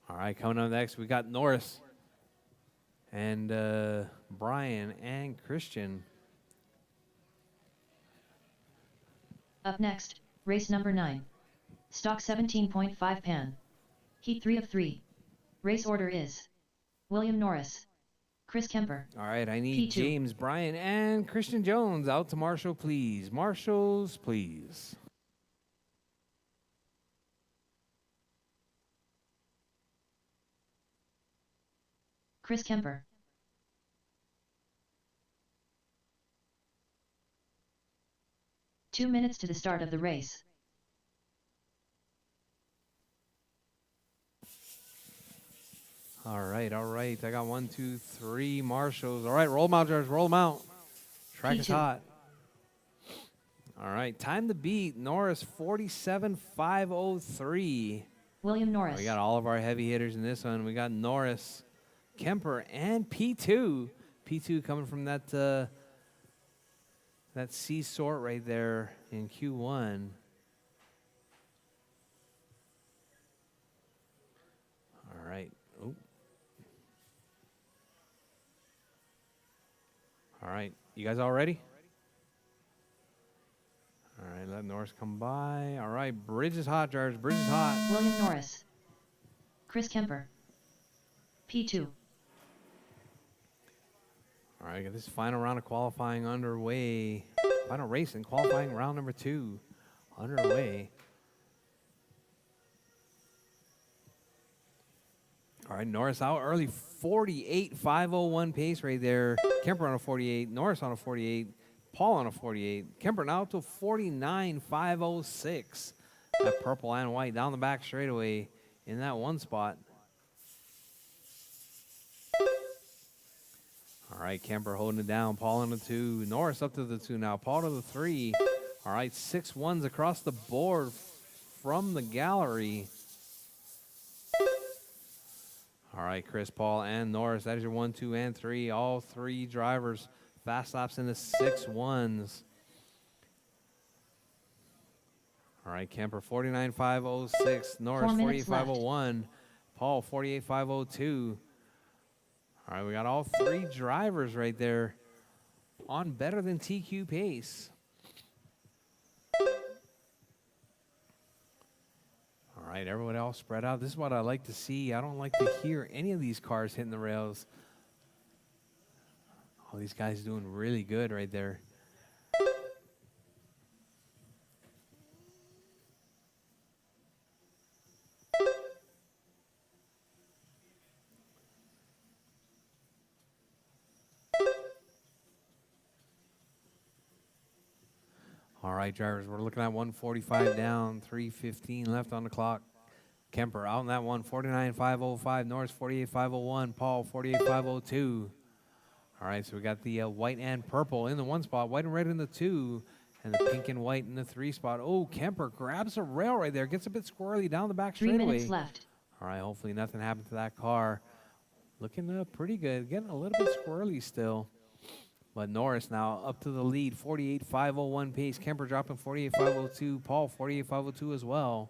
All right, coming up next, we got Norris. and Brian and Christian. Up next, race number 9. Stock 17.5 pan. Heat 3 of 3. Race order is William Norris, Chris Kemper. All right, I need P2. James, Brian, and Christian Jones out to Marshall, please. Marshals, please. Chris Kemper. Two minutes to the start of the race. All right, all right. I got 1, 2, 3 Marshals. All right, roll them out, George. Roll them out. Track is P2. hot. All right, time to beat. Norris 47.503. William Norris. We got all of our heavy hitters in this one. We got Norris, Kemper, and P2. P2 coming from that that C sort right there in Q1. All right. Oh. All right. You guys all ready? All right, let Norris come by. All right, bridge is hot, George. Bridge is hot. William Norris. Chris Kemper. P2. All right, got this final round of qualifying underway. Final race in qualifying round number 2 underway. All right, Norris out early, 48.501 pace right there. Kemper on a 48, Norris on a 48, Paul on a 48. Kemper now to 49.506. That purple and white down the back straightaway in that one spot. All right, Kemper holding it down. Paul on the 2. Norris up to the 2 now. Paul to the 3. All right, 6 ones across the board from the gallery. All right, Chris, Paul, and Norris. That is your 1, 2, and 3. All 3 drivers fast laps into 6 ones. All right, Kemper 49.506. Norris 48.501. Paul 48.502. All right, we got all 3 drivers right there on better than TQ pace. All right, everyone else spread out. This is what I like to see. I don't like to hear any of these cars hitting the rails. All these guys doing really good right there. All right, drivers, we're looking at 145 down, 3:15 left on the clock. Kemper out in that one, 49.505. Norris 48.501. Paul 48.502. All right, so we got the white and purple in the 1 spot, white and red in the 2, and the pink and white in the 3 spot. Oh, Kemper grabs a rail right there, gets a bit squirrely down the back 3 straightaway. minutes left. All right, hopefully nothing happened to that car. Looking pretty good, getting a little bit squirrely still. But Norris now up to the lead, 48.501 pace. Kemper dropping 48.502. Paul 48.502 as well.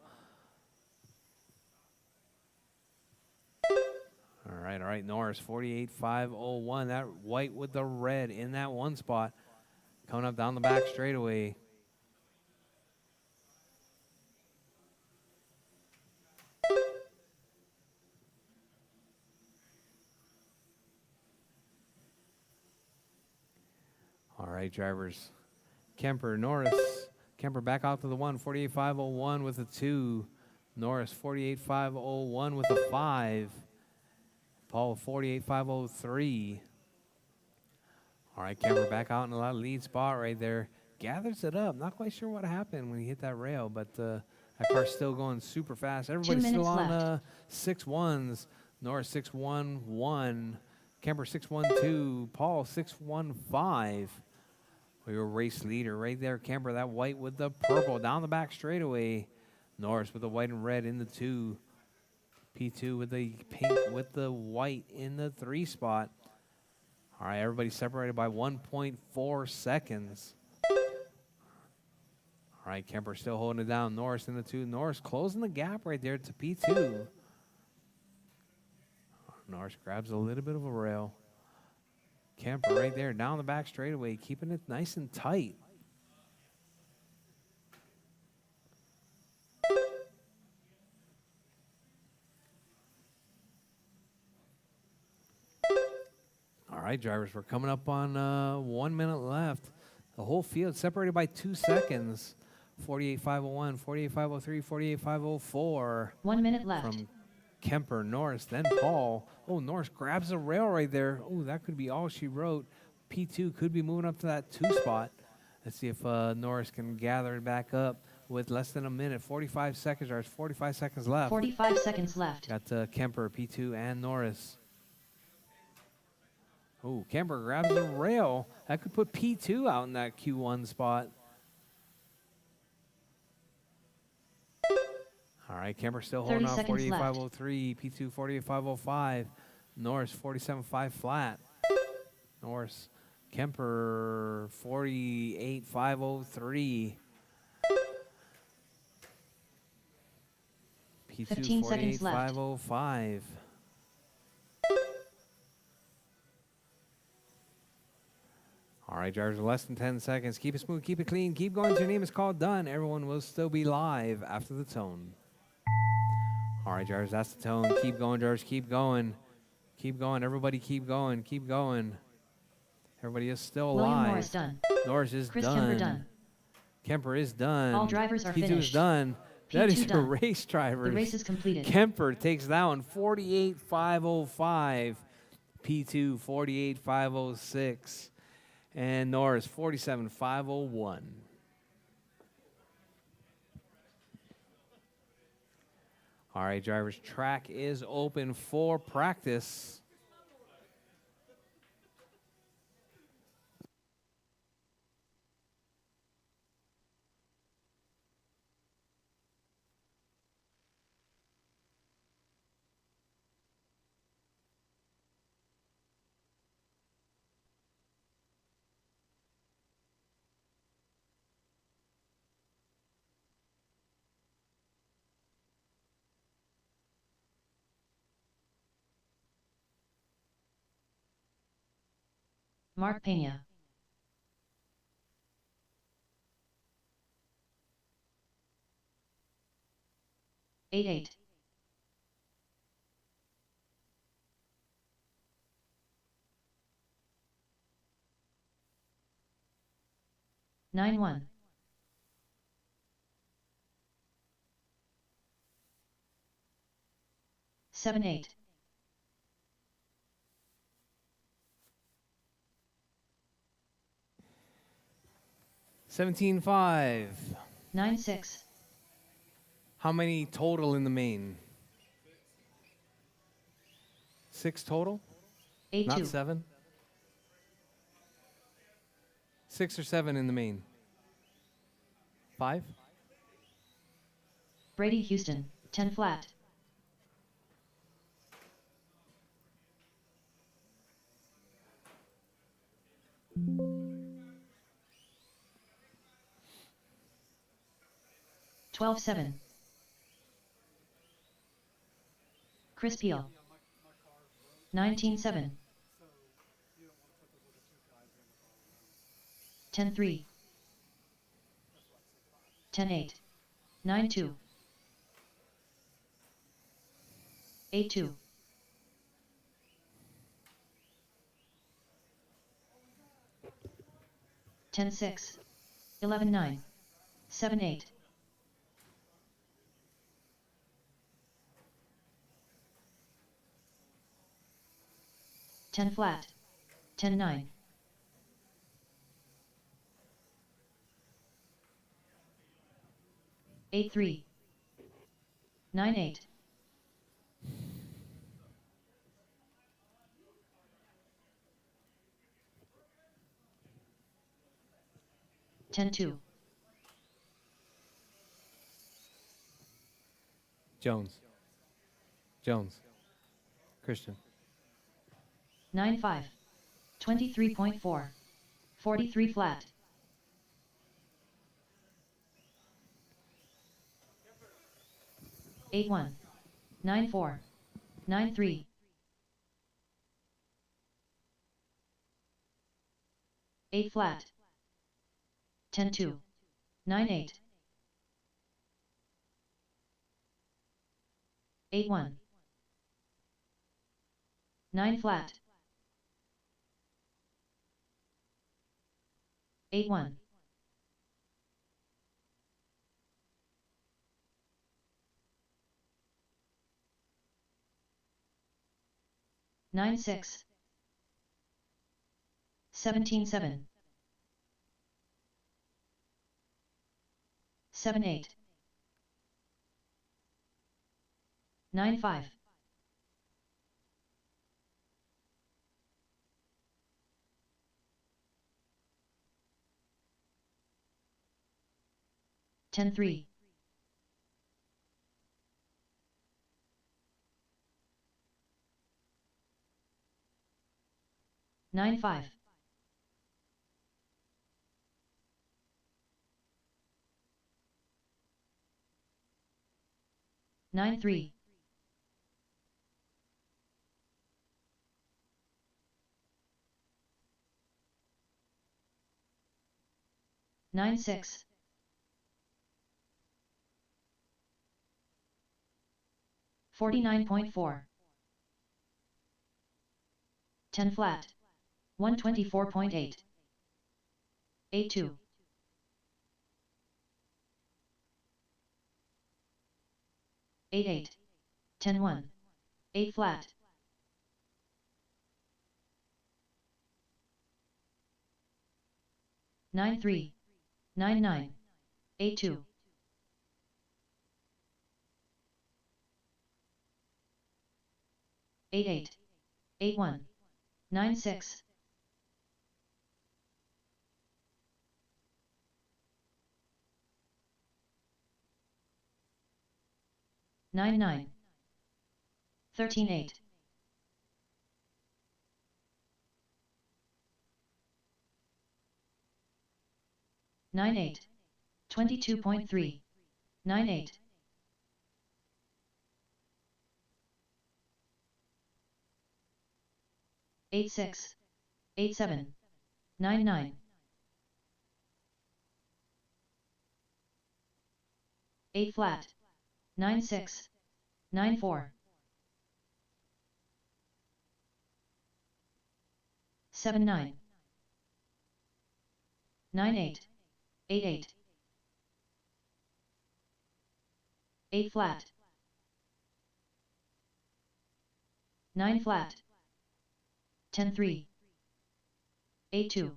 All right, Norris 48.501. That white with the red in that 1 spot. Coming up down the back straightaway. All right, drivers. Kemper, Norris. Kemper back out to the 1, 48.501 with a 2. Norris 48.501 with a 5. Paul 48.503. All right, Kemper back out in the lead spot right there. Gathers it up. Not quite sure what happened when he hit that rail, but that car's still going super fast. Everybody's still on 6-1s. Norris 6-1-1. Kemper 6-1-2. Paul 6-1-5. We were race leader right there. Kemper, that white with the purple down the back straightaway. Norris with the white and red in the 2. P2 with the pink with the white in the 3 spot. All right, everybody separated by 1.4 seconds. All right, Kemper still holding it down. Norris in the 2. Norris closing the gap right there to P2. Norris grabs a little bit of a rail. Kemper right there down the back straightaway, keeping it nice and tight. All right, drivers, we're coming up on 1 minute left. The whole field separated by 2 seconds. 48.501, 48.503, 48.504. 1 minute left. From Kemper, Norris, then Paul. Oh, Norris grabs the rail right there. Oh, that could be all she wrote. P2 could be moving up to that 2 spot. Let's see if Norris can gather it back up with less than a minute. 45 seconds, or 45 seconds left. 45 seconds left. Got Kemper, P2, and Norris. Oh, Kemper grabs the rail. That could put P2 out in that Q1 spot. All right, Kemper still holding on. 48.503, P2 48.505, Norris 47.5 flat. Norris, Kemper 48.503. P2 48.505. All right, drivers, less than 10 seconds. Keep it smooth, keep it clean, keep going till your name is called done. Everyone will still be live after the tone. All right, drivers, that's the tone. Keep going, drivers, keep going. Keep going, everybody keep going, keep going. Everybody is still William alive. Norris done. Norris is Chris done. Kemper done. Kemper is done. All drivers are P2 is finished. done. That is P2 your done. race, drivers. The race is completed. Kemper takes that one, 48.505. P2, 48.506. And Norris, 47.501. All right, drivers, track is open for practice. Mark Pena. Eight. 9-1. 7-8. 17.5. 9-6. How many total in the main? 6 total? 8-2. Not 7? 6 or 7 in the main? 5? Brady Houston, 10 flat. $12-7. Chris Peel. 19-7. 10-3. 10-8. 9-2. 8-2. 10-6. 11-9. 7-8. 10 flat. 10-9. 8-3. 9-8. 10-2. Jones. Christian. 9-5. 23.4. 43 flat. 8-1. 9-4. 9-3. 8 flat. 10-2. 9-8. 8-1. 9 flat. 8-1. 9-6. 17-7. 7-8. 9-5. 10-3. 9-5. 9-3. 9-6. 49.4. 10 flat. 124.8. 8-2. 8-8. 10-1. 8 flat. 9-3. 9-9. 8-2. 8-8. 8-1. 9-6. 9-9. 13-8. 9-8. 22.3. 9-8. 8-6. 8-7. 9-9. 8 flat. 9-6. 9-4. 7-9. 9-8. 8-8. 8 flat. 9 flat. 10-3. 8-2.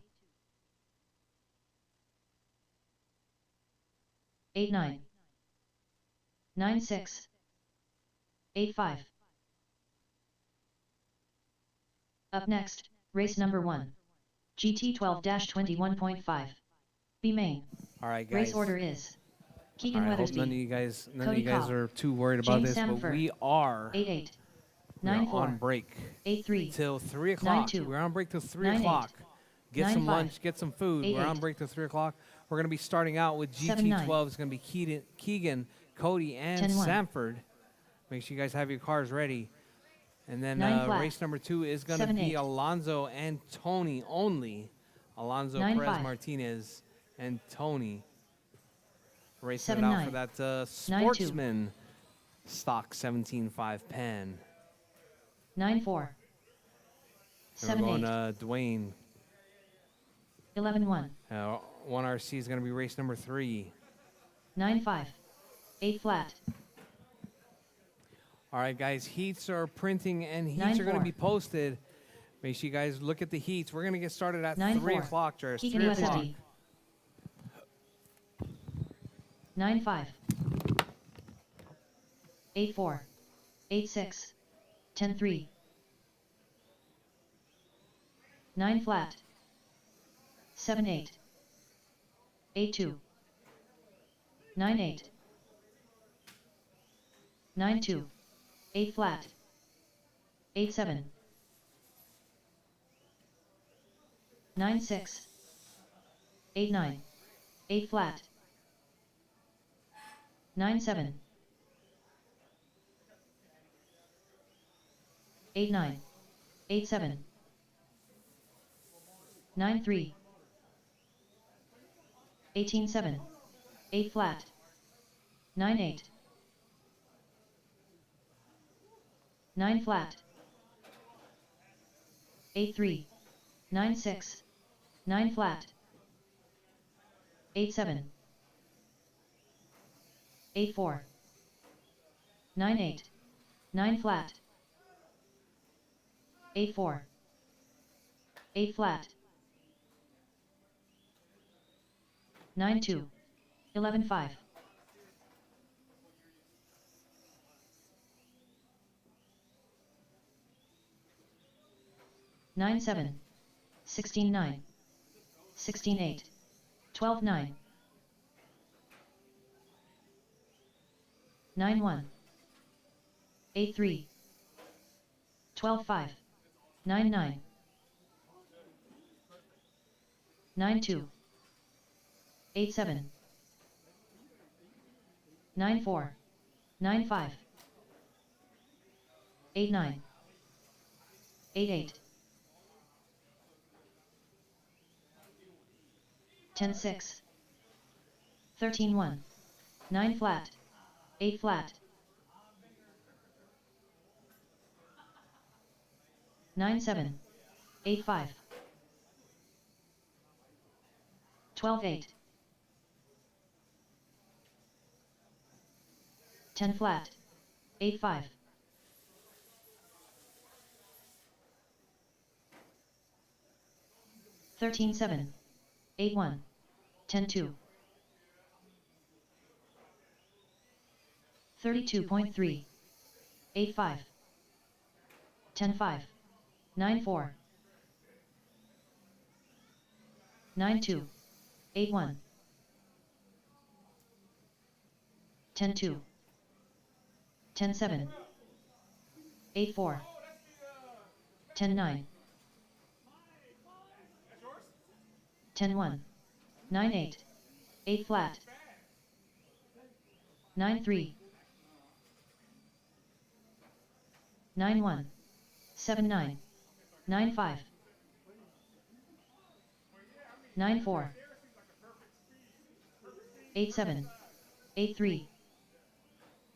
8-9. 9-6. 8-5. Up next, race number 1. GT 12-21.5. B main. All right, guys. Race order is Keegan All right, I hope Weathersby. none of Cody you guys Cobb, are too worried about James this, but Samford, we are 8-8. we are 9-4. on break 8-3. till 3 o'clock. 9-2. We're on break till 3 9-8. o'clock. Get some 9-5. lunch, get some food. We're on 8-8. break till 3 o'clock. We're going to be starting out with 7-9. GT12. It's going to be Keegan, Cody, and 10-1. Samford. Make sure you guys have your cars ready. And then 9 flat. race number 2 is going to 7-8. be Alonso and Tony only. Alonso 9-5. Perez Martinez and Tony. Racing it 7-9. out for that Sportsman stock 17.5 pen. 9-4. And we're going 7-8. Dwayne. 11-1. 1RC is going to be race number 3. 9-5. 8 flat. All right, guys, heats are printing and heats are going to 9-4. be posted. Make sure you guys look at the heats. We're going to get started at 9-4. 3 o'clock, Jers. Keegan 3 o'clock. Weathersby. 9-5. 8-4. 8-6. 10-3. 9 flat. 7-8. 8-2. 9-8. 9-2. 8 flat. 8-7. 9-6. 8-9. 8 flat. 9-7. 8-9. 8-7. 9-3. 18-7. 8 flat. 9-8. 9 flat. 8-3. 9-6. 9 flat. 8-7. 8-4. 9-8. 9 flat. 8-4. 8 flat. 9-2. 11-5. 9-7. 16-9. 16-8. 12-9. 9-1. 8-3. 12-5. 9-9. 9-2. 8-7. 9-4. 9-5. 8-9. 8-8. 10-6. 13-1. 9 flat. 8 flat. 9-7. 8-5. 12-8. 10 flat. 8-5. 13-7. 8-1. 10-2. 32.3. 8-5. 10-5. 9-4. 9-2. 8-1. 10-2. 10-7. 8-4. 10-9. 10-1. 9-8. 8 flat. 9-3. 9-1. 7-9. 9-5. 9-4. 8-7. 8-3.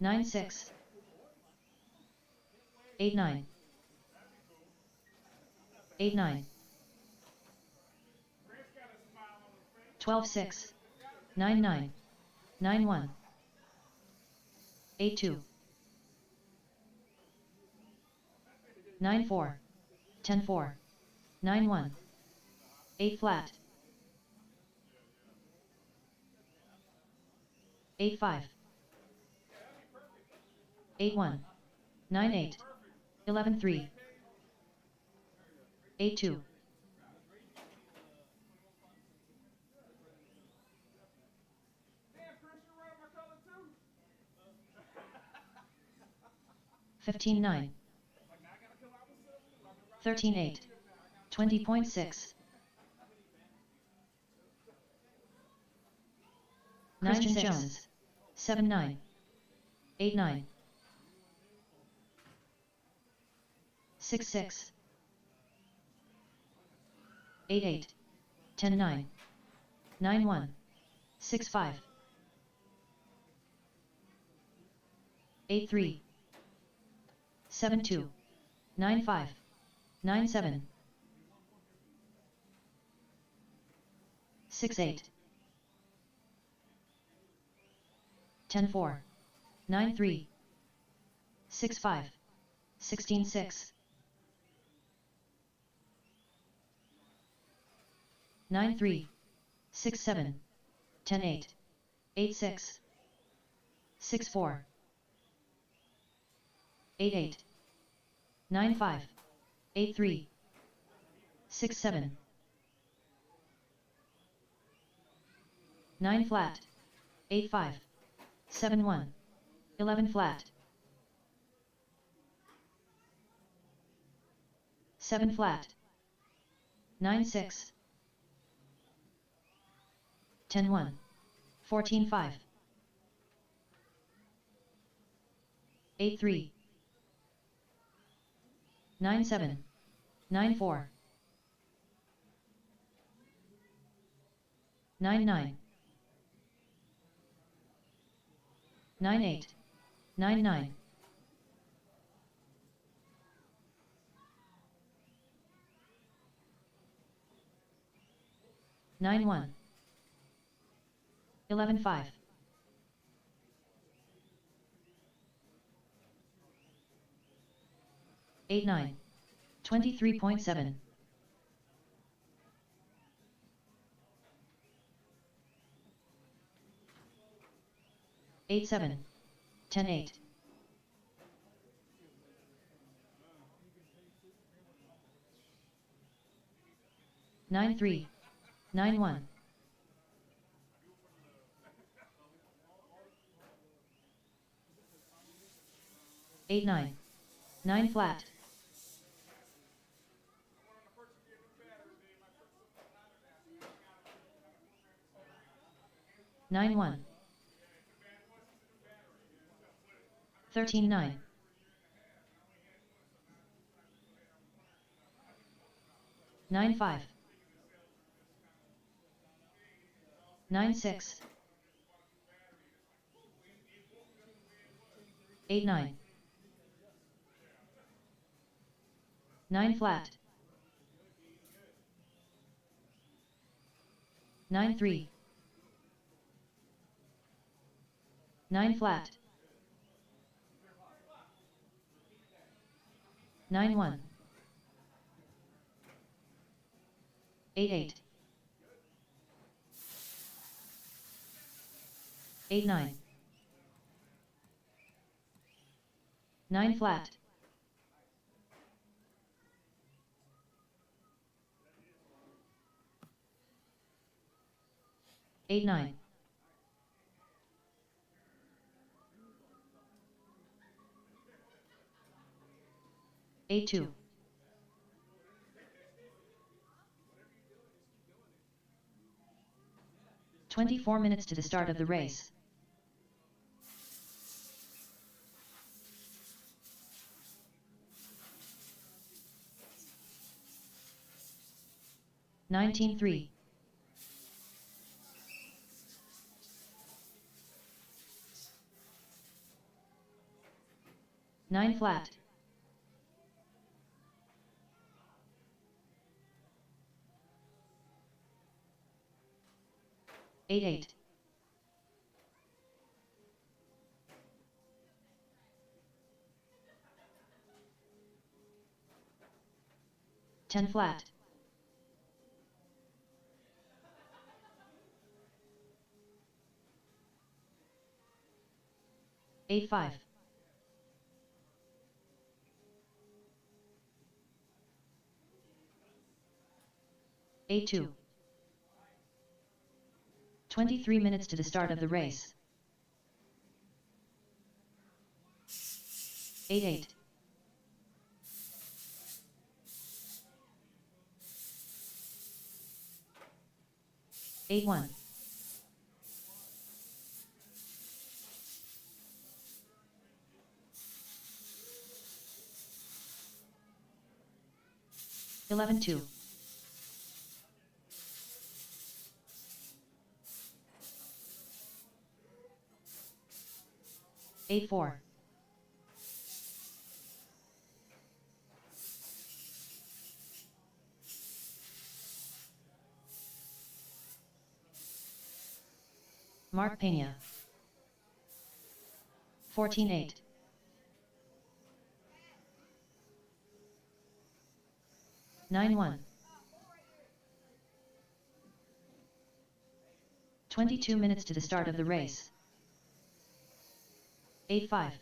9-6. 8-9. 8-9. 12-6. 9-9. 9-1. 8-2. 9-4. 10-4. 9-1. 8 flat. 8-5. 8-1. 9-8. 11-3. 8-2. 15-9. 13-8. 20.6. Christian Jones. 7-9. 8-9. 6-6. 8-8. 10-9. 9-1. 6-5. 8-3. 7-2. 9-5. 9-7. 6-8. 10-4. 9-3. 6-5. 16-6. 9-3. 6-7. 10-8. 8-6. 6-4. 8-8. 9-5. 8-3. 6-7. 9 flat. 8-5. 7-1. 11 flat. 7 flat. 9-6. 10-1. 14-5. 8-3. 9-7. 9-4. 9-9. 9-8. 9-9. 9-1. 11-5. 8-9. 23.7. 8-7. 10-8. 9-3. 9-1. 8-9. 9 flat. 9-1. 13-9. 9-5. 9-6. 8-9. 9 flat. 9-3. 9 flat. 9-1. 8-8. 8-9. 9 flat. 8-9. 8-2. 24 minutes to the start of the race. Nineteen three. 9 flat. 8-8. 10 flat. 8-5. 8-2. 23 minutes to the start of the race. 8-8. 8-1. 11-2. 8-4. 'Mark Pena. 14-8. 9-1. 22 minutes to the start of the race. 8-5.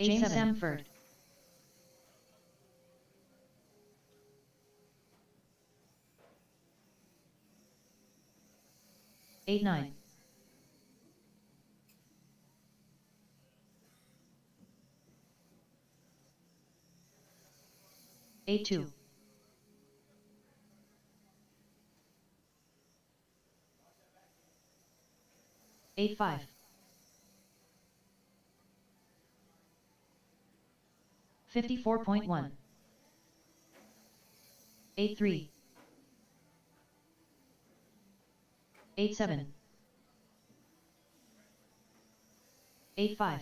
8-7. Samford. 8-9. 8-2. 8-5. 54.1. 8-3. 8-7. 8-5.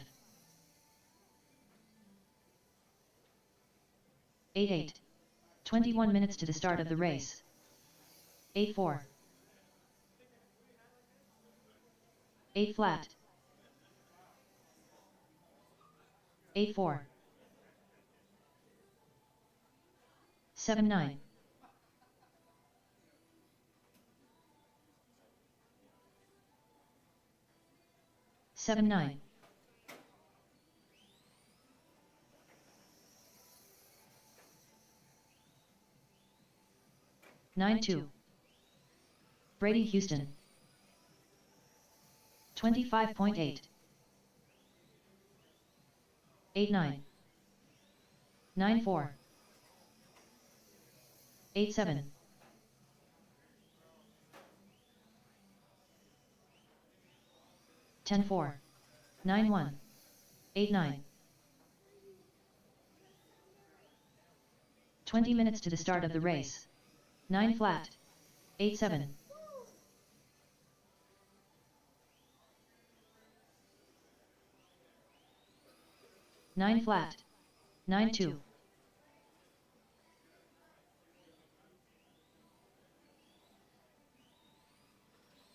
8-8. 21 minutes to the start of the race. 8-4. 8 flat. 8-4. 7-9. 7-9. 9-2. Brady Houston. 25.8. 8-9. 9-4. 8-7. 10-4. 9-1. 8-9. 20 minutes to the start of the race. 9 flat. 8-7. 9 flat. 9-2.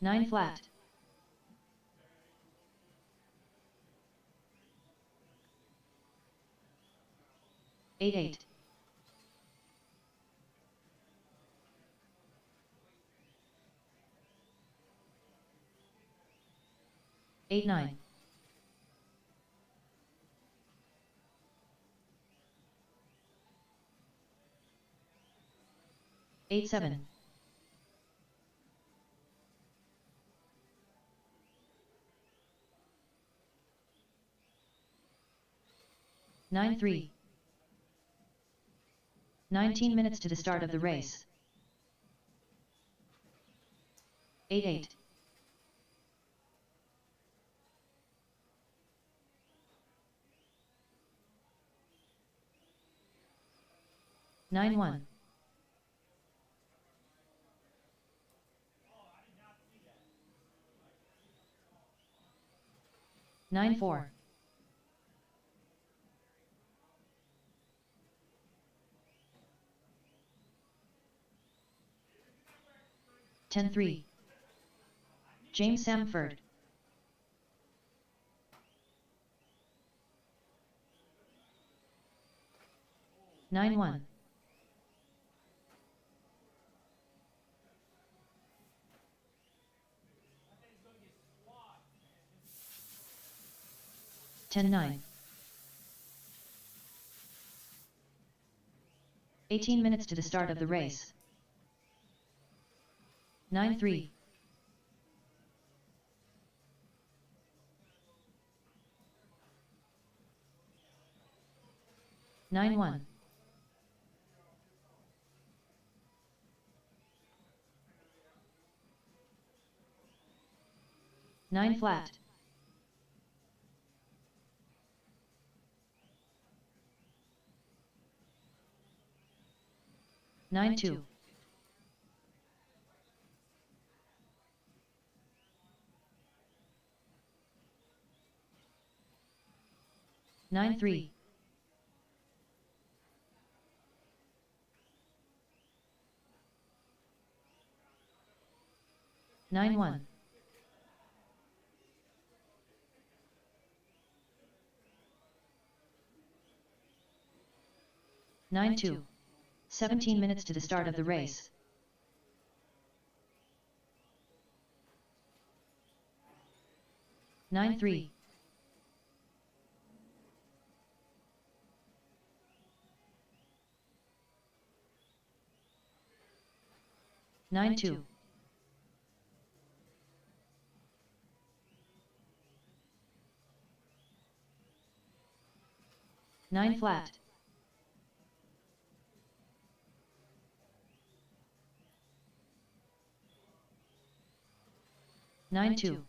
9 flat. 8-8. 8-9. 8-7. 9-3. 19 minutes to the start of the race. 8-8. 9-1. 9-4. 10-3. James Samford. 9-1. 10-9. 18 minutes to the start of the race. 9-3. 9-1. 9 flat. 9-2. 9-3. 9-1. 9-2. 17 minutes to the start of the race. 9-3. 9-2. 9 flat. 9-2.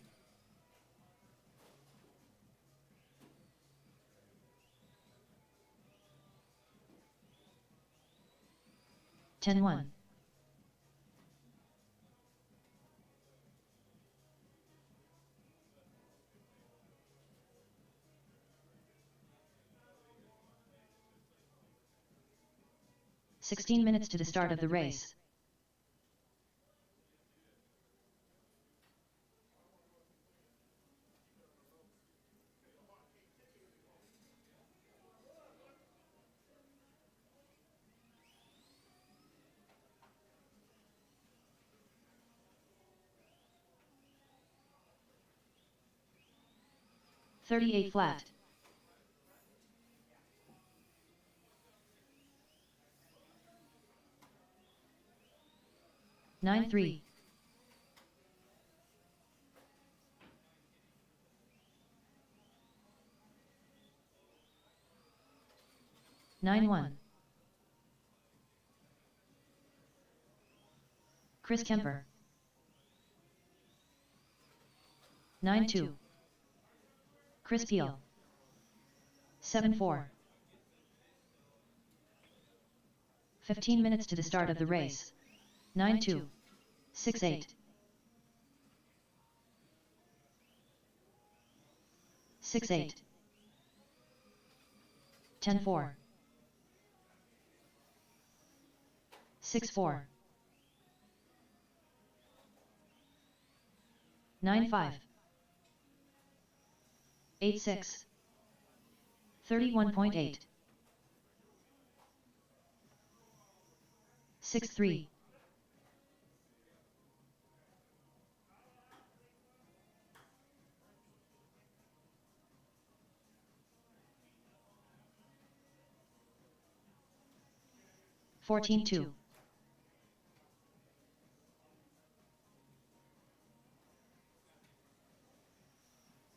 10-1. 16 minutes to the start of the race. $38 flat. $9.3. $9.1. Chris Kemper. 9.2. Chris Peel. 7.4. 15 minutes to the start of the race. 9.2. 6.8. 6.8. 10.4. 6.4. 9.5. 8.6. 31.8. 6.3. 14.2.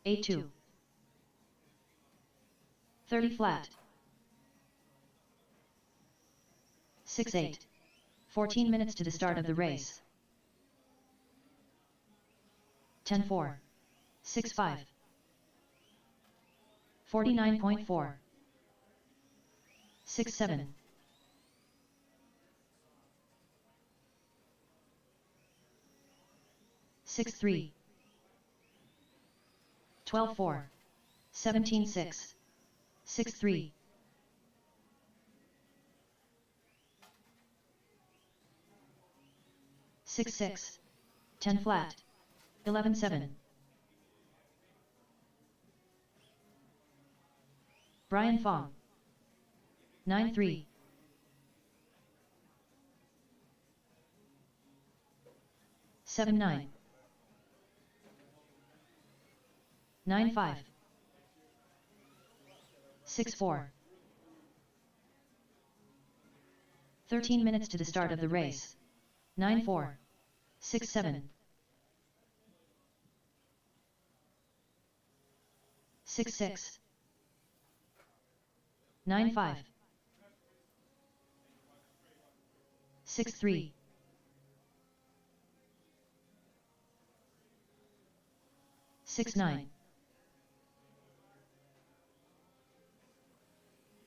8.2. 30 flat. 6.8. 14 minutes to the start of the race. 10.4. 6.5. 49.4. 6.7. 6.3. 12.4. 17.6. 6.3. 6.6. 10 flat. 11.7. Brian Fong. 9.3. 7.9. 9.5. 6.4. 13 minutes to the start of the race. 9.4. 6.7. 6.6. 9.5. 6.3. 6.9.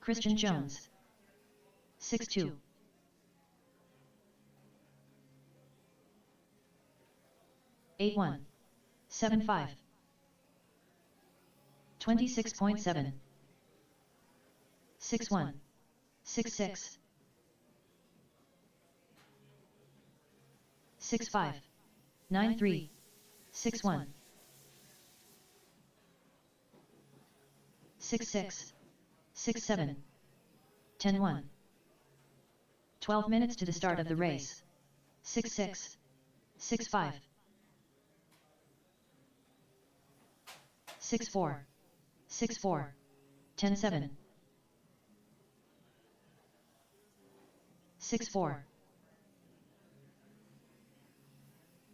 Christian Jones. 6.2. 8.1. 7.5. 26.7. 6.1. 6.6. 6.5. 9.3. 6.1. 6.6. 6.7. 10.1. 12 minutes to the start of the race. 6.6. 6.5. 6.4. 6.4. 10.7. 6.4.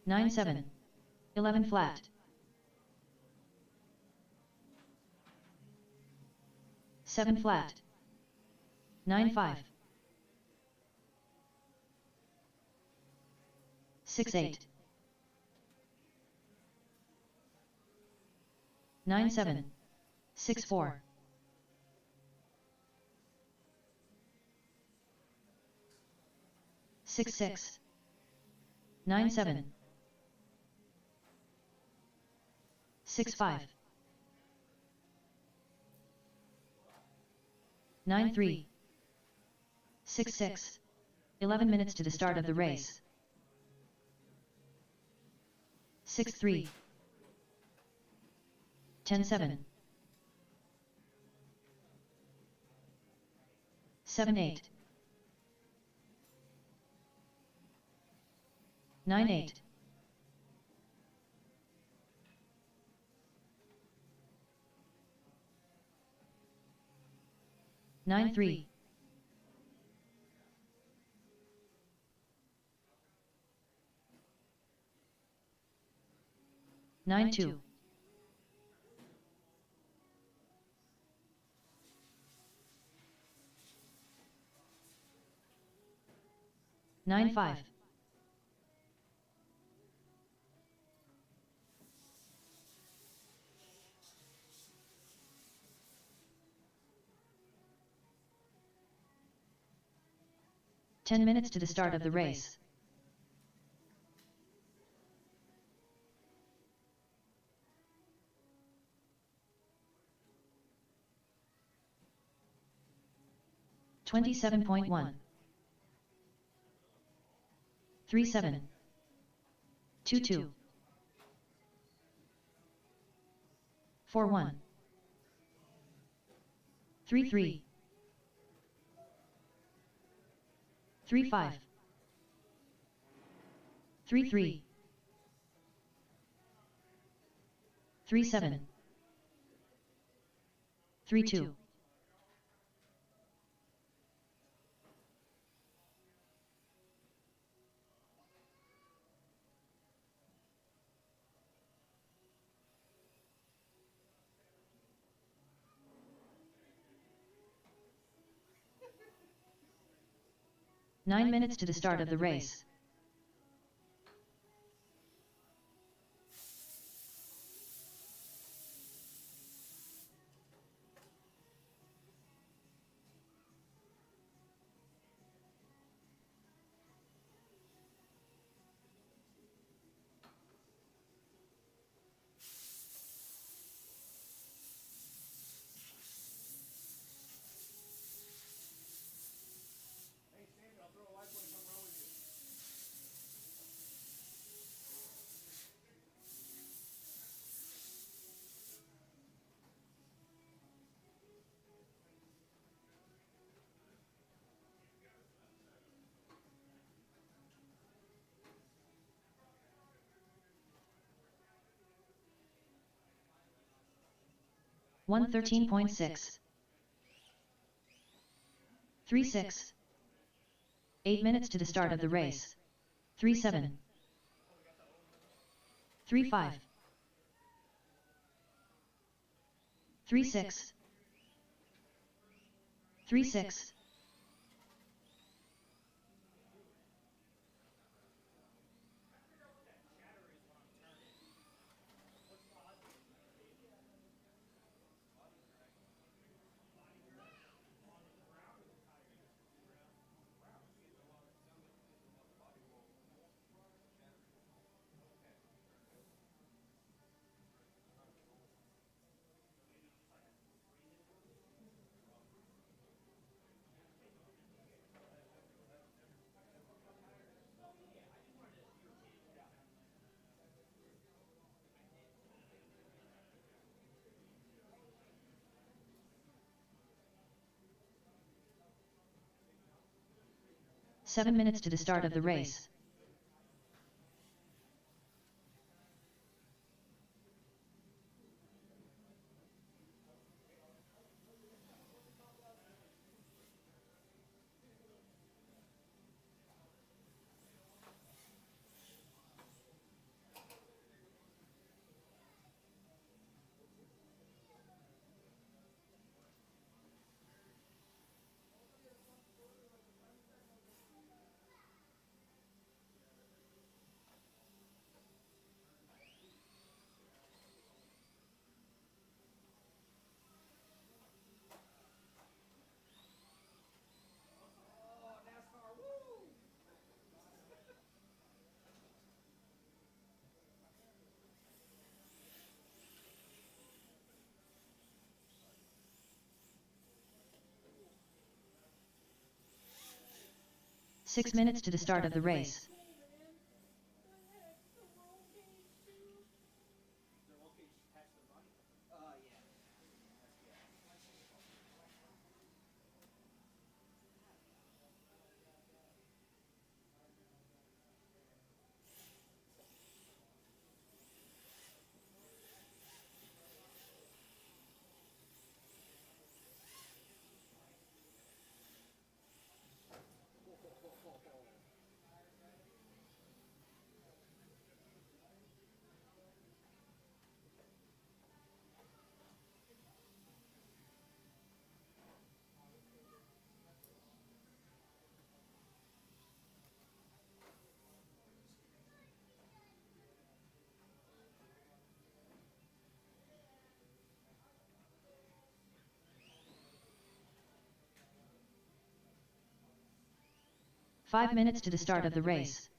9.7. 11 flat. 7 flat. 9.5. 6.8. 9.7. 6.4. 6.6. 9.7. 6.5. 9.3. 6.6. 11 minutes to the start of the race. 6-3. 10-7. 7-8. 9-8. 9-3. 9-2. 9-5. 10 minutes to the start of the race. $27.1. 3-7. 2-2. 4-1. 3-3. 3-5. 3-3. 3-7. 3-2. 9 minutes to the start of the race. One 13.6. 3-6. 8 minutes to the start of the race. 3-7. 3-5. 3-6. 3-6. 7 minutes to the start of the race. 6 minutes to the start of the race. Yeah. 5 minutes to the start of the race.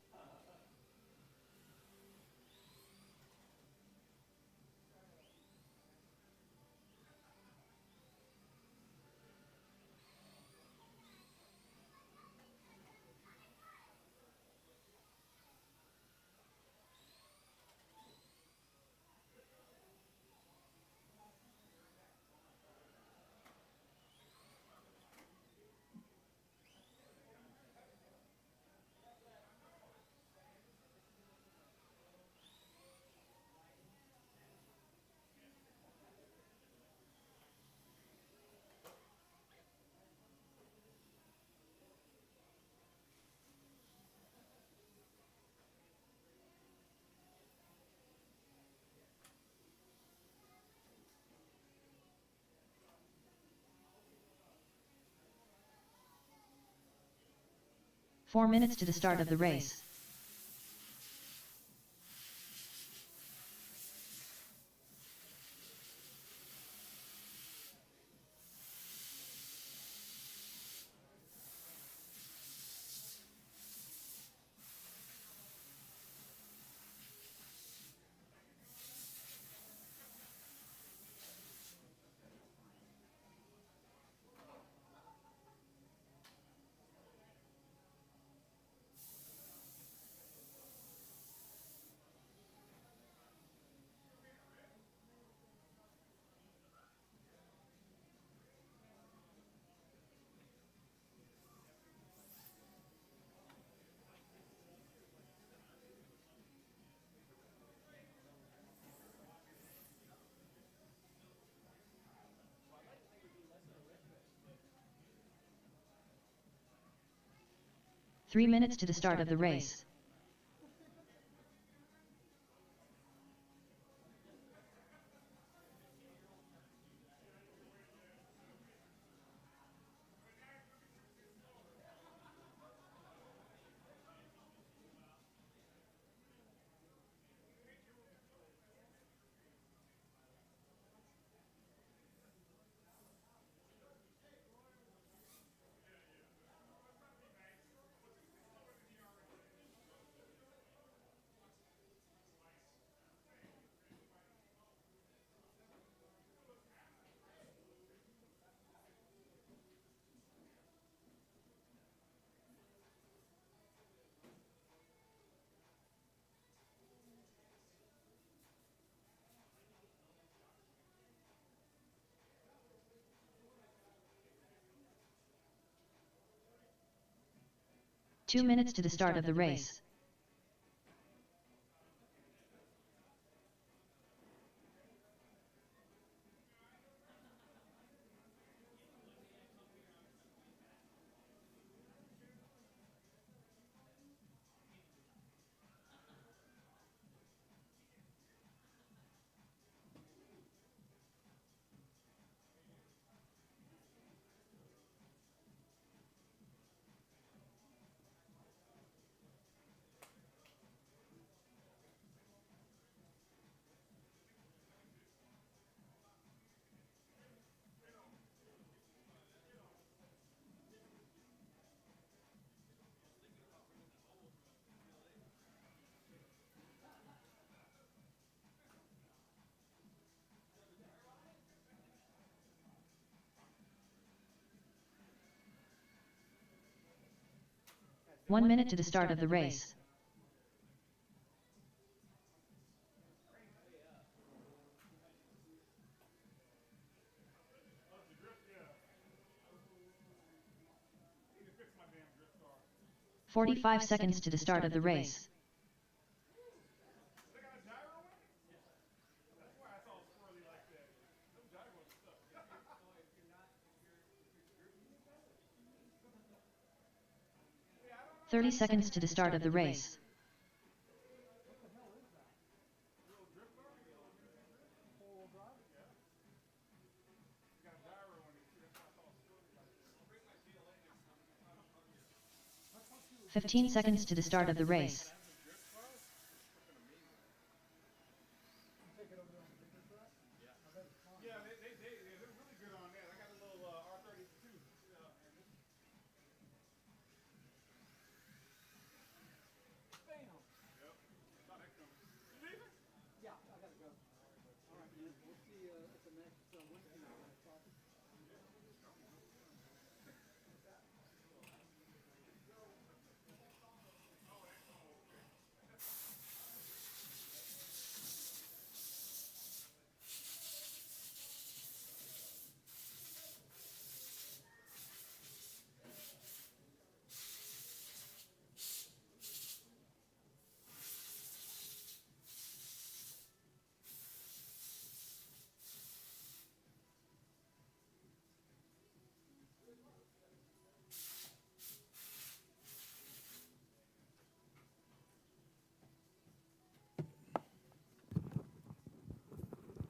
Four minutes to the start of the race. Three minutes to the start of the race. Two minutes to the start of the race. 1 minute to the start of the race. "45 seconds to the start of the race. "30 seconds to the start of the race. "15 seconds to the start of the race. Yeah, they're really good on that. I got a little R32.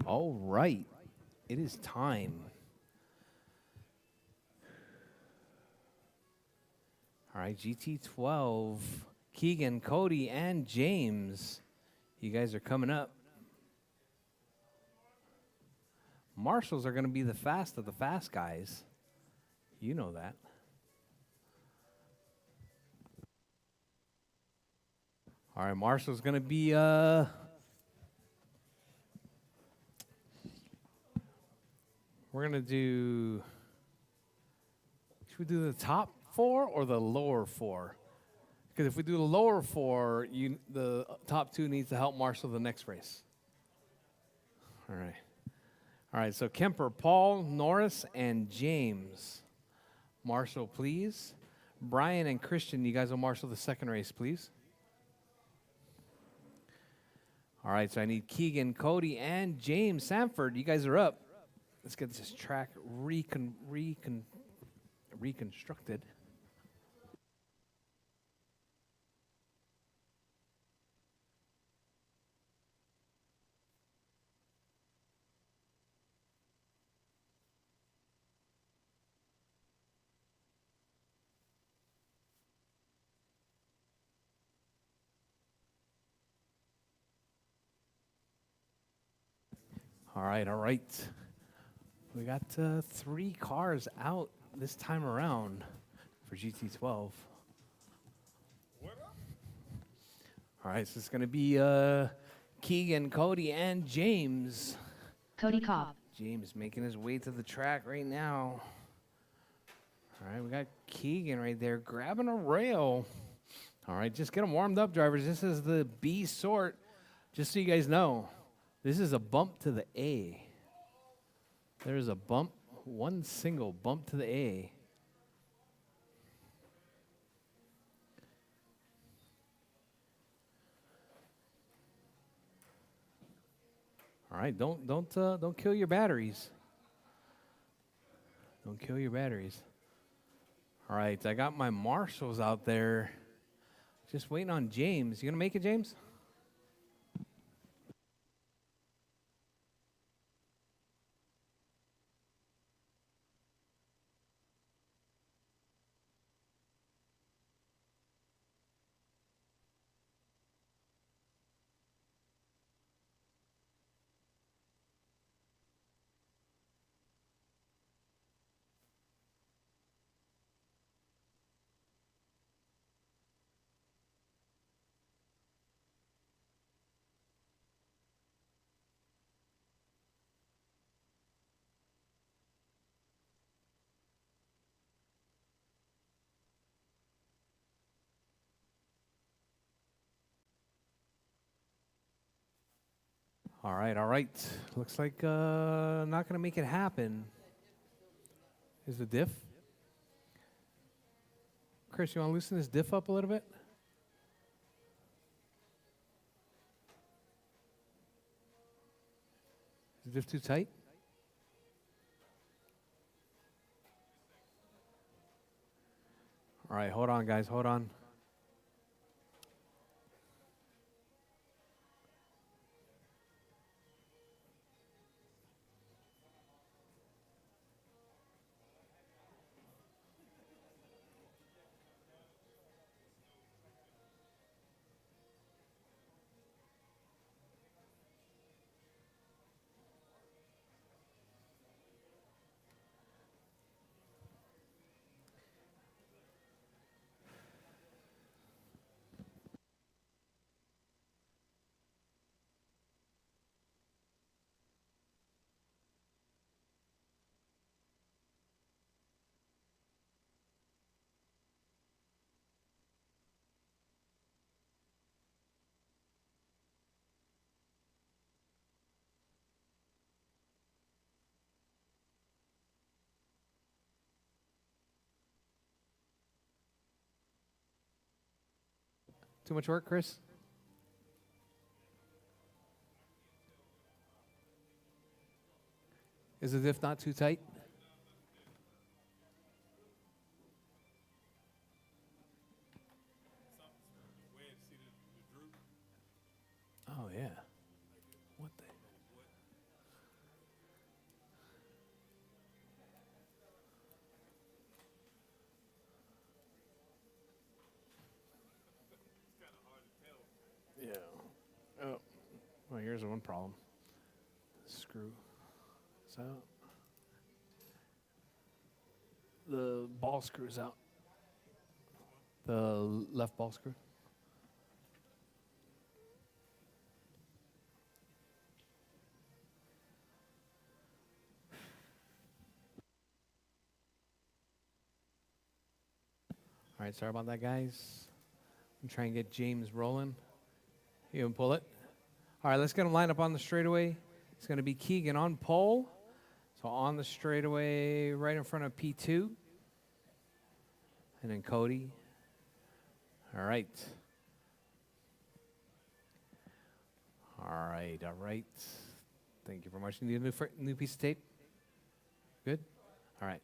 All right. It is time. All right, GT12, Keegan, Cody, and James. You guys are coming up. Marshals are going to be the fast of the fast guys. You know that. All right, Marshall's going to be we're going to do, should we do the top 4 or the lower 4? Because if we do the lower 4, the top 2 needs to help Marshall the next race. All right. All right, so Kemper, Paul, Norris, and James. Marshall, please. Brian and Christian, you guys will marshal the second race, please. All right, so I need Keegan, Cody, and James Sanford. You guys are up. Let's get this track reconstructed. All right, all right. We got 3 cars out this time around for GT12. All right, so it's going to be Keegan, Cody, and James. Cody Cobb. James making his way to the track right now. All right, we got Keegan right there grabbing a rail. All right, just get them warmed up, drivers. This is the B sort. Just so you guys know, this is a bump to the A. There's a bump, one single bump to the A. All right, don't kill your batteries. Don't kill your batteries. All right, I got my marshals out there. Just waiting on James. You gonna make it, James? All right, all right. Looks like not going to make it happen. Is the diff? Chris, you want to loosen this diff up a little bit? Is the diff too tight? All right, hold on, guys. Hold on. Too much work, Chris? Is the diff not too tight? Oh, yeah. What the? Yeah. Oh. Well, here's the one problem. Screw. So the ball screws out. The left ball screw. All right, sorry about that, guys. I'm trying to get James rolling. You can pull it. All right, let's get him lined up on the straightaway. It's going to be Keegan on pole. So on the straightaway, right in front of P2. And then Cody. All right. All right, all right. Thank you very much. You need a new piece of tape? Good? All right.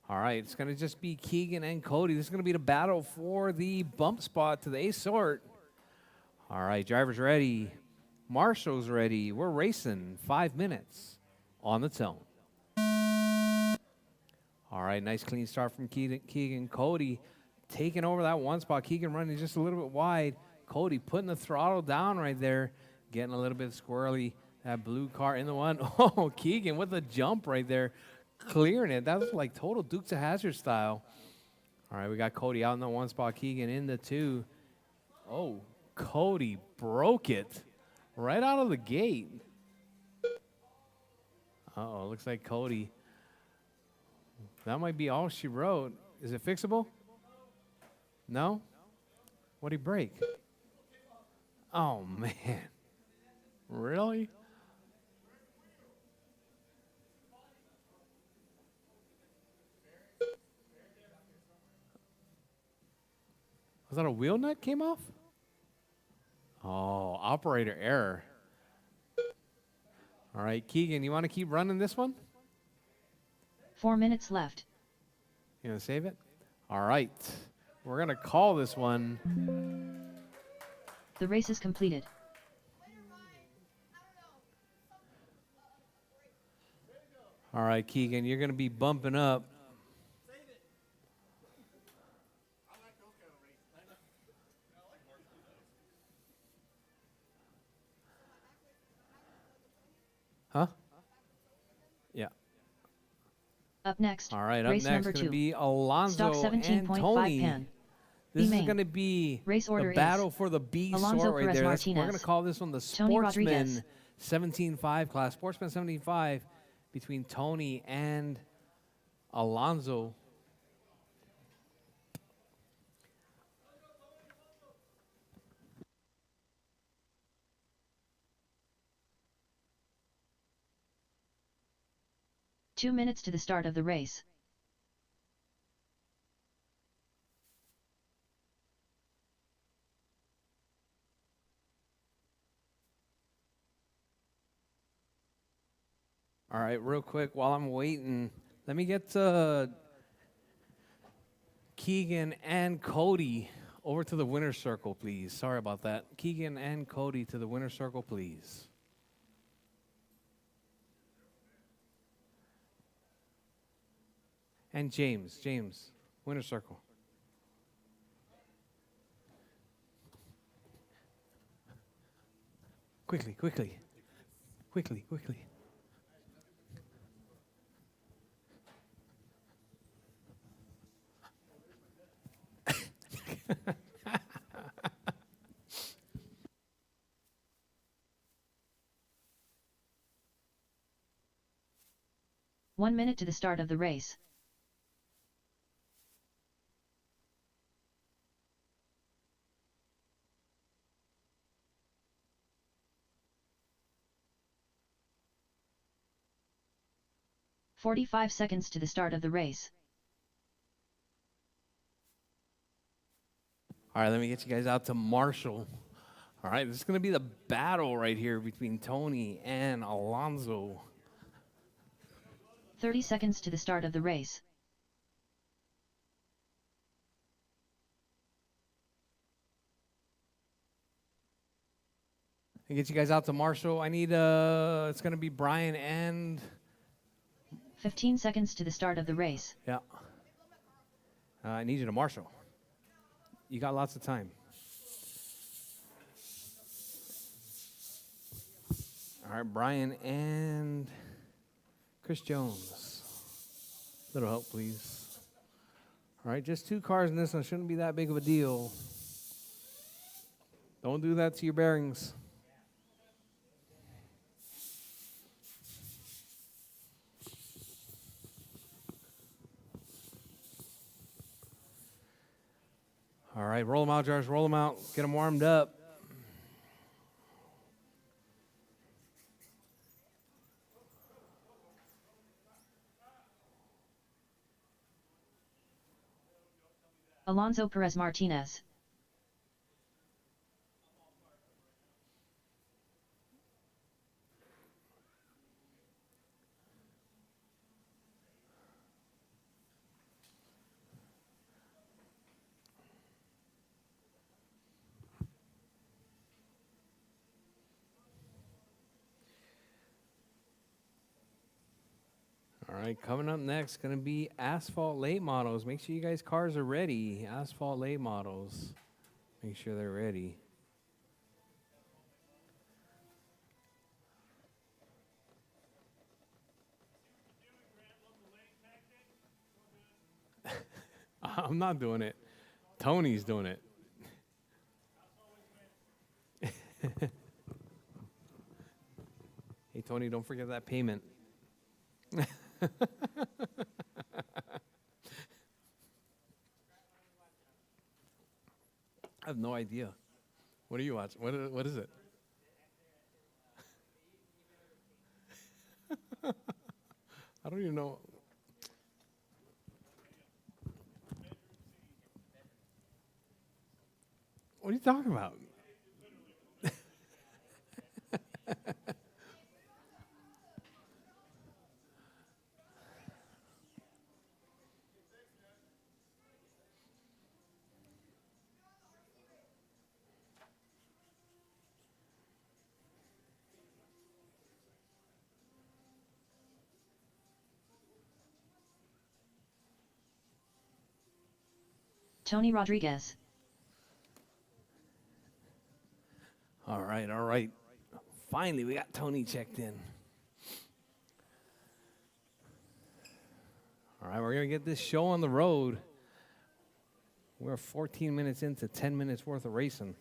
All right, it's going to just be Keegan and Cody. This is going to be the battle for the bump spot to the A sort. All right, drivers ready. Marshall's ready. We're racing 5 minutes on the tone. All right, nice clean start from Keegan. Cody taking over that one spot. Keegan running just a little bit wide. Cody putting the throttle down right there, getting a little bit squirrely. That blue car in the one. Oh, Keegan with a jump right there, clearing it. That was like total Dukes of Hazzard style. All right, we got Cody out in the one spot. Keegan in the two. Oh, Cody broke it right out of the gate. Uh-oh, looks like Cody. That might be all she wrote. Is it fixable? No? What'd he break? Oh, man. Really? Was that a wheel nut came off? Oh, operator error. All right, Keegan, you want to keep running this one? 4 minutes left. You gonna save it? All right. We're gonna call this one. The race is completed. All right, Keegan, you're gonna be bumping up. Huh? Yeah. Up next, All right, up race next number going to 2. be Alonso Stock and 17.5 Tony. pan. This is main. going to be Race order the battle is for the B Alonso sort right Perez there. We're Martinez. going to call this one the Tony Sportsman Rodriguez. 17.5 class. Sportsman 75 between Tony and Alonso. 2 minutes to the start of the race. All right, real quick, while I'm waiting, let me get Keegan and Cody over to the winner's circle, please. Sorry about that. Keegan and Cody to the winner's circle, please. And James, winner's circle. Quickly. 1 minute to the start of the race. "45 seconds to the start of the race. All right, let me get you guys out to Marshall. All right, this is going to be the battle right here between Tony and Alonso. 30 seconds to the start of the race. And get you guys out to Marshall. I need, it's going to be Brian and... 15 seconds to the start of the race. Yeah. I need you to Marshall. You got lots of time. All right, Brian and Chris Jones. Little help, please. All right, just 2 cars in this one. Shouldn't be that big of a deal. Don't do that to your bearings. All right, roll them out, Josh. Roll them out. Get them warmed up. Alonso Perez Martinez. All right, coming up next, going to be Asphalt Late Models. Make sure you guys' cars are ready. Asphalt Late Models. Make sure they're ready. I'm not doing it. Tony's doing it. Hey, Tony, don't forget that payment. I have no idea. What do you watch? What is it? I don't even know. What are you talking about? Tony Rodriguez. All right. Finally, we got Tony checked in. All right, we're going to get this show on the road. We're 14 minutes into 10 minutes worth of racing.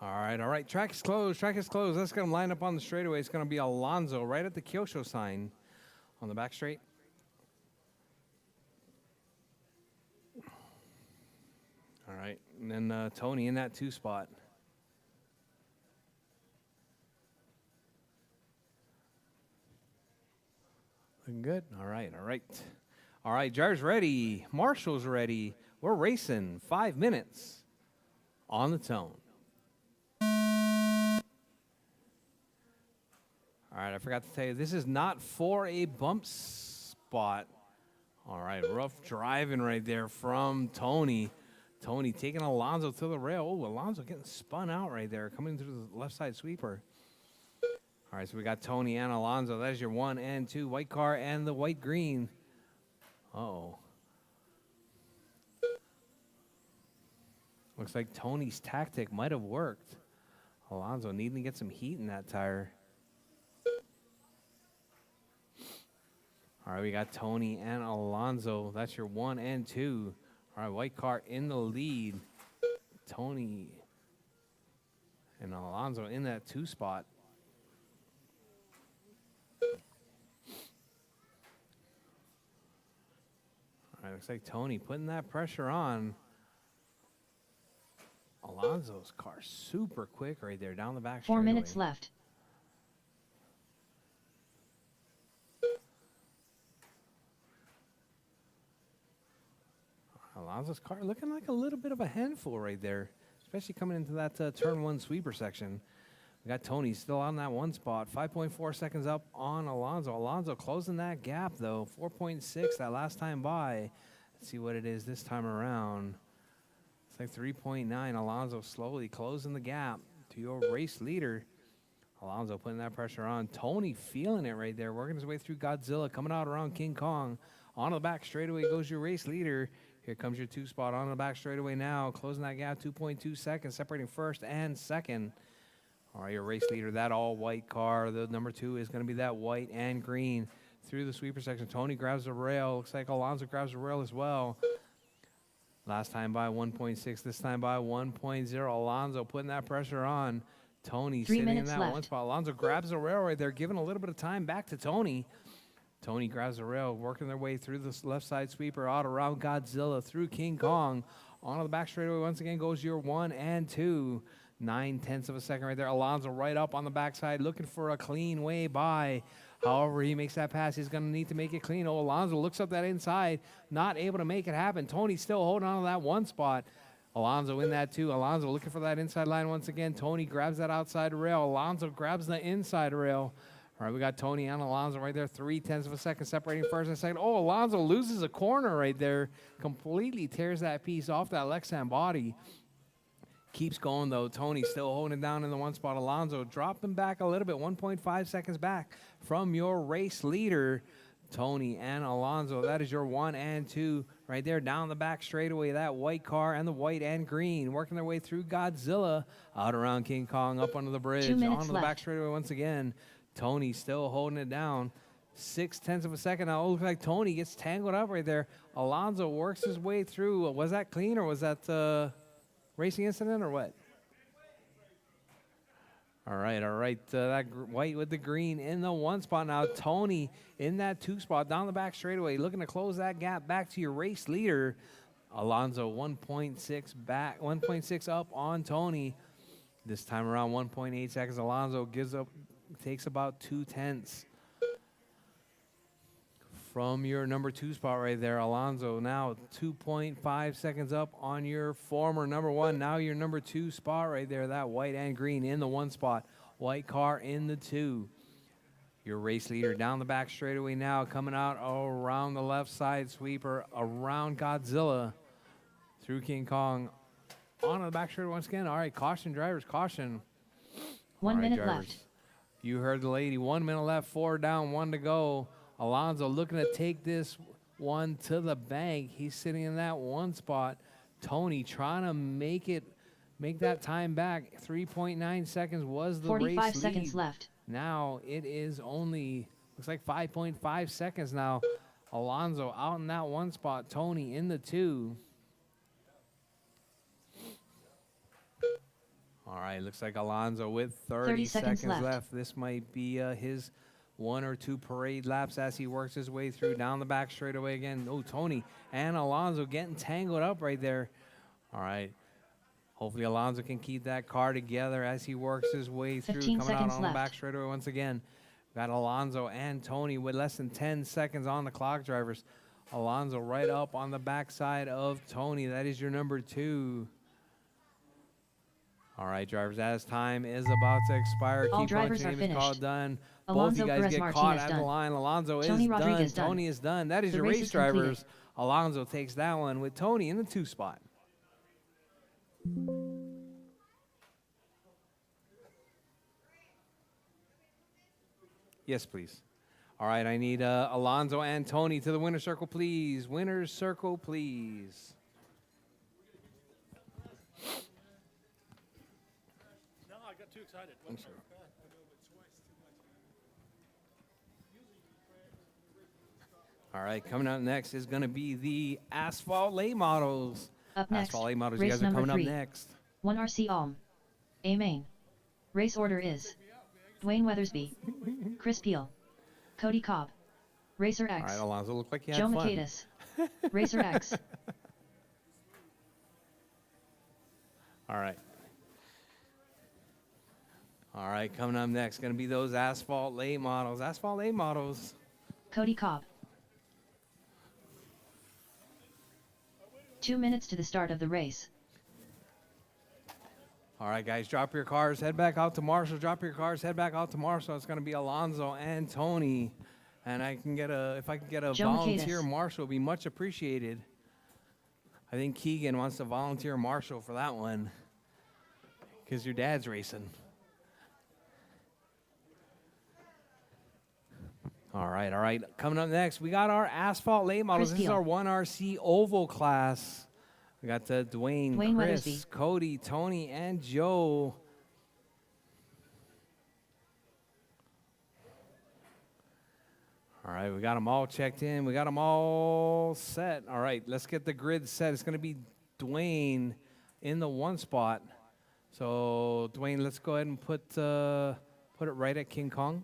All right. Track is closed. Let's get them lined up on the straightaway. It's going to be Alonso right at the Kyosho sign on the back straight. All right, and then Tony in that 2 spot. Looking good. All right, all right. All right, Jar's ready. Marshall's ready. We're racing 5 minutes on the tone. All right, I forgot to tell you, this is not for a bump spot. All right, rough driving right there from Tony. Tony taking Alonso to the rail. Oh, Alonso getting spun out right there, coming through the left side sweeper. All right, so we got Tony and Alonso. That is your 1 and 2. White car and the white green. Uh-oh. Looks like Tony's tactic might have worked. Alonso needing to get some heat in that tire. All right, we got Tony and Alonso. That's your 1 and 2. All right, white car in the lead. Tony and Alonso in that 2 spot. All right, looks like Tony putting that pressure on. Alonso's car super quick right there down the back. 4 minutes left. Alonso's car looking like a little bit of a handful right there, especially coming into that turn 1 sweeper section. We got Tony still on that 1 spot, 5.4 seconds up on Alonso. Alonso closing that gap, though, 4.6 that last time by. Let's see what it is this time around. It's like 3.9. Alonso slowly closing the gap to your race leader. Alonso putting that pressure on. Tony feeling it right there, working his way through Godzilla, coming out around King Kong. On the back straightaway goes your race leader. Here comes your 2 spot on the back straightaway now, closing that gap, 2.2 seconds, separating first and second. All right, your race leader, that all-white car. The number 2 is going to be that white and green through the sweeper section. Tony grabs the rail. Looks like Alonso grabs the rail as well. Last time by 1.6, this time by 1.0. Alonso putting that pressure on. Tony 3 sitting in minutes that left. 1 spot. Alonso grabs the rail right there, giving a little bit of time back to Tony. Tony grabs the rail, working their way through the left side sweeper, out around Godzilla, through King Kong. On the back straightaway once again goes your 1 and 2. 9/10 of a second right there. Alonso right up on the backside, looking for a clean way by. However, he makes that pass. He's going to need to make it clean. Oh, Alonso looks up that inside, not able to make it happen. Tony still holding on to that 1 spot. Alonso in that 2. Alonso looking for that inside line once again. Tony grabs that outside rail. Alonso grabs the inside rail. All right, we got Tony and Alonso right there, 0.3 of a second separating first and second. Oh, Alonso loses a corner right there, completely tears that piece off that Lexan body. Keeps going, though. Tony still holding it down in the 1 spot. Alonso dropping back a little bit, 1.5 seconds back from your race leader, Tony and Alonso. That is your 1 and 2 right there down the back straightaway. That white car and the white and green working their way through Godzilla, out around King Kong, up under the bridge, 2 minutes onto the left. back straightaway once again. Tony still holding it down. 0.6 of a second. Now it looks like Tony gets tangled up right there. Alonso works his way through. Was that clean or was that racing incident or what? All right, all right. That white with the green in the 1 spot now. Tony in that 2 spot down the back straightaway, looking to close that gap back to your race leader. Alonso 1.6 back, 1.6 up on Tony. This time around, 1.8 seconds. Alonso takes about 0.2 from your number 2 spot right there. Alonso now 2.5 seconds up on your former number 1. Now your number 2 spot right there. That white and green in the 1 spot. White car in the 2. Your race leader down the back straightaway now, coming out around the left side sweeper, around Godzilla, through King Kong, on the back straightaway once again. All right, caution, drivers, caution. 1 All right, minute drivers. left. You heard the lady. 1 minute left, 4 down, 1 to go. Alonso looking to take this one to the bank. He's sitting in that 1 spot. Tony trying to make that time back. 3.9 seconds was the race 45 lead. seconds left. Now it is only, looks like 5.5 seconds now. Alonso out in that 1 spot. Tony in the 2. All right, looks like Alonso with 30 seconds seconds left. left. This might be his 1 or 2 parade laps as he works his way through down the back straightaway again. Oh, Tony and Alonso getting tangled up right there. All right. Hopefully Alonso can keep that car together as he works his way through, 15 coming out seconds on the left. back straightaway once again. Got Alonso and Tony with less than 10 seconds on the clock, drivers. Alonso right up on the backside of Tony. That is your number 2. All right, drivers, as time is about to expire, All keep going. drivers Your are name is called finished. done. Both Alonso you guys Perez get Martinez caught at the done. line. Alonso Tony is Rodriguez done. done. Tony is done. That is The your race race, is completed. drivers. Alonso takes that one with Tony in the 2 spot. Yes, please. All right, I need Alonso and Tony to the winner's circle, please. Winner's circle, please. No, I got too excited. All right, coming up next is going to be the Asphalt Late Models. Up next, Asphalt Late Models, you race guys are number coming up 3. next. 1 RC Alm. A main. Race order is Dwayne Weathersby, Chris Peel, Cody Cobb, Racer All X, right, Alonso, look like you had Joe fun. Maquedis, Racer X. All right. All right, coming up next, going to be those Asphalt Late Models. Asphalt Late Models. Cody Cobb. 2 minutes to the start of the race. All right, guys, drop your cars, head back out to Marshall. Drop your cars, head back out to Marshall. It's going to be Alonso and Tony. And if I can get a Joe volunteer Maquedis. marshal, it'd be much appreciated. I think Keegan wants to volunteer marshal for that one because your dad's racing. All right. Coming up next, we got our Asphalt Late Models. Chris This is Peel. our 1RC Oval class. We got Dwayne, Dwayne Chris, Weathersby. Cody, Tony, and Joe. All right, we got them all checked in. We got them all set. All right, let's get the grid set. It's going to be Dwayne in the 1 spot. So, Dwayne, let's go ahead and put it right at King Kong.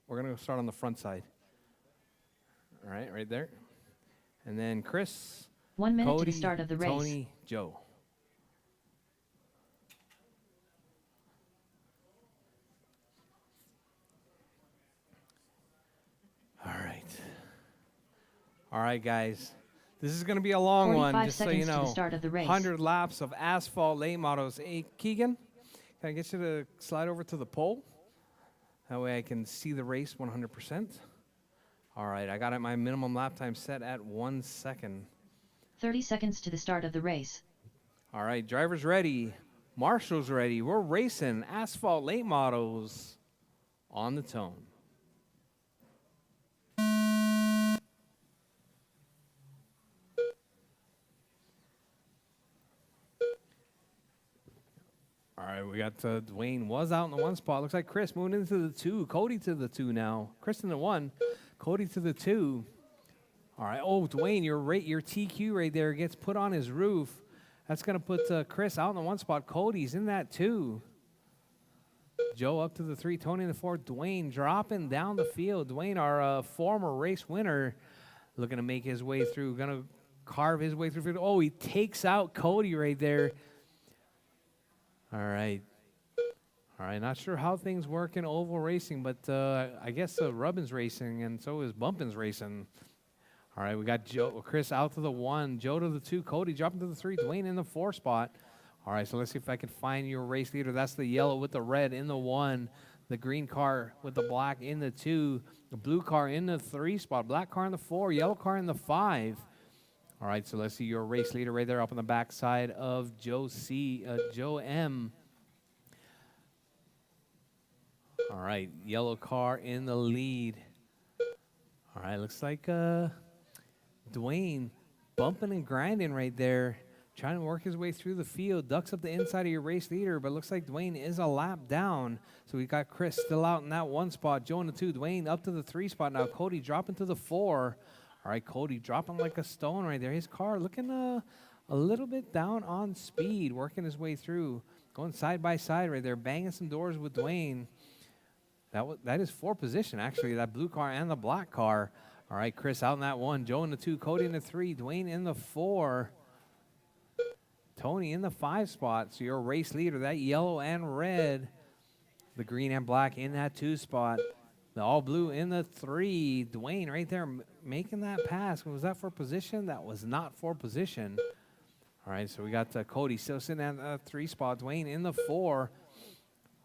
We're going to start on the front side. All right, right there. And then Chris, 1 minute Cody, to the start of the race. Tony, Joe. All right, guys. This is going to be a long one, 45 just so seconds you to the know. start of the race. 100 laps of Asphalt Late Models. Hey, Keegan, can I get you to slide over to the pole? That way I can see the race 100%. All right, I got my minimum lap time set at 1 second. 30 seconds to the start of the race. All right, drivers ready. Marshall's ready. We're racing Asphalt Late Models on the tone. All right, we got Dwayne was out in the 1 spot. Looks like Chris moving into the 2. Cody to the 2 now. Chris in the 1. Cody to the 2. All right. Oh, Dwayne, your TQ right there gets put on his roof. That's going to put Chris out in the 1 spot. Cody's in that 2. Joe up to the 3. Tony in the 4. Dwayne dropping down the field. Dwayne, our former race winner, looking to make his way through. Going to carve his way through. Oh, he takes out Cody right there. All right. Not sure how things work in oval racing, but I guess Rubbin's racing, and so is Bumpin's racing. All right, we got Chris out to the 1, Joe to the 2, Cody dropping to the 3, Dwayne in the 4 spot. All right, so let's see if I can find your race leader. That's the yellow with the red in the 1, the green car with the black in the 2, the blue car in the 3 spot, black car in the 4, yellow car in the 5. All right, so let's see your race leader right there up on the back side of Joe M. All right, yellow car in the lead. All right, looks like Dwayne bumping and grinding right there, trying to work his way through the field, ducks up the inside of your race leader, but looks like Dwayne is a lap down. So we got Chris still out in that 1 spot, Joe in the 2, Dwayne up to the 3 spot now, Cody dropping to the 4. All right, Cody dropping like a stone right there. His car looking a little bit down on speed, working his way through, going side by side right there, banging some doors with Dwayne. That is 4 position, actually, that blue car and the black car. All right, Chris out in that 1, Joe in the 2, Cody in the 3, Dwayne in the 4, Tony in the 5 spot. So your race leader, that yellow and red The green and black in that 2 spot. The all blue in the 3. Dwayne right there making that pass. Was that for position? That was not for position. All right, so we got Cody still sitting at the 3 spot. Dwayne in the 4.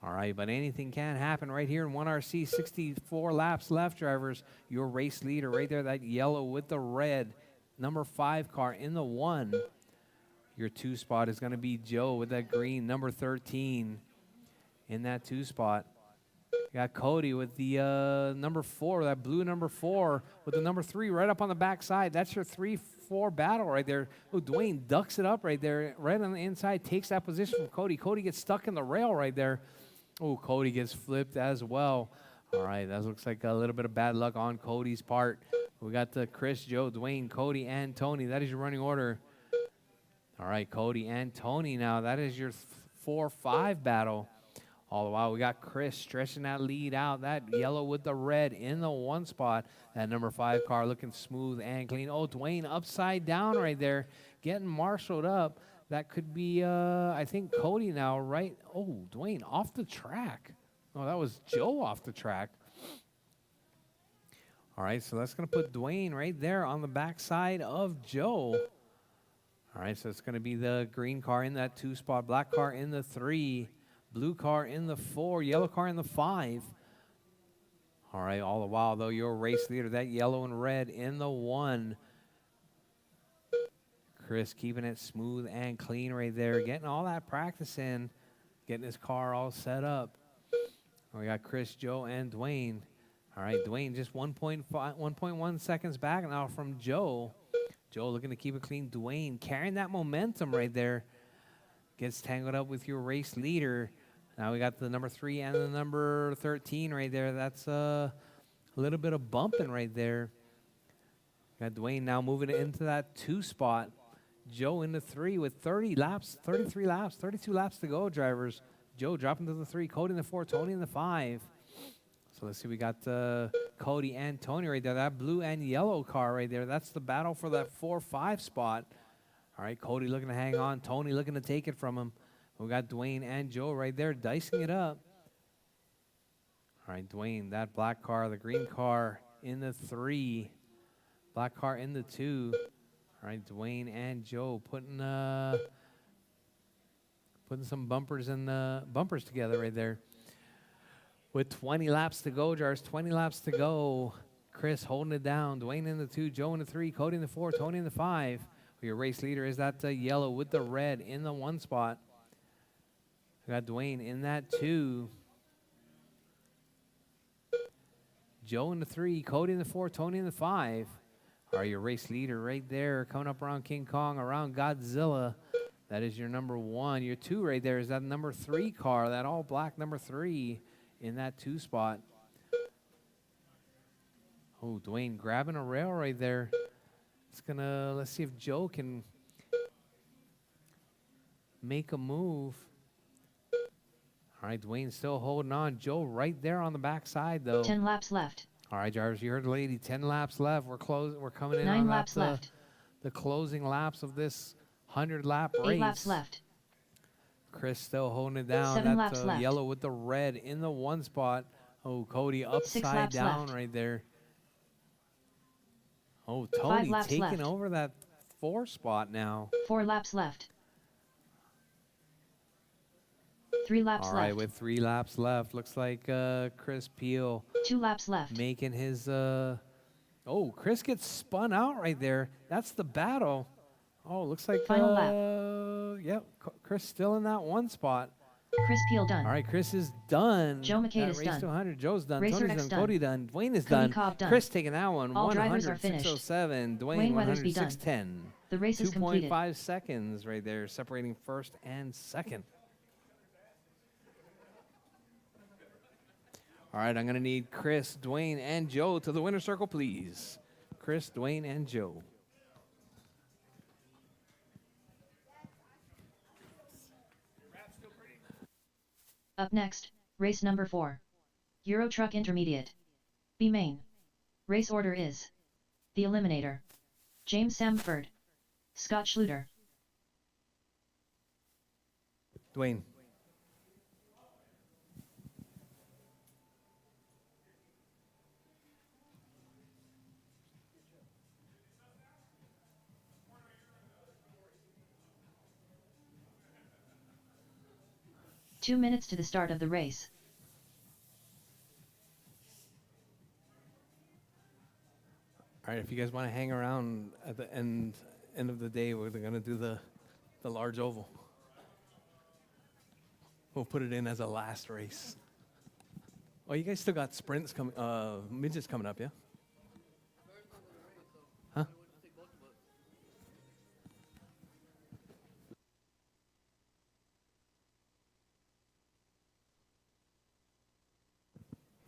All right, but anything can happen right here in 1RC. 64 laps left, drivers. Your race leader right there, that yellow with the red. Number 5 car in the 1. Your 2 spot is going to be Joe with that green, number 13 in that 2 spot. You got Cody with the number 4, that blue number 4 with the number 3 right up on the backside. That's your 3-4 battle right there. Oh, Dwayne ducks it up right there, right on the inside, takes that position from Cody. Cody gets stuck in the rail right there. Oh, Cody gets flipped as well. All right, that looks like a little bit of bad luck on Cody's part. We got the Chris, Joe, Dwayne, Cody, and Tony. That is your running order. All right, Cody and Tony now. That is your 4-5 battle. All the while, we got Chris stretching that lead out. That yellow with the red in the 1 spot. That number 5 car looking smooth and clean. Oh, Dwayne upside down right there, getting marshaled up. That could be, I think, Cody now, right? Oh, Dwayne off the track. Oh, that was Joe off the track. All right, so that's going to put Dwayne right there on the backside of Joe. All right, so it's going to be the green car in that 2 spot, black car in the 3, blue car in the 4, yellow car in the 5. All right, all the while, though, your race leader, that yellow and red in the 1. Chris keeping it smooth and clean right there, getting all that practice in, getting his car all set up. We got Chris, Joe, and Dwayne. All right, Dwayne just 1.1 seconds back now from Joe. Joe looking to keep it clean. Dwayne carrying that momentum right there. Gets tangled up with your race leader. Now we got the number 3 and the number 13 right there. That's a little bit of bumping right there. Got Dwayne now moving into that 2 spot. Joe in the 3 with 30 laps, 33 laps, 32 laps to go, drivers. Joe dropping to the 3, Cody in the 4, Tony in the 5. So let's see, we got Cody and Tony right there. That blue and yellow car right there. That's the battle for that 4-5 spot. All right, Cody looking to hang on. Tony looking to take it from him. We got Dwayne and Joe right there dicing it up. All right, Dwayne, that black car, the green car in the 3. Black car in the 2. All right, Dwayne and Joe putting some bumpers together right there. With 20 laps to go, Jars, 20 laps to go. Chris holding it down. Dwayne in the 2, Joe in the 3, Cody in the 4, Tony in the 5. Your race leader is that yellow with the red in the 1 spot. We got Dwayne in that 2. Joe in the 3, Cody in the 4, Tony in the 5. Are your race leader right there coming up around King Kong, around Godzilla. That is your number 1. Your 2 right there is that number 3 car, that all black number 3 in that 2 spot. Oh, Dwayne grabbing a rail right there. Let's see if Joe can make a move. All right, Dwayne still holding on. Joe right there on the backside, though. 10 laps left. All right, Jarvis, you heard the lady. 10 laps left. We're coming in 9 on laps left. The closing laps of this 100-lap race. 8 laps left. Chris still holding it down. 7 laps left. Yellow with the red in the 1 spot. Oh, Cody upside down left. right there. Oh, 5 Tony laps taking left. over that 4 spot now. 4 laps left. 3 laps All left. right, with 3 laps left, looks like Chris Peel 2 laps left. making his. Oh, Chris gets spun out right there. That's the battle. Oh, looks like Final lap. Yep, Chris still in that 1 spot. Chris Peel done. All right, Chris is done. Joe McCade That is race done. to 100. Joe's done. Racer Tony's X done. Cody done. Dwayne is Cody done. Cobb done. Chris taking that one. All 100, drivers are finished. 607. Dwayne, Wayne 100, Weathersby done. 610. The race is completed. 2.5 seconds right there, separating first and second. All right, I'm going to need Chris, Dwayne, and Joe to the winner's circle, please. Chris, Dwayne, and Joe. Up next, race number 4. Euro Truck Intermediate. B main. Race order is the Eliminator. James Samford. Scott Schluter. Dwayne. 2 minutes to the start of the race. All right, if you guys want to hang around at the end of the day, we're going to do the large oval. We'll put it in as a last race. Oh, you guys still got sprints coming, midgets coming up, yeah? Huh?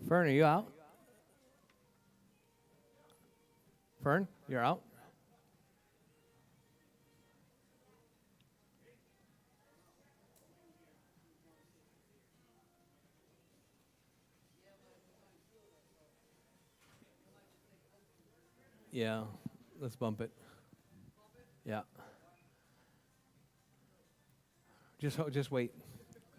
Fern, are you out? Fern, you're out? Yeah, let's bump it. Yeah. Just wait.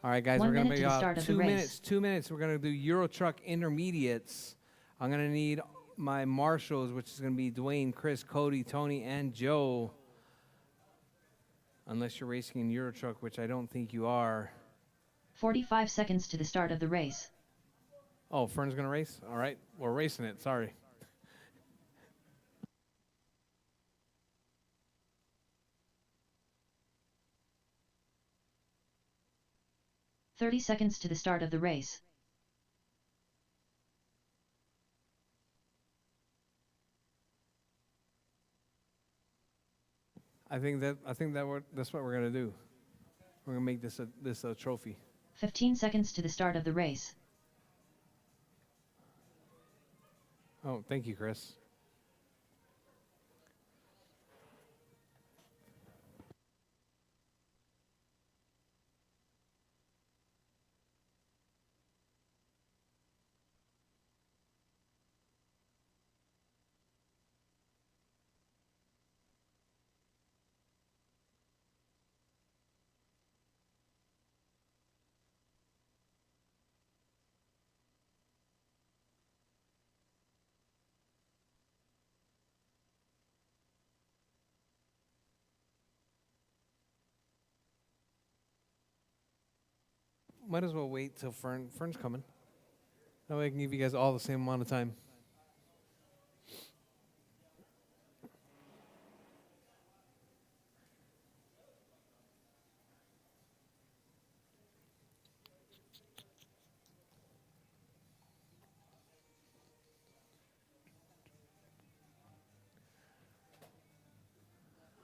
All right, guys, 1 we're going to minute make to the start of the 2 race. minutes. 2 minutes. We're going to do Rchq Intermediates. I'm going to need my marshals, which is going to be Dwayne, Chris, Cody, Tony, and Joe. Unless you're racing in Rchq, which I don't think you are. 45 seconds to the start of the race. Oh, Fern's going to race? All right, we're racing it. Sorry. "30 seconds to the start of the race. I think that's what we're going to do. We're going to make this a trophy. 15 seconds to the start of the race. Oh, thank you, Chris. Might as well wait till Fern's coming. That way I can give you guys all the same amount of time.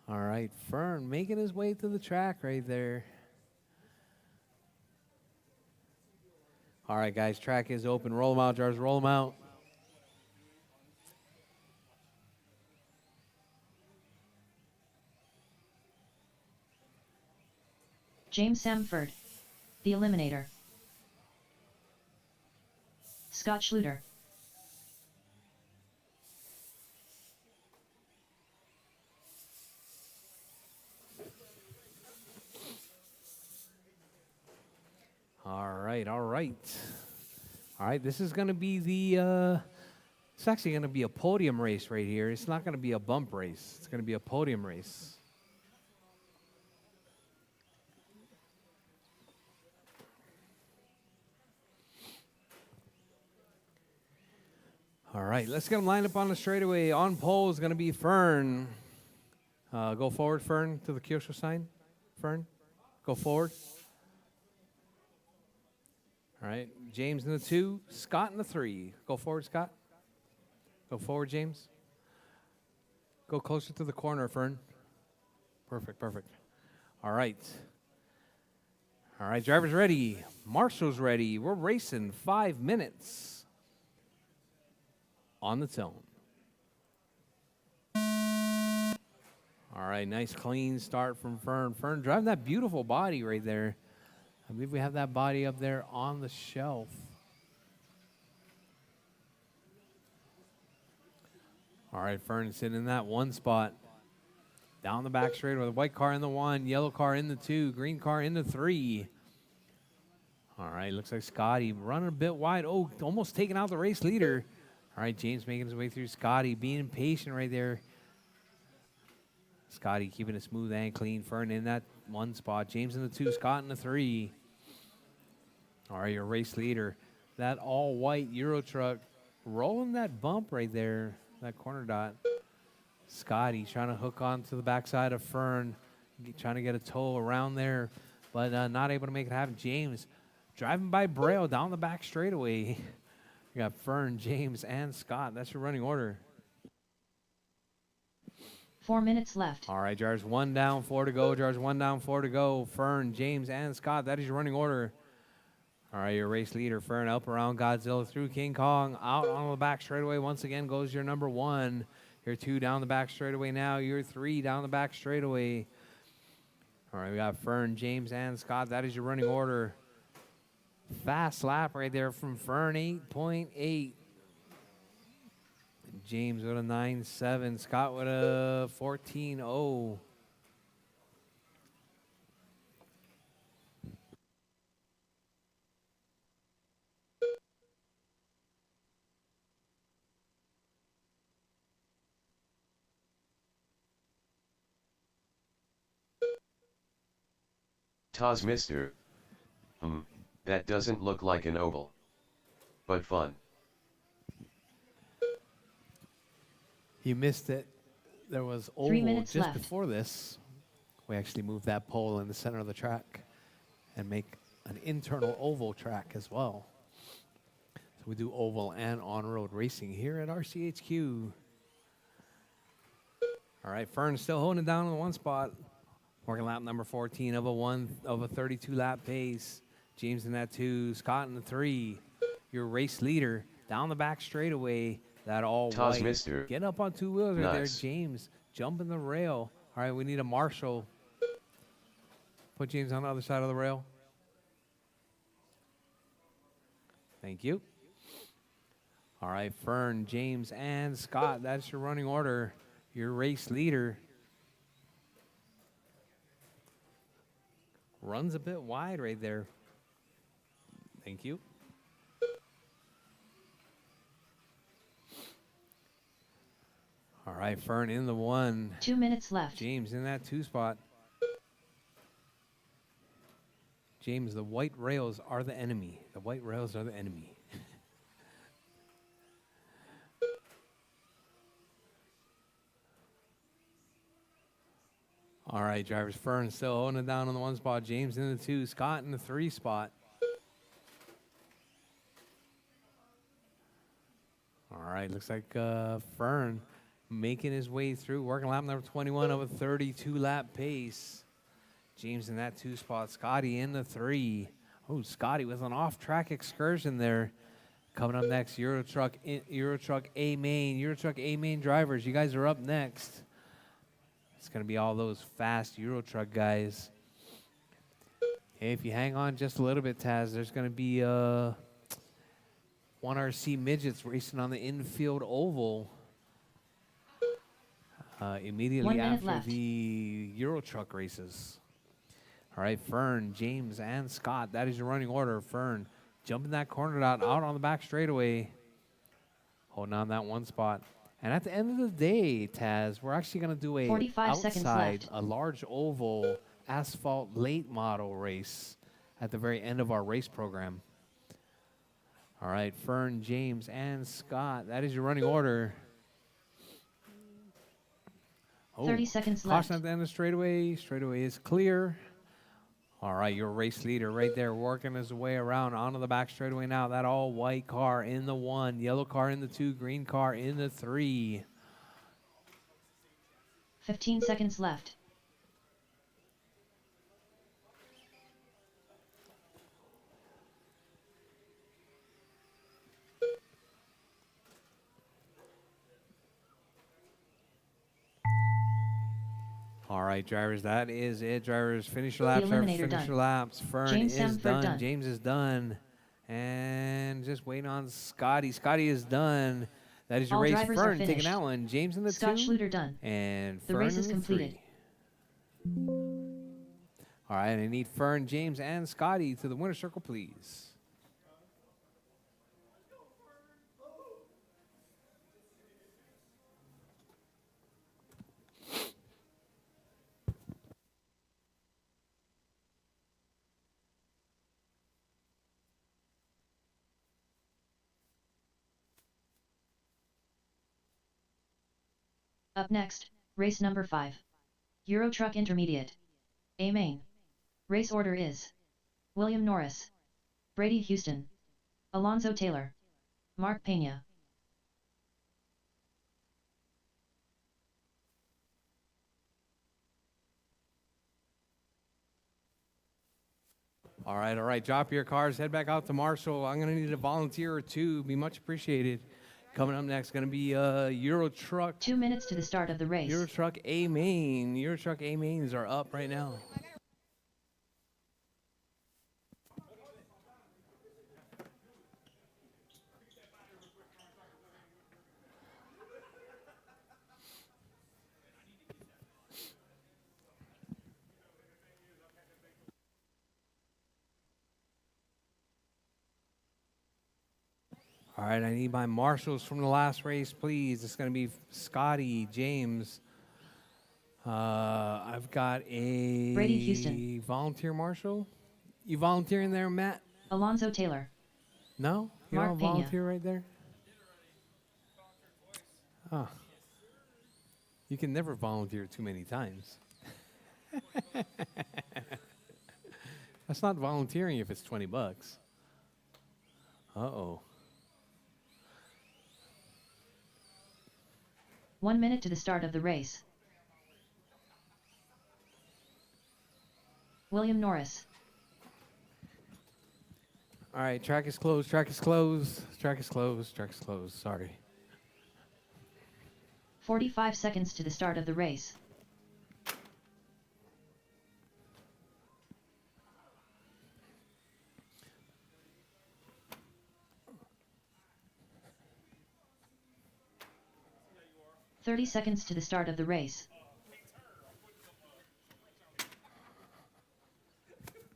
All right, Fern making his way to the track right there. All right, guys, track is open. Roll them out, Jars. Roll them out. James Samford, the Eliminator. Scott Schluter. All right, all right. All right, this is going to be it's actually going to be a podium race right here. It's not going to be a bump race. It's going to be a podium race. All right, let's get them lined up on the straightaway. On pole is going to be Fern. Go forward, Fern, to the Kyosho sign. Fern, go forward. All right, James in the 2, Scott in the 3. Go forward, Scott. Go forward, James. Go closer to the corner, Fern. Perfect, perfect. All right. All right, drivers ready. Marshall's ready. We're racing 5 minutes on the tone. All right, nice clean start from Fern. Fern driving that beautiful body right there. I believe we have that body up there on the shelf. All right, Fern sitting in that 1 spot. Down the back straight with a white car in the 1, yellow car in the 2, green car in the 3. All right, looks like Scotty running a bit wide. Oh, almost taking out the race leader. All right, James making his way through Scotty, being impatient right there. Scotty keeping it smooth and clean. Fern in that 1 spot. James in the 2, Scott in the 3. All right, your race leader. That all-white Euro truck rolling that bump right there, that corner dot. Scotty trying to hook onto the backside of Fern, trying to get a tow around there, but not able to make it happen. James driving by Braille down the back straightaway. You got Fern, James, and Scott. That's your running order. 4 minutes left. All right, Jars, 1 down, 4 to go. Jars, 1 down, 4 to go. Fern, James, and Scott. That is your running order. All right, your race leader, Fern, up around Godzilla through King Kong. Out on the back straightaway. Once again goes your number 1. Your 2 down the back straightaway now. Your 3 down the back straightaway. All right, we got Fern, James, and Scott. That is your running order. Fast lap right there from Fern, 8.8. James with a 9.7. Scott with a 14.0. Taz Mister. That doesn't look like an oval. But fun. You missed it. There was 3 oval minutes just left. before this. We actually moved that pole in the center of the track and make an internal oval track as well. So we do oval and on-road racing here at RCHQ. All right, Fern still holding it down in the 1 spot. Working lap number 14 of a 32 lap pace. James in that 2, Scott in the 3. Your race leader down the back straightaway. That all Taz white. Mister. Get up on 2 wheels right there, Nice. James. Jumping the rail. All right, we need a marshal. Put James on the other side of the rail. Thank you. All right, Fern, James, and Scott. That's your running order. Your race leader. Runs a bit wide right there. Thank you. All right, Fern in the 1. 2 minutes left. James in that 2 spot. James, the white rails are the enemy. The white rails are the enemy. All right, drivers. Fern still holding it down on the 1 spot. James in the 2. Scott in the 3 spot. All right, looks like Fern making his way through, working lap number 21 of a 32 lap pace. James in that 2 spot. Scotty in the 3. Oh, Scotty with an off-track excursion there. Coming up next, Euro Truck A main. Euro Truck A main drivers, you guys are up next. It's going to be all those fast Euro Truck guys. Hey, if you hang on just a little bit, Taz, there's going to be 1RC midgets racing on the infield oval immediately 1 minute after left. the Euro Truck races. All right, Fern, James, and Scott. That is your running order. Fern jumping that corner dot out on the back straightaway. Holding on that 1 spot. And at the end of the day, Taz, we're actually going to do a 45 seconds outside, left. a large oval asphalt late model race at the very end of our race program. All right, Fern, James, and Scott. That is your running order. 30 seconds caution left. at the end of the straightaway. Straightaway is clear. All right, your race leader right there working his way around onto the back straightaway now. That all white car in the 1, yellow car in the 2, green car in the 3. 15 seconds left. All right, drivers, that is it. Drivers, finish your laps. The Drivers, eliminator finish done. your laps. Fern James is Samford done. done. James is done. And just waiting on Scotty. Scotty is done. That is your All race. drivers are Fern taking finished. that one. James in the Scott 2. Schluter done. And The Fern race in is the completed. 3. All right, I need Fern, James, and Scotty to the winner's circle, please. Up next, race number 5. Euro Truck Intermediate. A main. Race order is William Norris, Brady Houston, Alonzo Taylor, Mark Pena. All right. Drop your cars. Head back out to Marshall. I'm going to need a volunteer or two. Be much appreciated. Coming up next, going to be Euro Truck. 2 minutes to the start of the race. Euro Truck A main. Euro Truck A mains are up right now. All right, I need my marshals from the last race, please. It's going to be Scotty, James. I've got a Brady Houston. Volunteer marshal. You volunteering there, Matt? Alonzo Taylor. No? You Mark don't Pena. volunteer right there? Oh. You can never volunteer too many times. That's not volunteering if it's $20. Uh-oh. 1 minute to the start of the race. William Norris. All right, track is closed, track is closed, track is closed, track is closed. Sorry. 45 seconds to the start of the race. "30 seconds to the start of the race.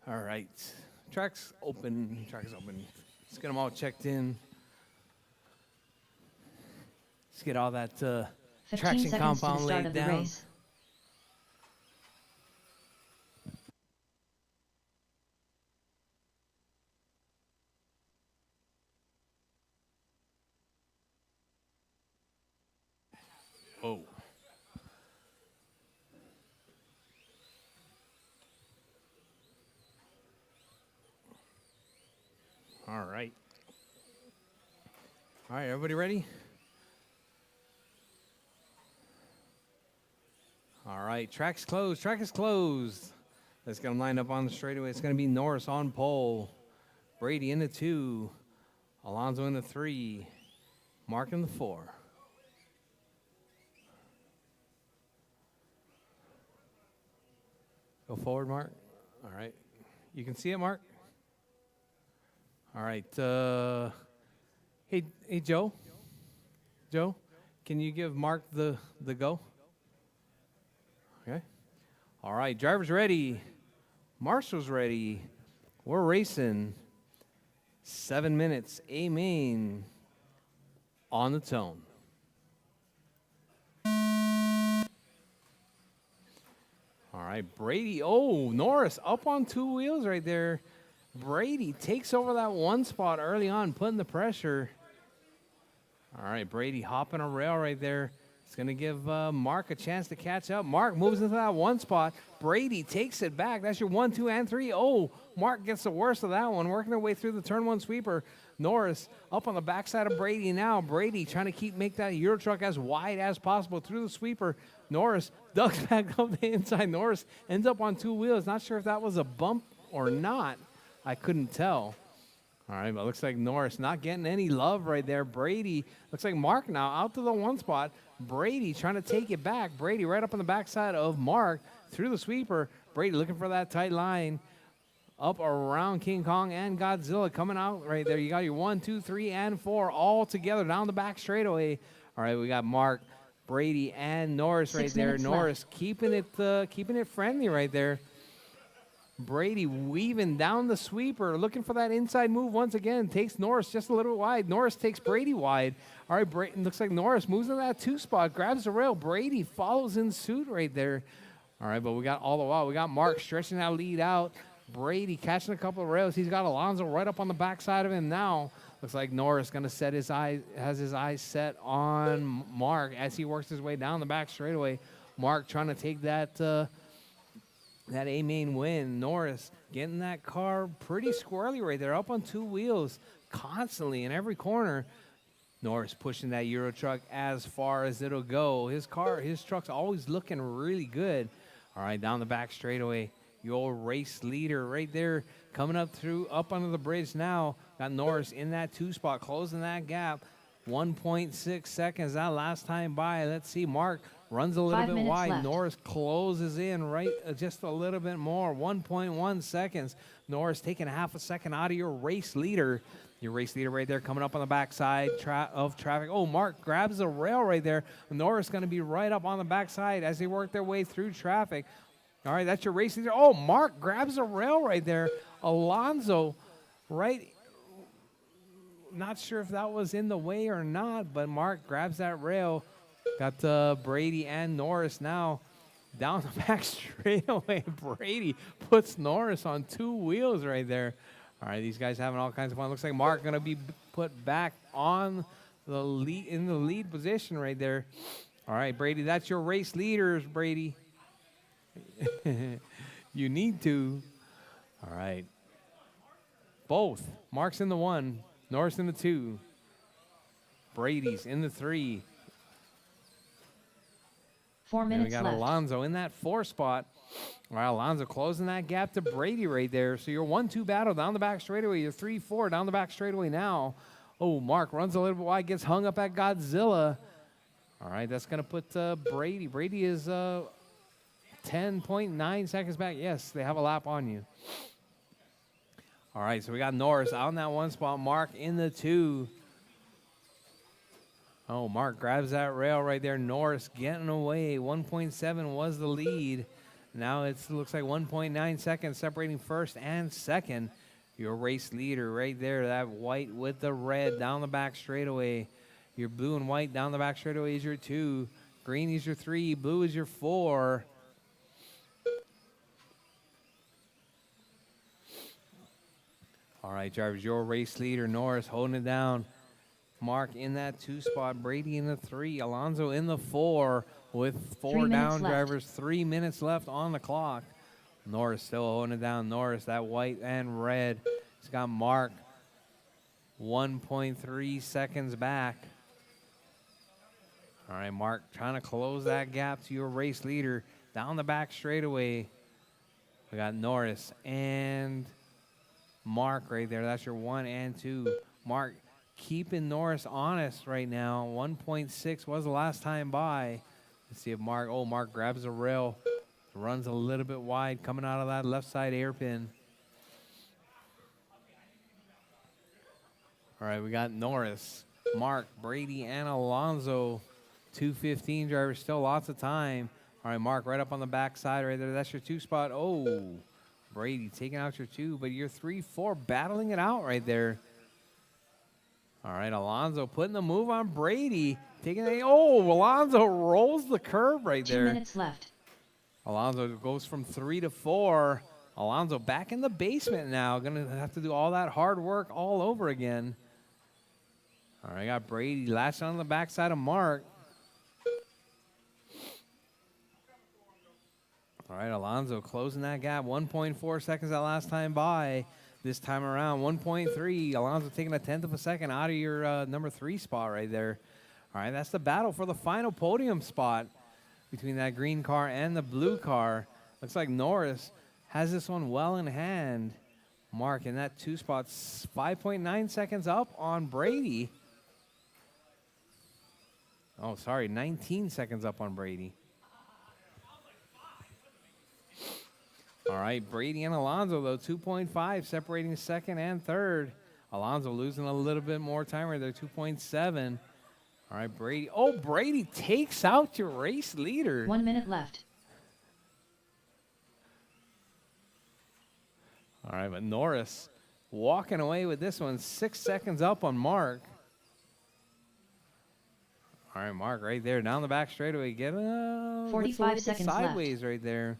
All right. Track's open. Track is open. Let's get them all checked in. Let's get all that 15 traction seconds to the compound start laid of the down. race. Oh. All right. All right, everybody ready? All right, track's closed. Track is closed. Let's get them lined up on the straightaway. It's going to be Norris on pole. Brady in the 2. Alonzo in the 3. Mark in the 4. Go forward, Mark. All right. You can see it, Mark? All right. Hey, Joe. Joe, can you give Mark the go? Okay. All right. Driver's ready. Marshall's ready. We're racing. 7 minutes. A main on the tone. All right, Brady. Oh, Norris up on 2 wheels right there. Brady takes over that one spot early on, putting the pressure. All right, Brady hopping a rail right there. It's going to give Mark a chance to catch up. Mark moves into that one spot. Brady takes it back. That's your 1, 2, and 3. Oh, Mark gets the worst of that one, working their way through the turn 1 sweeper. Norris up on the backside of Brady now. Brady trying to make that Euro Truck as wide as possible through the sweeper. Norris ducks back up the inside. Norris ends up on 2 wheels. Not sure if that was a bump or not. I couldn't tell. All right, but it looks like Norris not getting any love right there. Brady, looks like Mark now out to the 1 spot. Brady trying to take it back. Brady right up on the backside of Mark through the sweeper. Brady looking for that tight line. Up around King Kong and Godzilla coming out right there. You got your 1, 2, 3, and 4 all together down the back straightaway. All right, we got Mark, Brady, and Norris right 6 there. minutes Norris keeping it friendly right there. Brady weaving down the sweeper, looking for that inside move once again. Takes Norris just a little bit wide. Norris takes Brady wide. All right, looks like Norris moves in that 2 spot, grabs the rail. Brady follows in suit right there. All right, but we got all the while, we got Mark stretching that lead out. Brady catching a couple of rails. He's got Alonzo right up on the backside of him now. Looks like Norris going to set his eye, has his eyes set on Mark as he works his way down the back straightaway. Mark trying to take that that A-main win. Norris getting that car pretty squarely right there, up on two wheels constantly in every corner. Norris pushing that Euro truck as far as it'll go. His truck's always looking really good. All right, down the back straightaway. Your race leader right there coming up under the bridge now. Got Norris in that 2 spot, closing that gap. 1.6 seconds that last time by. Let's see, Mark runs a little 5 bit minutes wide. left. Norris closes in right just a little bit more. 1.1 seconds. Norris taking half a second out of your race leader. Your race leader right there coming up on the backside of traffic. Oh, Mark grabs the rail right there. Norris going to be right up on the backside as they work their way through traffic. All right, that's your race leader. Oh, Mark grabs the rail right there. Alonso right. Not sure if that was in the way or not, but Mark grabs that rail. Got Brady and Norris now down the back straightaway. Brady puts Norris on 2 wheels right there. All right, these guys having all kinds of fun. Looks like Mark going to be put back on the lead in the lead position right there. All right, Brady, that's your race leaders, Brady. You need to. All right. Both. Mark's in the 1, Norris in the 2. Brady's in the 3. 4 And we minutes got left. Alonso in that 4 spot. All right, Alonso closing that gap to Brady right there. So your 1-2 battle down the back straightaway. Your 3-4 down the back straightaway now. Oh, Mark runs a little bit wide, gets hung up at Godzilla. All right, that's going to put Brady. Brady is 10.9 seconds back. Yes, they have a lap on you. All right, so we got Norris out in that 1 spot. Mark in the 2. Oh, Mark grabs that rail right there. Norris getting away. 1.7 was the lead. Now it looks like 1.9 seconds separating first and second. Your race leader right there, that white with the red down the back straightaway. Your blue and white down the back straightaway is your 2. Green is your 3. Blue is your 4. All right, drivers, your race leader, Norris, holding it down. Mark in that 2 spot. Brady in the 3. Alonso in the 4 with 4 3 minutes down left. drivers. 3 minutes left on the clock. Norris still holding it down. Norris, that white and red. He's got Mark 1.3 seconds back. All right, Mark trying to close that gap to your race leader. Down the back straightaway. We got Norris and Mark right there. That's your 1 and 2. Mark keeping Norris honest right now. 1.6 was the last time by. Let's see if Mark, Mark grabs the rail. Runs a little bit wide coming out of that left side hairpin. All right, we got Norris, Mark, Brady, and Alonso. 2:15 drivers, still lots of time. All right, Mark right up on the backside right there. That's your 2 spot. Oh, Brady taking out your 2, but your 3-4 battling it out right there. All right, Alonso putting the move on Brady. Alonso rolls the curb right 2 there. minutes left. Alonso goes from 3 to 4. Alonso back in the basement now. Going to have to do all that hard work all over again. All right, got Brady latched on the backside of Mark. All right, Alonso closing that gap. 1.4 seconds that last time by. This time around, 1.3. Alonso taking a 1/10 of a second out of your number 3 spot right there. All right, that's the battle for the final podium spot between that green car and the blue car. Looks like Norris has this one well in hand. Mark in that 2 spots, 5.9 seconds up on Brady. Oh, sorry, 19 seconds up on Brady. All right, Brady and Alonso, though, 2.5 separating second and third. Alonso losing a little bit more time right there, 2.7. All right, Brady. Oh, Brady takes out your race leader. 1 minute left. All right, but Norris walking away with this one, 6 seconds up on Mark. All right, Mark right there down the back straightaway. Get 45 seconds left. sideways right there.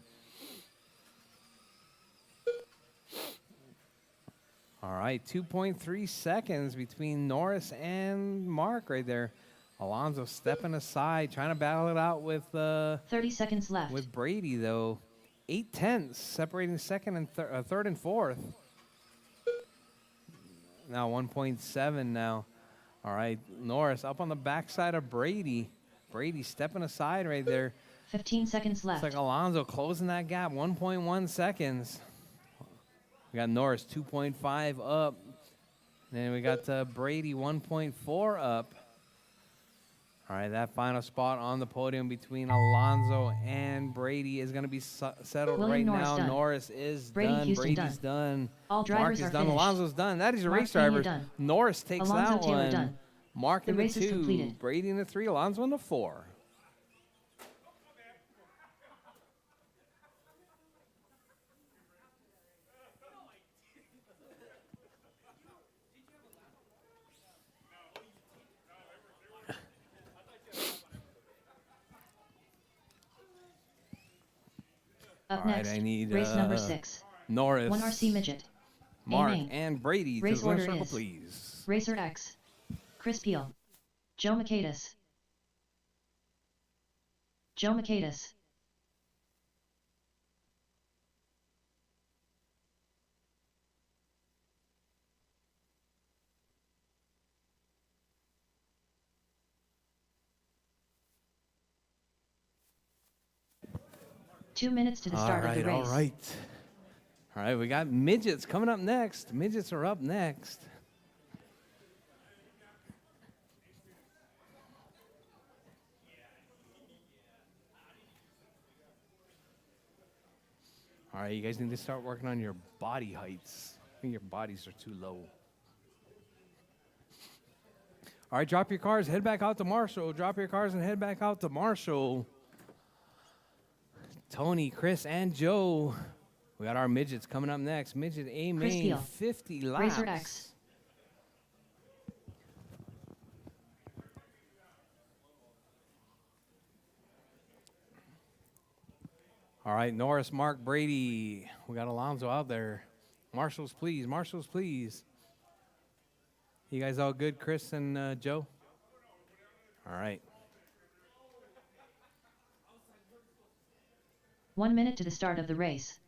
All All right, 2.3 seconds between Norris and Mark right there. Alonso stepping aside, trying to battle it out with 30 seconds left. with Brady though. 8/10 separating second and third and fourth. Now 1.7 now. All right, Norris up on the backside of Brady. Brady stepping aside right there. 15 seconds left. Looks like Alonso closing that gap, 1.1 seconds. We got Norris 2.5 up. Then we got Brady 1.4 up. All right, that final spot on the podium between Alonso and Brady is going to be settled William right Norris now. done. Norris is Brady done. Houston Brady's done. All Mark drivers is are done. finished. Alonso's done. That is your Mark race Pena drivers. done. Norris takes Alonso that Taylor one. done. Mark The in the race is 2. completed. Brady in the 3. Alonso in the 4. Up All right, next, I need race number 6. Norris, 1 RC midget. Mark, Aiming. and Brady Race to the winner's order circle, is please. Racer X. Chris Peel. Joe Makaitis. Joe Makaitis. Two minutes to the start of the race. All right. All right, we got midgets coming up next. Midgets are up next. All right, you guys need to start working on your body heights. I think your bodies are too low. All right, drop your cars, head back out to Marshall. Drop your cars and head back out to Marshall. Tony, Chris, and Joe. We got our midgets coming up next. Midget A Chris main, Peel. 50 laps. Racer X. All right, Norris, Mark, Brady. We got Alonso out there. Marshals, please. Marshals, please. You guys all good, Chris and Joe? All right. 1 minute to the start of the race.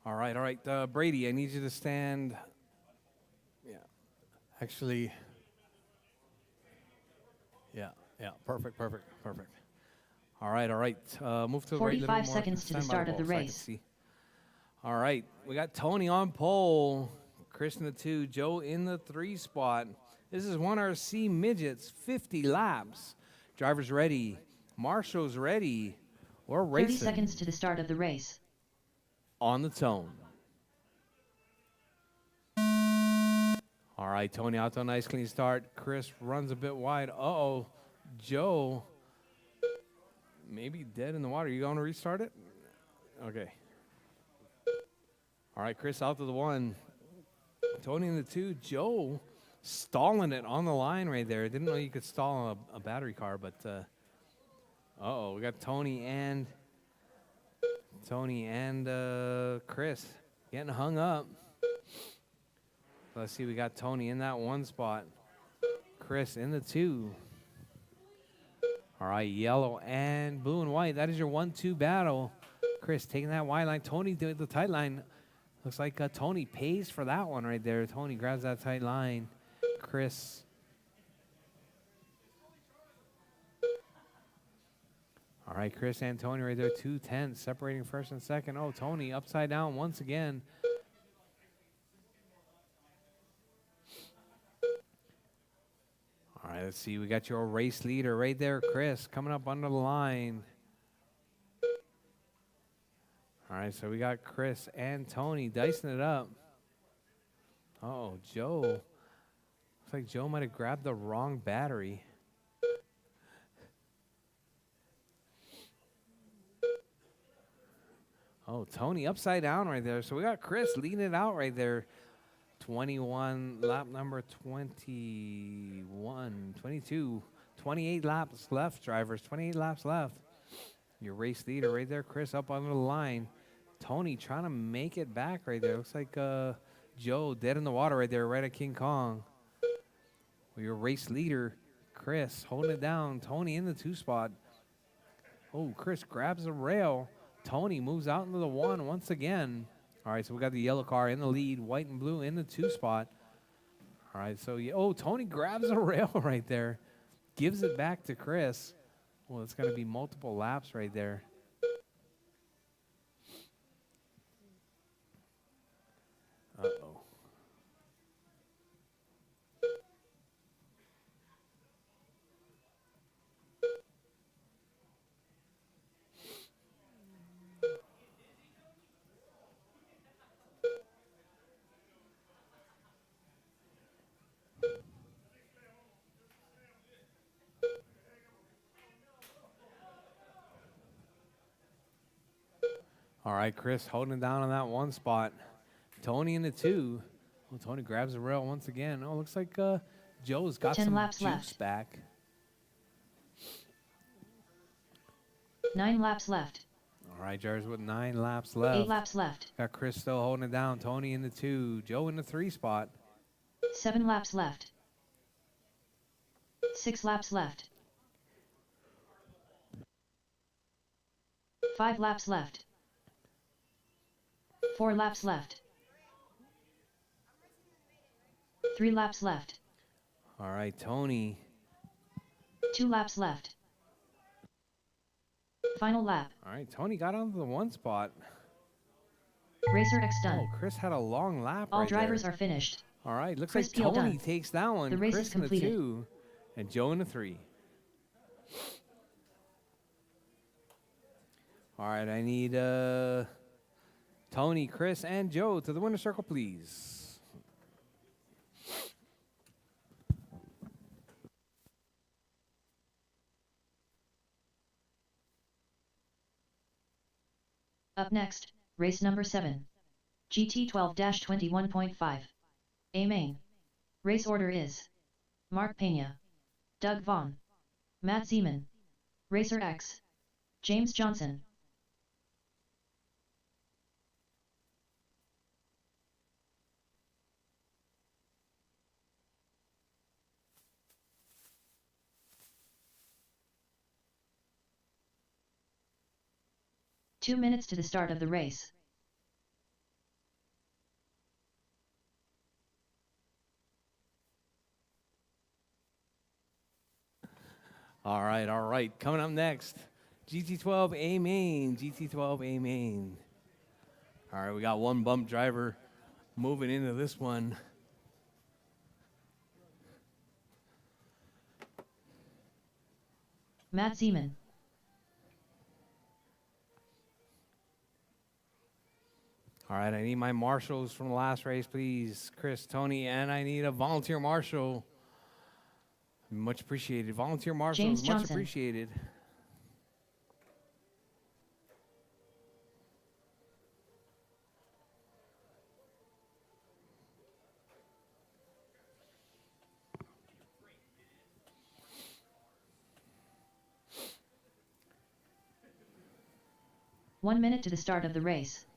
All right. Brady, I need you to stand. Yeah. Actually. Yeah. Perfect. All right. Move to the right a little 45 more. seconds to the Stand by start of the ball so I can race. see. All right. We got Tony on pole. Chris in the 2. Joe in the 3 spot. This is 1RC midgets, 50 laps. Drivers ready. Marshall's ready. We're 30 racing. seconds to the start of the race. On the tone. All right, Tony out to a nice clean start. Chris runs a bit wide. Uh-oh. Joe maybe dead in the water. You going to restart it? Okay. All right, Chris out to the 1. Tony in the 2. Joe stalling it on the line right there. Didn't know you could stall a battery car, but uh-oh. We got Tony and Chris getting hung up. Let's see, we got Tony in that 1 spot. Chris in the 2. All right, yellow and blue and white. That is your 1-2 battle. Chris taking that wide line. Tony did the tight line. Looks like Tony pays for that one right there. Tony grabs that tight line. Chris. All right, Chris and Tony right there. 2/10 separating first and second. Oh, Tony upside down once again. All right, let's see. We got your race leader right there, Chris, coming up under the line. All right, so we got Chris and Tony dicing it up. Oh, Joe. Looks like Joe might have grabbed the wrong battery. Oh, Tony upside down right there. So we got Chris leading it out right there. 21, lap number 21, 22, 28 laps left, drivers. 28 laps left. Your race leader right there, Chris, up under the line. Tony trying to make it back right there. Looks like Joe dead in the water right there, right at King Kong. Well, your race leader, Chris, holding it down. Tony in the 2 spot. Oh, Chris grabs the rail. Tony moves out into the 1 once again. All right, so we got the yellow car in the lead, white and blue in the 2 spot. All right, so, Tony grabs the rail right there. Gives it back to Chris. Well, it's going to be multiple laps right there. Uh-oh. All right, Chris holding it down on that 1 spot. Tony in the 2. Well, Tony grabs the rail once again. Oh, looks like Joe's got 10 some laps juice left. back. 9 laps left. All right, Jars with 9 laps left. 8 laps left. Got Chris still holding it down. Tony in the 2. Joe in the 3 spot. 7 laps left. 6 laps left. 5 laps left. 4 laps left. 3 laps left. All right, Tony. 2 laps left. Final lap. All right, Tony got onto the 1 spot. Rchq done. Oh, Chris had a long lap All right drivers there. are finished. All right, looks Chris like Peel Tony done. takes that one. The race Chris is in the completed. 2. And Joe in the 3. All right, I need Tony, Chris, and Joe to the winner's circle, please. Up next, race number 7. GT 12-21.5. A main. Race order is Mark Pena, Doug Vaughn, Matt Zeman, Rchq, James Johnson. Two minutes to the start of the race. All right. Coming up next, GT12 A main, GT12 A main. All right, we got one bump driver moving into this one. Matt Zeman. All right, I need my marshals from the last race, please. Chris, Tony, and I need a volunteer marshal. Much appreciated. Volunteer marshals, James much Johnson. appreciated. One minute to the start of the race.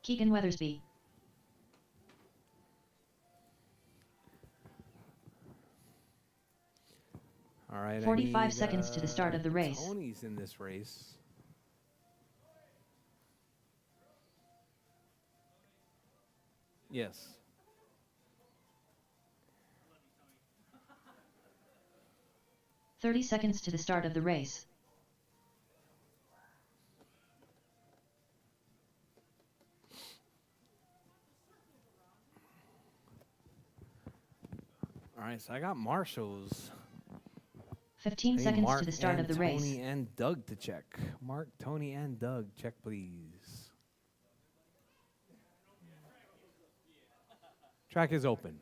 Keegan Weathersby. All right, 45 seconds to the start of the race. Tony's in this race. Yes. "30 seconds to the start of the race. All right, so I got marshals. 15 I need seconds Mark to the start and of the race. Tony and Doug to check. Mark, Tony, and Doug, check please. Track is open.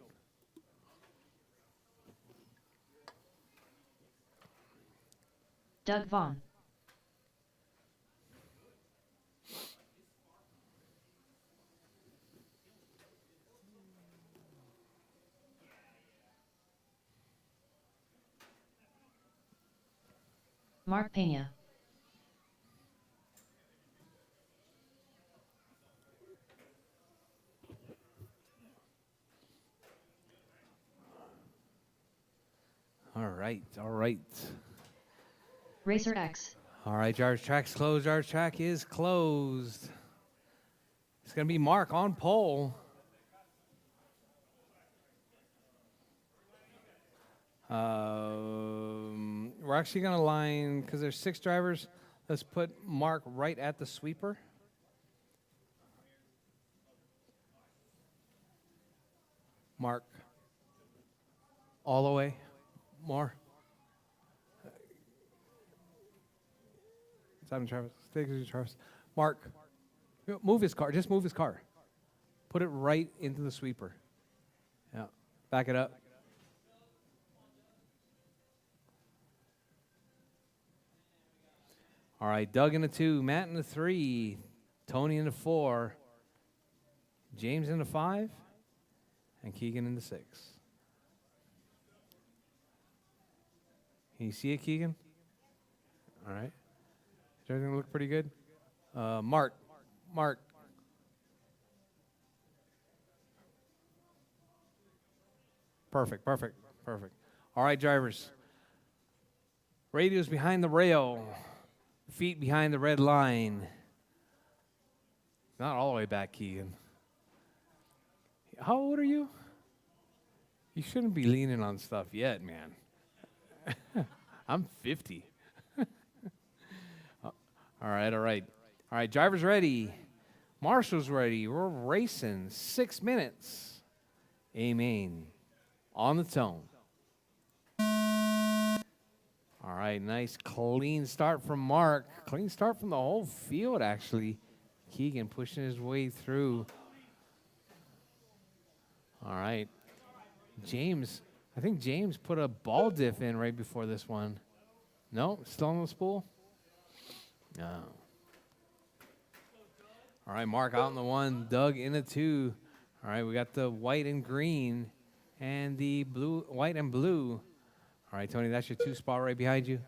Doug Vaughn. Mark Pena. right, all right. Racer X. All right, Jar's track's closed. Jar's track is closed. It's going to be Mark on pole. We're actually going to line, because there's 6 drivers, let's put Mark right at the sweeper. Mark. All the way. More. Simon Travis. Stay with you, Travis. Mark. Move his car. Just move his car. Put it right into the sweeper. Yeah. Back it up. All right. Doug in the 2. Matt in the 3. Tony in the 4. James in the 5. And Keegan in the 6. Can you see it, Keegan? All right. Does everything look pretty good? Mark. Perfect. All right, drivers. Radios behind the rail. Feet behind the red line. Not all the way back, Keegan. How old are you? You shouldn't be leaning on stuff yet, man. I'm 50. All right. Drivers ready. Marshall's ready. We're racing 6 minutes. Amen. On the tone. All right, nice clean start from Mark. Clean start from the whole field, actually. Keegan pushing his way through. All right. James, I think James put a ball diff in right before this one. No, still on the spool? No. All right, Mark out in the 1, Doug in the 2. All right, we got the white and green and the blue, white and blue. All right, Tony, that's your 2 spot right behind you.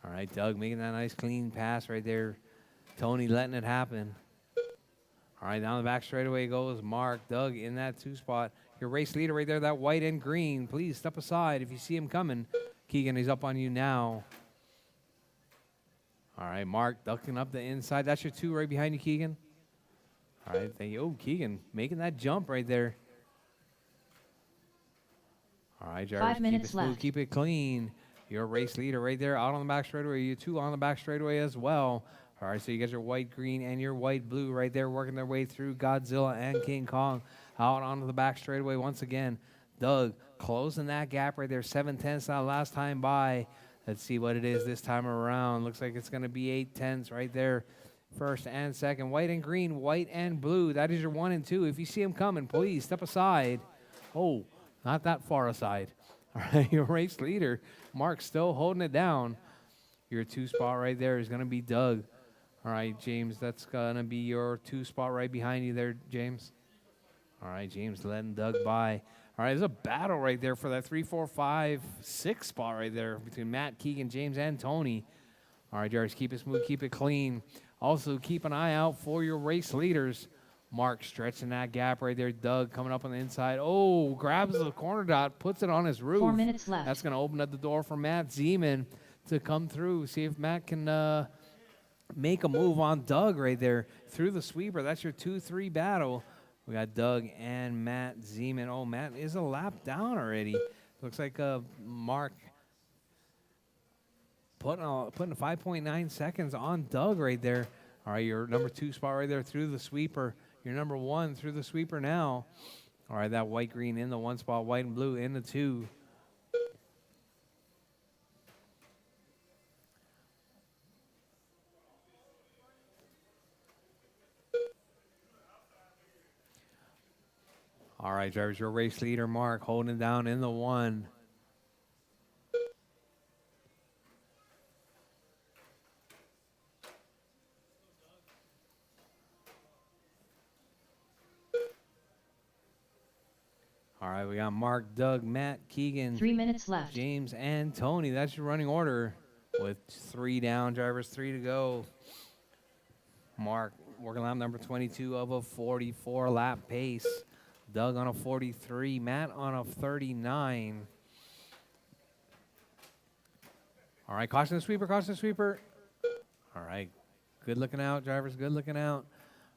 All right, Doug making that nice clean pass right there. Tony letting it happen. All right, down the back straightaway goes Mark. Doug in that 2 spot. Your race leader right there, that white and green. Please step aside if you see him coming. Keegan, he's up on you now. All right, Mark ducking up the inside. That's your 2 right behind you, Keegan. All right, thank you. Oh, Keegan making that jump right there. All right, Jarvis, 5 minutes keep it smooth, left. keep it clean. Your race leader right there out on the back straightaway. You 2 on the back straightaway as well. All right, so you got your white, green, and your white, blue right there working their way through Godzilla and King Kong out onto the back straightaway once again. Doug closing that gap right there, 7/10 that last time by. Let's see what it is this time around. Looks like it's going to be 8/10 right there. First and second, white and green, white and blue. That is your 1 and 2. If you see them coming, please step aside. Oh, not that far aside. All right, your race leader, Mark, still holding it down. Your 2 spot right there is going to be Doug. All right, James, that's going to be your 2 spot right behind you there, James. All right, James letting Doug by. All right, there's a battle right there for that 3, 4, 5, 6 spot right there between Matt, Keegan, James, and Tony. All right, Jarvis, keep it smooth, keep it clean. Also, keep an eye out for your race leaders. Mark stretching that gap right there. Doug coming up on the inside. Oh, grabs the corner dot, puts it on his roof. 4 minutes left. That's going to open up the door for Matt Zeman to come through. See if Matt can make a move on Doug right there through the sweeper. That's your 2-3 battle. We got Doug and Matt Zeman. Oh, Matt is a lap down already. Looks like Mark putting 5.9 seconds on Doug right there. All right, your number 2 spot right there through the sweeper. Your number 1 through the sweeper now. All right, that white, green in the 1 spot, white and blue in the 2. All right, drivers, your race leader, Mark, holding it down in the 1. All right, we got Mark, Doug, Matt, Keegan, 3 minutes left. James, and Tony. That's your running order with 3 down, drivers, 3 to go. Mark working lap number 22 of a 44 lap pace. Doug on a 43, Matt on a 39. All right, caution the sweeper, caution the sweeper. All right, good looking out, drivers, good looking out.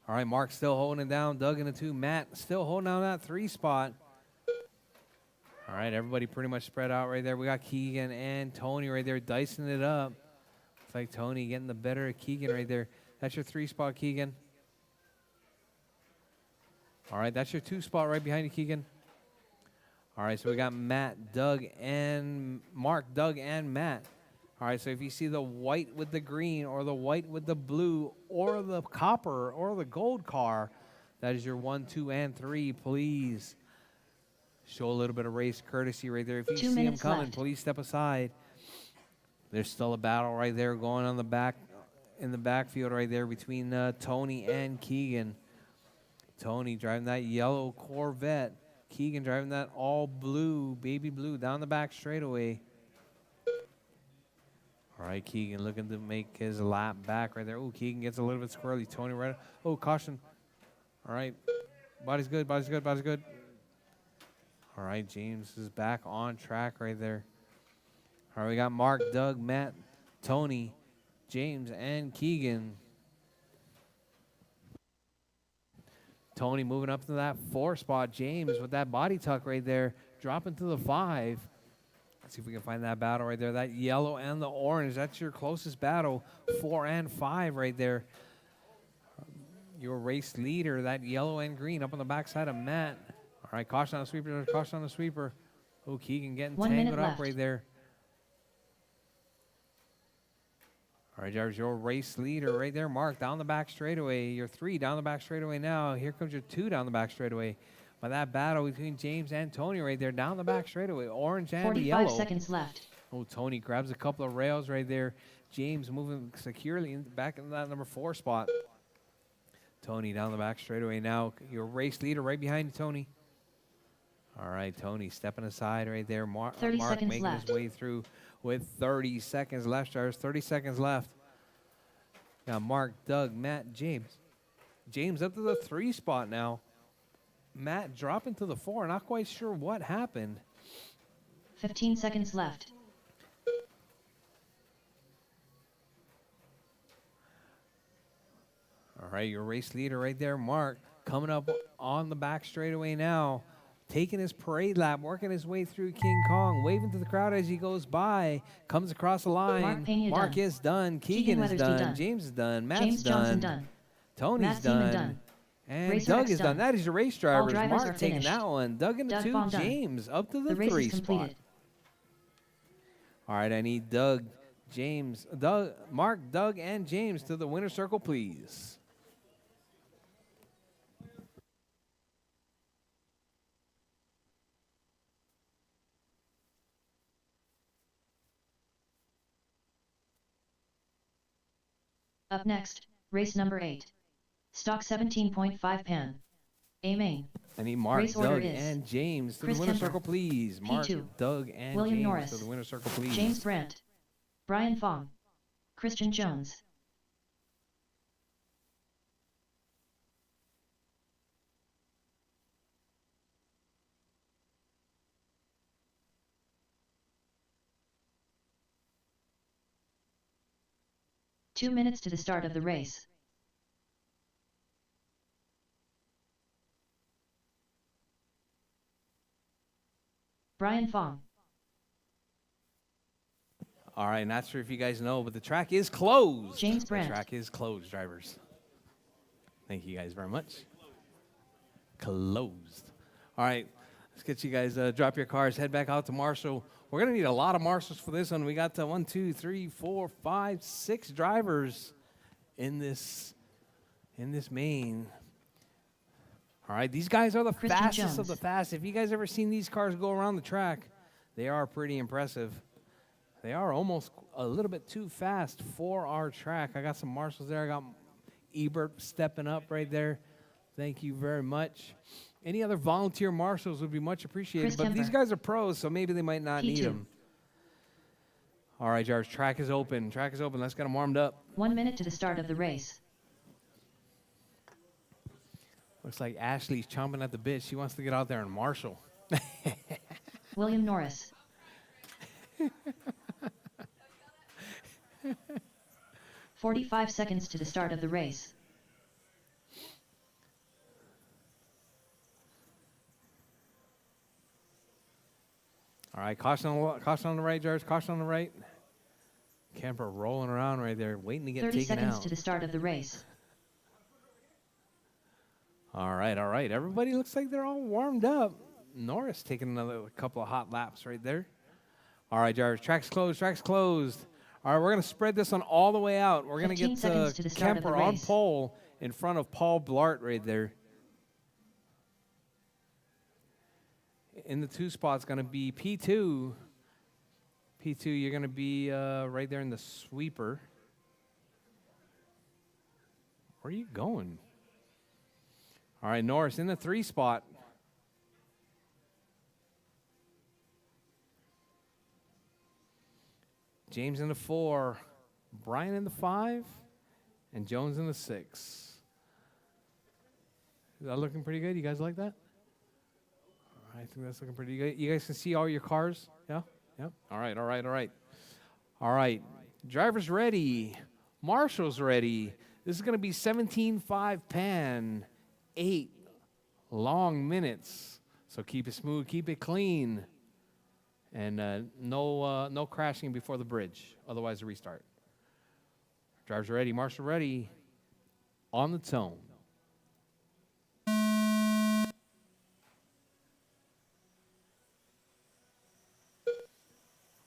All right, Mark still holding it down. Doug in the 2. Matt still holding down that 3 spot. All right, everybody pretty much spread out right there. We got Keegan and Tony right there dicing it up. It's like Tony getting the better of Keegan right there. That's your 3 spot, Keegan. All right, that's your 2 spot right behind you, Keegan. All right, so we got Matt, Doug, and Mark, Doug, and Matt. All right, so if you see the white with the green or the white with the blue or the copper or the gold car, that is your 1, 2, and 3. Please show a little bit of race courtesy right there. If you 2 see them minutes coming, left. please step aside. There's still a battle right there going on in the backfield right there between Tony and Keegan. Tony driving that yellow Corvette. Keegan driving that all blue, baby blue, down the back straightaway. All right, Keegan looking to make his lap back right there. Oh, Keegan gets a little bit squirrely. Tony right. Oh, caution. All right. Body's good, body's good, body's good. All right, James is back on track right there. All right, we got Mark, Doug, Matt, Tony, James, and Keegan. Tony moving up to that 4 spot. James with that body tuck right there, dropping to the 5. Let's see if we can find that battle right there. That yellow and the orange, that's your closest battle. 4 and 5 right there. Your race leader, that yellow and green up on the backside of Matt. All right, caution on the sweeper, caution on the sweeper. Oh, Keegan getting 1 minute tangled up left. right there. All right, there's your race leader right there, Mark, down the back straightaway. Your 3 down the back straightaway now. Here comes your 2 down the back straightaway. But that battle between James and Tony right there, down the back straightaway, orange and 45 yellow. seconds left. Oh, Tony grabs a couple of rails right there. James moving securely back in that number 4 spot. Tony down the back straightaway now. Your race leader right behind you, Tony. All right, Tony stepping aside right there. 30 Mark seconds making left. his way through with 30 seconds left, drivers. 30 seconds left. Now Mark, Doug, Matt, James. James up to the 3 spot now. Matt dropping to the 4. Not quite sure what happened. 15 seconds left. All right, your race leader right there, Mark, coming up on the back straightaway now. Taking his parade lap, working his way through King Kong, waving to the crowd as he goes by. Comes across the line. Mark Pena is done. Keegan is Weathersby done. done. James is done. Matt's James done. Johnson done. Tony's Matt Seaman done. done. And Racer Doug X is done. done. That is your race All drivers. drivers Mark are taking finished. that one. Doug in the Doug 2. Baum done. James up to The the race 3 is spot. completed. All right, I need Mark, Doug, and James to the winner's circle, please. Up next, race number 8. Stock 17.5 pan. A main. I need Mark, Race order Doug, is and James to Chris the winner's Kemper, circle, please. Mark, P2, Doug, and William James Norris, to the winner's circle, please. James Brandt. Brian Fong. Christian Jones. Two minutes to the start of the race. Brian Fong. All right, not sure if you guys know, but the track is closed. James The Brandt. track is closed, drivers. Thank you guys very much. Closed. All right, let's get you guys, drop your cars, head back out to Marshall. We're going to need a lot of marshals for this one. We got 1, 2, 3, 4, 5, 6 drivers in this main. All right, these guys are the Christian fastest Jones. of the fast. If you guys ever seen these cars go around the track, they are pretty impressive. They are almost a little bit too fast for our track. I got some marshals there. I got Ebert stepping up right there. Thank you very much. Any other volunteer marshals would be much appreciated. Chris But these Kemper. guys are pros, so maybe they might not need P2. them. All right, Jarvis, track is open. Track is open. Let's get them warmed up. 1 minute to the start of the race. Looks like Ashley's chomping at the bit. She wants to get out there and marshal. William Norris. 45 seconds to the start of the race. All right, caution on the right, Jarvis. Caution on the right. Kemper rolling around right there, waiting to get 30 taken seconds out. to the start of the race. All right, all right. Everybody looks like they're all warmed up. Norris taking another couple of hot laps right there. All right, Jarvis. Track's closed. Track's closed. All right, we're going to spread this one all the way out. We're going to 15 get seconds to the start of the Kemper on race. pole in front of Paul Blart right there. In the 2 spot's going to be P2. P2, you're going to be right there in the sweeper. Where are you going? All right, Norris in the 3 spot. James in the 4. Brian in the 5. And Jones in the 6. Is that looking pretty good? You guys like that? I think that's looking pretty good. You guys can see all your cars? Yeah? Yep. All right, all right, all right. All right. Driver's ready. Marshall's ready. This is going to be 17.5 pan, 8 long minutes. So keep it smooth, keep it clean. And no crashing before the bridge. Otherwise, a restart. Driver's ready. Marshall ready. On the tone.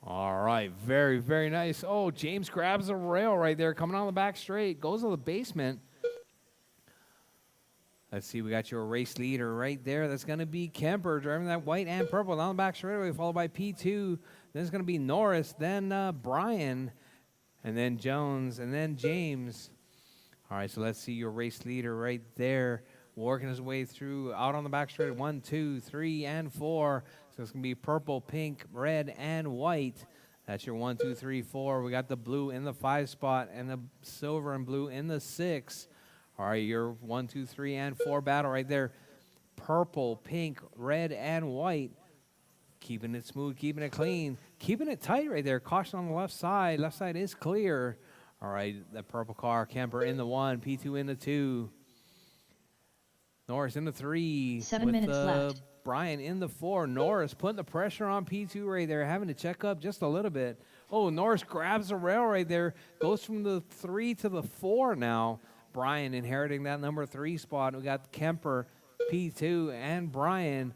All right, very, very nice. Oh, James grabs a rail right there, coming on the back straight, goes to the basement. Let's see, we got your race leader right there. That's going to be Kemper, driving that white and purple down the back straightaway, followed by P2. Then it's going to be Norris, then Brian, and then Jones, and then James. All right, so let's see your race leader right there, working his way through, out on the back straight, 1, 2, 3, and 4. So it's going to be purple, pink, red, and white. That's your 1, 2, 3, 4. We got the blue in the 5 spot and the silver and blue in the 6. All right, your 1, 2, 3, and 4 battle right there. Purple, pink, red, and white. Keeping it smooth, keeping it clean, keeping it tight right there. Caution on the left side. Left side is clear. All right, that purple car, Kemper in the 1, P2 in the 2. Norris in the 3. 7 minutes left. Brian in the 4. Norris putting the pressure on P2 right there, having to check up just a little bit. Oh, Norris grabs the rail right there, goes from the 3 to the 4 now. Brian inheriting that number 3 spot. We got Kemper, P2, and Brian.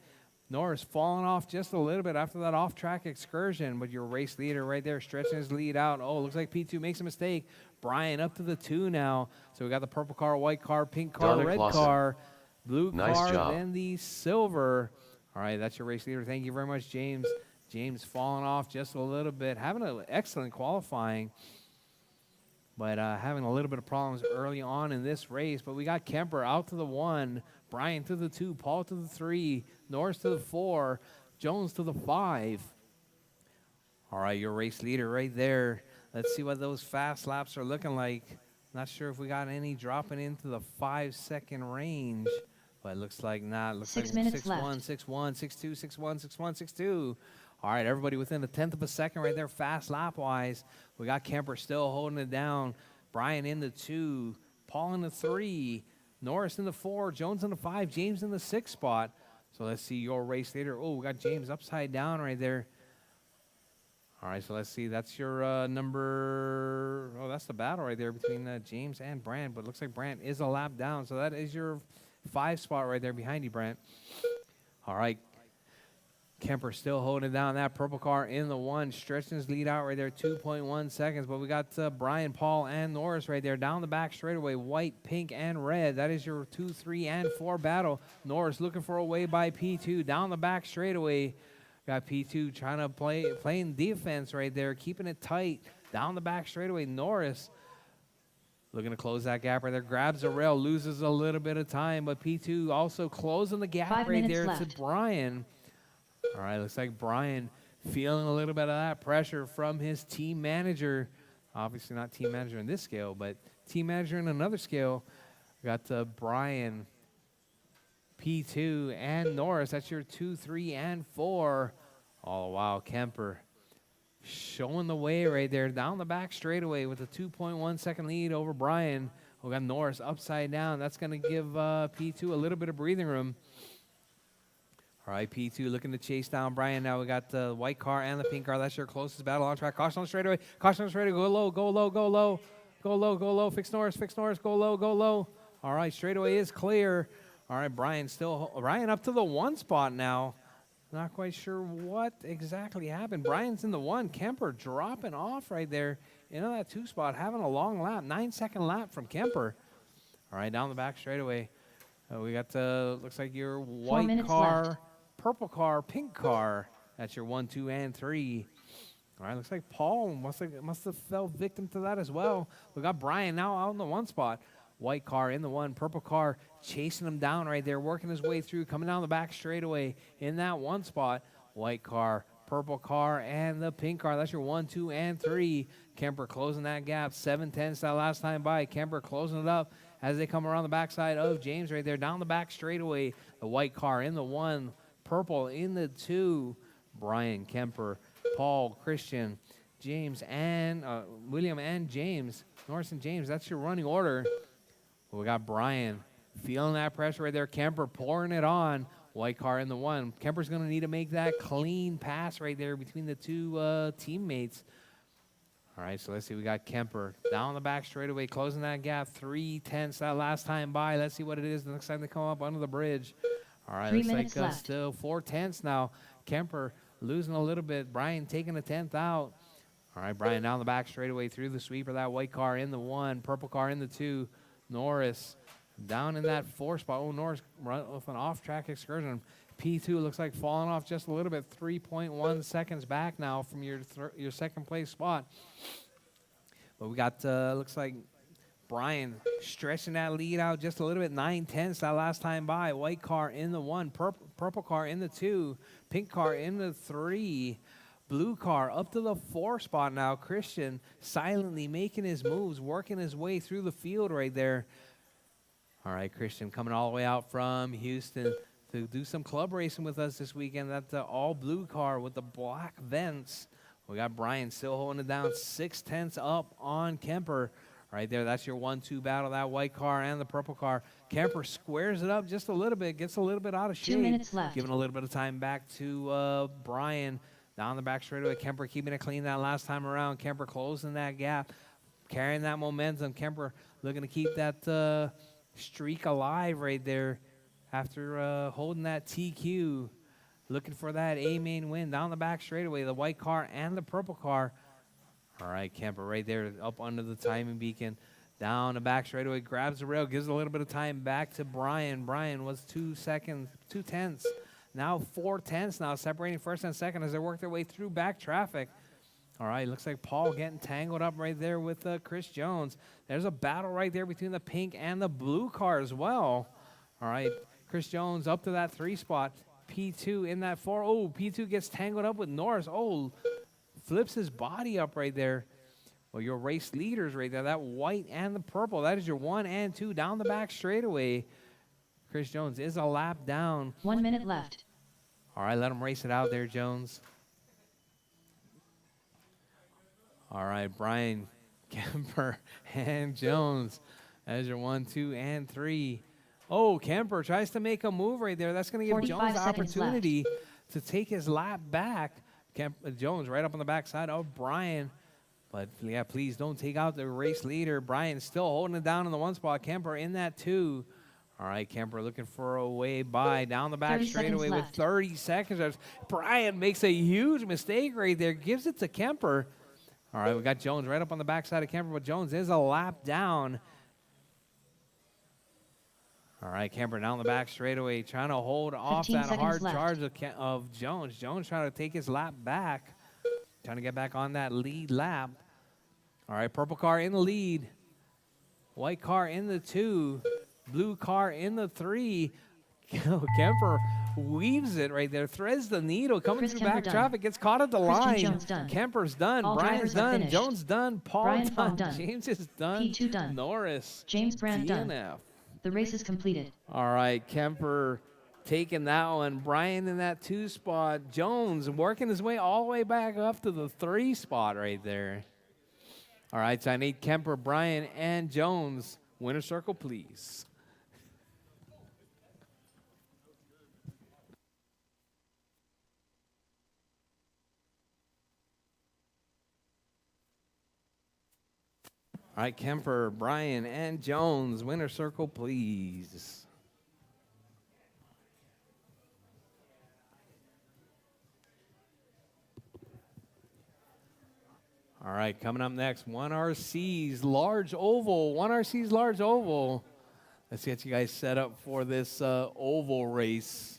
Norris falling off just a little bit after that off-track excursion, but your race leader right there stretching his lead out. Oh, looks like P2 makes a mistake. Brian up to the 2 now. So we got the purple car, white car, pink car, Darn it, red Clausen. car, blue Nice car, job. then the silver. All right, that's your race leader. Thank you very much, James. James falling off just a little bit, having an excellent qualifying, but having a little bit of problems early on in this race. But we got Kemper out to the 1, Brian to the 2, Paul to the 3, Norris to the 4, Jones to the 5. All right, your race leader right there. Let's see what those fast laps are looking like. Not sure if we got any dropping into the 5-second range, but it looks like not. Looks 6 like minutes 6-1, left. 6-1, 6-2, 6-1, 6-1, 6-2. All right, everybody within a 1/10 of a second right there, fast lap-wise. We got Kemper still holding it down. Brian in the 2, Paul in the 3, Norris in the 4, Jones in the 5, James in the 6 spot. So let's see your race leader. Oh, we got James upside down right there. All right, so let's see. That's your number. Oh, that's the battle right there between James and Brant. But it looks like Brant is a lap down. So that is your 5 spot right there behind you, Brant. All right. Kemper still holding down that purple car in the 1, stretching his lead out right there, 2.1 seconds. But we got Brian, Paul, and Norris right there down the back straightaway, white, pink, and red. That is your 2, 3, and 4 battle. Norris looking for a way by P2 down the back straightaway. Got P2 trying to playing defense right there, keeping it tight down the back straightaway. Norris looking to close that gap right there, grabs a rail, loses a little bit of time, but P2 also closing the gap 5 right minutes there left. to Brian. All right, looks like Brian feeling a little bit of that pressure from his team manager. Obviously not team manager in this scale, but team manager in another scale. Got Brian, P2, and Norris. That's your 2, 3, and 4. Oh, wow, Kemper showing the way right there down the back straightaway with a 2.1 second lead over Brian. We got Norris upside down. That's going to give P2 a little bit of breathing room. All right, P2 looking to chase down Brian. Now we got the white car and the pink car. That's your closest battle on track. Caution on straightaway. Caution on straightaway. Go low, go low, go low. Go low, go low. Fix Norris, go low, go low. All right, straightaway is clear. All right, Brian up to the 1 spot now. Not quite sure what exactly happened. Brian's in the 1. Kemper dropping off right there into that 2 spot, having a long lap, 9-second lap from Kemper. All right, down the back straightaway. We got looks like your white car, left. Purple car, pink car. That's your 1, 2, and 3. All right, looks like Paul must have fell victim to that as well. We got Brian now out in the 1 spot. White car in the 1, purple car chasing him down right there, working his way through, coming down the back straightaway in that 1 spot. White car, purple car, and the pink car. That's your 1, 2, and 3. Kemper closing that gap, 7/10 that last time by. Kemper closing it up as they come around the backside of James right there, down the back straightaway. The white car in the 1, purple in the 2. Brian, Kemper, Paul, Christian, James, and William and James. Norris and James, that's your running order. We got Brian feeling that pressure right there. Kemper pouring it on. White car in the 1. Kemper's going to need to make that clean pass right there between the 2 teammates. All right, so let's see. We got Kemper down the back straightaway, closing that gap. 3/10 that last time by. Let's see what it is the next time they come up under the bridge. All right, 3 looks minutes like left. still 4/10 now. Kemper losing a little bit. Brian taking the 10th out. All right, Brian down the back straightaway through the sweeper. That white car in the 1, purple car in the 2. Norris down in that 4 spot. Oh, Norris run with an off-track excursion. P2 looks like falling off just a little bit. 3.1 seconds back now from your second place spot. But we got, looks like Brian stretching that lead out just a little bit. 9/10 that last time by. White car in the 1, purple car in the 2, pink car in the 3. Blue car up to the 4 spot now. Christian silently making his moves, working his way through the field right there. All right, Christian coming all the way out from Houston to do some club racing with us this weekend. That's the all blue car with the black vents. We got Brian still holding it down, 6/10 up on Kemper. Right there, that's your 1-2 battle, that white car and the purple car. Kemper squares it up just a little bit, gets a little bit out of shape. 2 minutes left. Giving a little bit of time back to Brian. Down the back straightaway, Kemper keeping it clean that last time around. Kemper closing that gap, carrying that momentum. Kemper looking to keep that streak alive right there after holding that TQ. Looking for that A-main win. Down the back straightaway, the white car and the purple car. All right, Kemper right there up under the timing beacon. Down the back straightaway, grabs the rail, gives a little bit of time back to Brian. Brian was 2/10. Now 4/10 now, separating first and second as they work their way through back traffic. All right, looks like Paul getting tangled up right there with Chris Jones. There's a battle right there between the pink and the blue car as well. All right, Chris Jones up to that 3 spot. P2 in that 4. Oh, P2 gets tangled up with Norris. Oh, flips his body up right there. Well, your race leaders right there, that white and the purple. That is your 1 and 2 down the back straightaway. Chris Jones is a lap down. 1 minute left. All right, let him race it out there, Jones. All right, Brian, Kemper, and Jones. As your 1, 2, and 3. Oh, Kemper tries to make a move right there. That's going to give 45 Jones the seconds opportunity to take his lap back. Jones right up on the backside of Brian. But, yeah, please don't take out the race leader. Brian still holding it down in the 1 spot. Kemper in that 2. All right, Kemper looking for a way by down the back 30 straightaway seconds with 30 seconds left. Brian makes a huge mistake right there, gives it to Kemper. All right, we got Jones right up on the backside of Kemper, but Jones is a lap down. All right, Kemper down the back straightaway, trying to hold off 15 that hard seconds charge of Jones. Jones trying to take his lap back, trying to get back on that lead lap. All right, purple car in the lead. White car in the 2. Blue car in the 3. Kemper weaves it right there, threads the needle, coming Chris through Kemper back done. traffic, gets caught at the Christian line. Jones done. Kemper's done. All Brian's drivers are done. finished. Jones done. Paul Brian done. Fong done. James is done. P2 done. Norris. James Brandt done. DNF. The race is completed. All right, Kemper taking that one. Brian in that 2 spot. Jones working his way all the way back up to the 3 spot right there. All right, so I need Kemper, Brian, and Jones. Winner circle, please. All right, Kemper, Brian, and Jones. Winner circle, please. All right, coming up next, 1RC's large oval. 1RC's large oval. Let's get you guys set up for this oval race.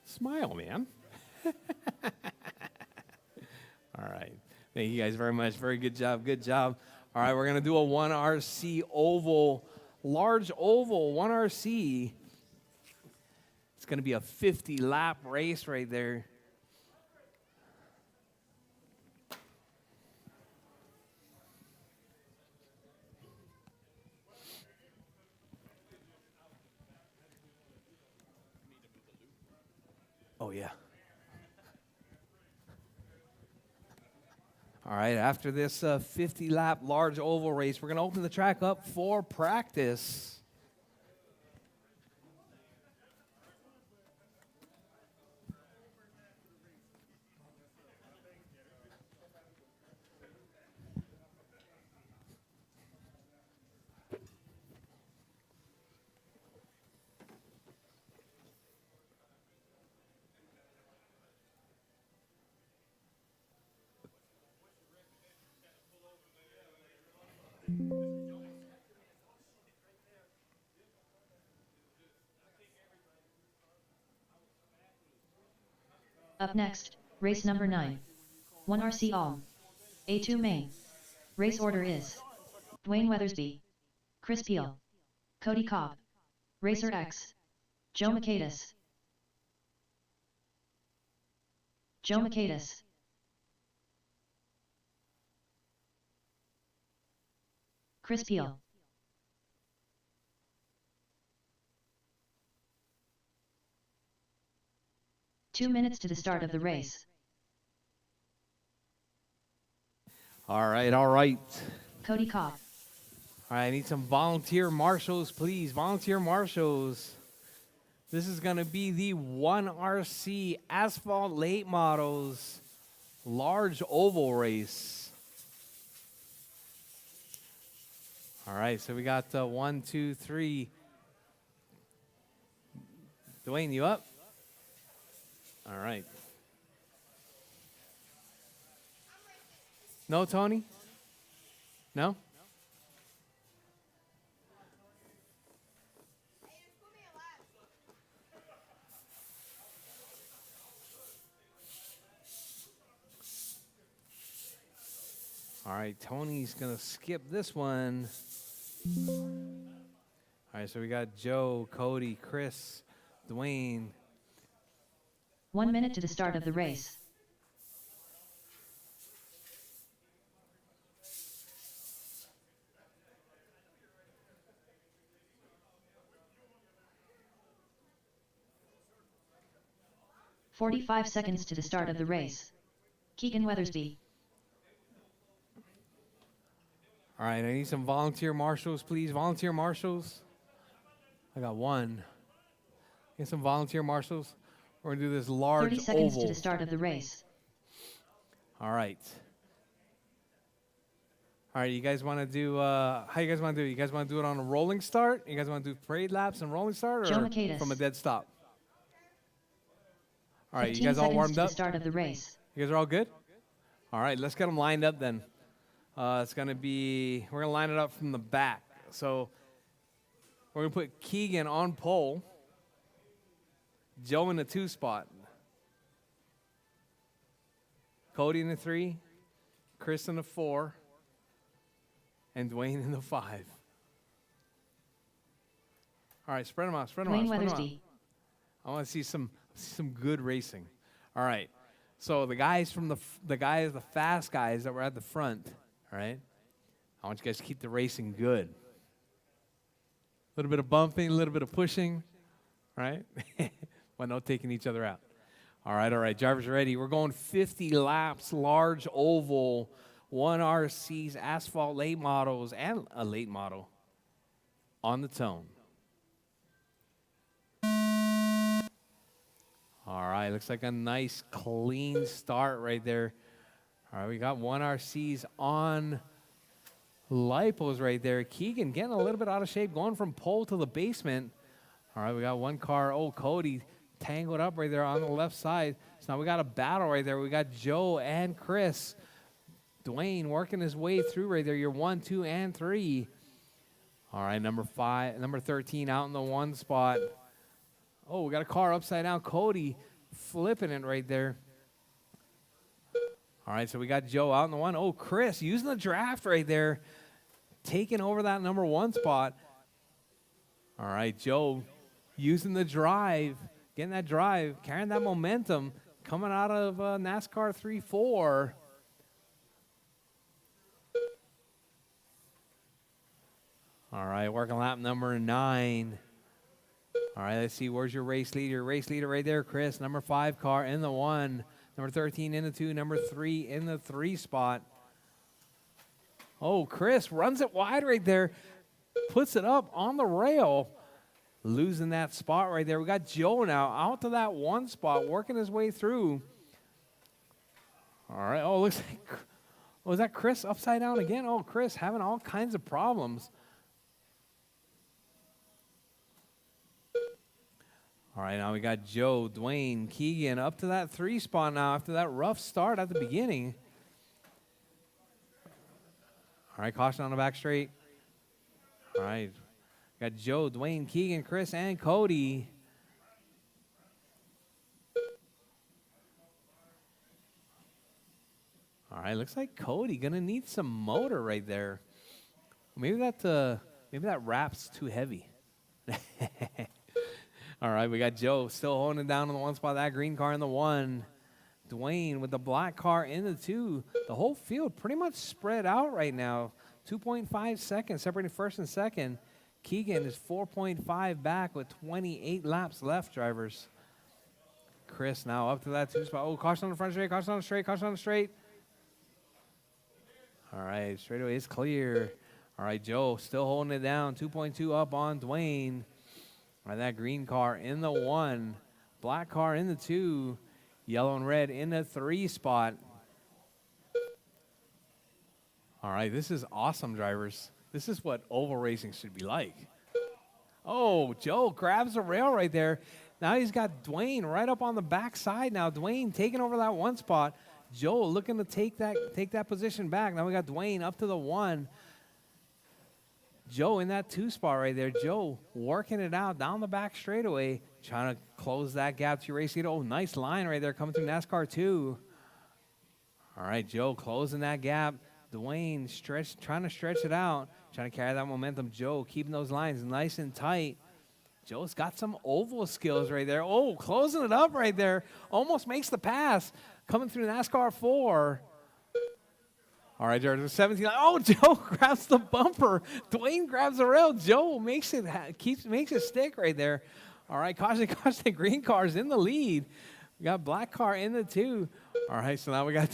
Smile, man. All right. Thank you guys very much. Very good job. Good job. All right, we're going to do a 1RC oval, large oval, 1RC. It's going to be a 50-lap race right there. Oh, yeah. All right, after this 50-lap large oval race, we're going to open the track up for practice. Up next, race number 9. 1RC Alm. A2 main. Race order is Dwayne Weathersby, Chris Peel, Cody Cobb, Racer X, Joe Makaitis. Joe Makaitis. Chris Peel. Two minutes to the start of the race. All right, all right. Cody Cobb. All right, I need some volunteer marshals, please. Volunteer marshals. This is going to be the 1RC Asphalt Late Models large oval race. All right, so we got 1, 2, 3. Dwayne, you up? All right. No, Tony? No? All right, Tony's going to skip this one. All right, so we got Joe, Cody, Chris, Dwayne. 1 minute to the start of the race. "45 seconds to the start of the race. Keegan Weathersby. All right, I need some volunteer marshals, please. Volunteer marshals. I got one. Get some volunteer marshals. We're going to do this large 30 seconds oval. to the start of the race. All right. All right, you guys want to do, how you guys want to do it? You guys want to do it on a rolling start? You guys want to do parade laps and rolling start, Joe or Makaitis. from a dead stop? All right, you 15 guys all seconds warmed to up? the start of the race. You guys are all good? All right, let's get them lined up then. It's going to be, we're going to line it up from the back. So we're going to put Keegan on pole, Joe in the 2 spot, Cody in the 3, Chris in the 4, and Dwayne in the 5. All right, spread them out, spread them out. Dwayne Spread 'em out. Weathersby. I want to see some good racing. All right. So the guys from the fast guys that were at the front, all right? I want you guys to keep the racing good. A little bit of bumping, a little bit of pushing, right? But no taking each other out. All right. Drivers ready. We're going 50 laps, large oval, 1RCs, asphalt late models, and a late model on the tone. All right, looks like a nice clean start right there. All right, we got 1RCs on lipos right there. Keegan getting a little bit out of shape, going from pole to the basement. All right, we got one car. Oh, Cody tangled up right there on the left side. So now we got a battle right there. We got Joe and Chris. Dwayne working his way through right there. You're 1, 2, and 3. All right, number 13 out in the 1 spot. Oh, we got a car upside down. Cody flipping it right there. All right, so we got Joe out in the 1. Oh, Chris using the draft right there, taking over that number 1 spot. All right, Joe using the drive, getting that drive, carrying that momentum, coming out of NASCAR 3-4. All right, working lap number 9. All right, let's see. Where's your race leader? Race leader right there, Chris. Number 5 car in the 1. Number 13 in the 2. Number 3 in the 3 spot. Oh, Chris runs it wide right there. Puts it up on the rail. Losing that spot right there. We got Joe now out to that 1 spot, working his way through. All right. Oh, looks like, was that Chris upside down again? Oh, Chris having all kinds of problems. All right, now we got Joe, Dwayne, Keegan up to that 3 spot now after that rough start at the beginning. All right, caution on the back straight. All right, got Joe, Dwayne, Keegan, Chris, and Cody. All right, looks like Cody gonna need some motor right there. Maybe that wrap's too heavy. All right, we got Joe still holding it down in the 1 spot. That green car in the 1. Dwayne with the black car in the 2. The whole field pretty much spread out right now. 2.5 seconds separating first and second. Keegan is 4.5 back with 28 laps left, drivers. Chris now up to that 2 spot. Oh, caution on the front straight, caution on the straight, caution on the straight. All right, straightaway is clear. All right, Joe still holding it down. 2.2 up on Dwayne. All right, that green car in the 1, black car in the 2, yellow and red in the 3 spot. All right, this is awesome, drivers. This is what oval racing should be like. Oh, Joe grabs the rail right there. Now he's got Dwayne right up on the backside now. Dwayne taking over that 1 spot. Joe looking to take that position back. Now we got Dwayne up to the 1. Joe in that 2 spot right there. Joe working it out down the back straightaway, trying to close that gap to your race leader. Oh, nice line right there coming through NASCAR 2. All right, Joe closing that gap. Dwayne trying to stretch it out, trying to carry that momentum. Joe keeping those lines nice and tight. Joe's got some oval skills right there. Oh, closing it up right there. Almost makes the pass. Coming through NASCAR 4. All right, there's 17. Oh, Joe grabs the bumper. Dwayne grabs the rail. Joe makes it stick right there. All right, caution, the green car's in the lead. We got black car in the 2. All right, so now we got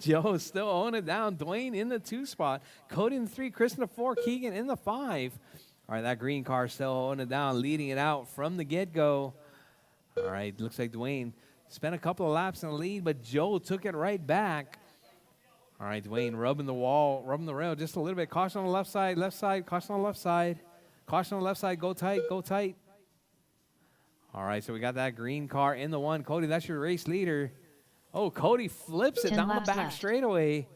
Joe still owning it down. Dwayne in the 2 spot. Cody in the 3, Chris in the 4, Keegan in the 5. All right, that green car still owning it down, leading it out from the get-go. All right, looks like Dwayne spent a couple of laps in the lead, but Joe took it right back. All right, Dwayne rubbing the rail just a little bit. Caution on the left side, caution on the left side. Caution on the left side, go tight. All right, so we got that green car in the 1. Cody, that's your race leader. Oh, Cody flips it 10 down the laps back left. straightaway.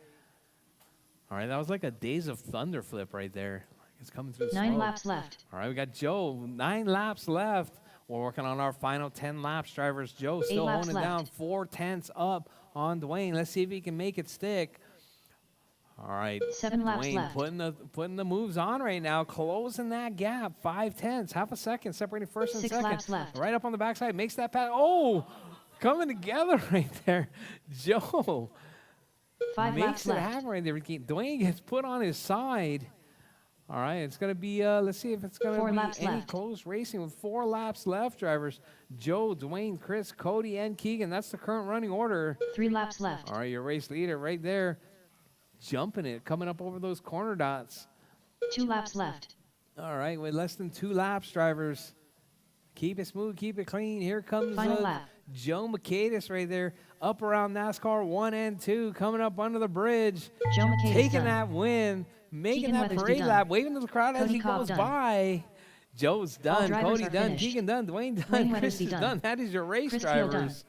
All right, that was like a Days of Thunder flip right there. It's coming through the 9 smoke. laps left. All right, we got Joe, 9 laps left. We're working on our final 10 laps, drivers. Joe still laps holding it down, left. 4/10 up on Dwayne. Let's see if he can make it stick. All right, 7 laps Dwayne left. putting the moves on right now, closing that gap, 5/10, half a second separating first and 6 second. laps left. Right up on the backside, makes that pass. Oh, coming together right there. Joe 5 makes laps it left. happen right there. Dwayne gets put on his side. All right, it's going to be, let's see if it's going 4 to be laps any left. close racing with 4 laps left, drivers. Joe, Dwayne, Chris, Cody, and Keegan. That's the current running order. 3 laps left. All right, your race leader right there, jumping it, coming up over those corner dots. 2 laps left. All right, with less than 2 laps, drivers. Keep it smooth, keep it clean. Here comes Final lap. Joe McCadis right there, up around NASCAR 1 and 2, coming up under the bridge. Joe McCadis taking done. that win, making Keegan that Weathersby parade done. lap, waving to the crowd as Cody he Cobb goes done. by. Joe's All done, drivers Cody are done, finished. Keegan done, Dwayne done, Dwayne Chris Weathersby is done. done. That is your race Chris Keel done. drivers.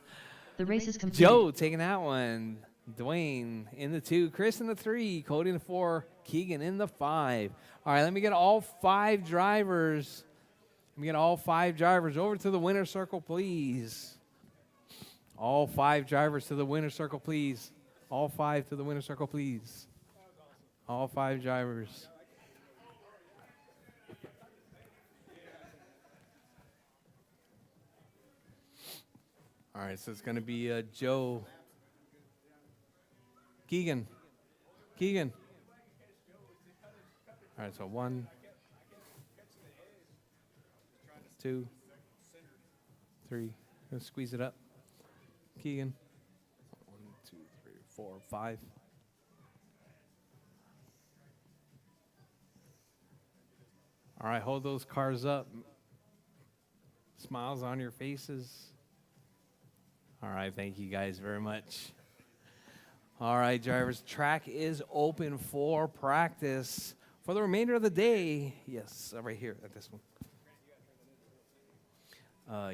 The race is completed. Joe taking that one. Dwayne in the 2, Chris in the 3, Cody in the 4, Keegan in the 5. All right, let me get all 5 drivers. Let me get all 5 drivers over to the winner's circle, please. All 5 drivers to the winner's circle, please. All 5 to the winner's circle, please. All 5 drivers. All right, so it's going to be Joe. Keegan. All right, so 1, 2, 3. Let's squeeze it up. Keegan. 1, 2, 3, 4, 5. All right, hold those cars up. Smiles on your faces. All right, thank you guys very much. All right, drivers, track is open for practice for the remainder of the day. Yes, right here at this one.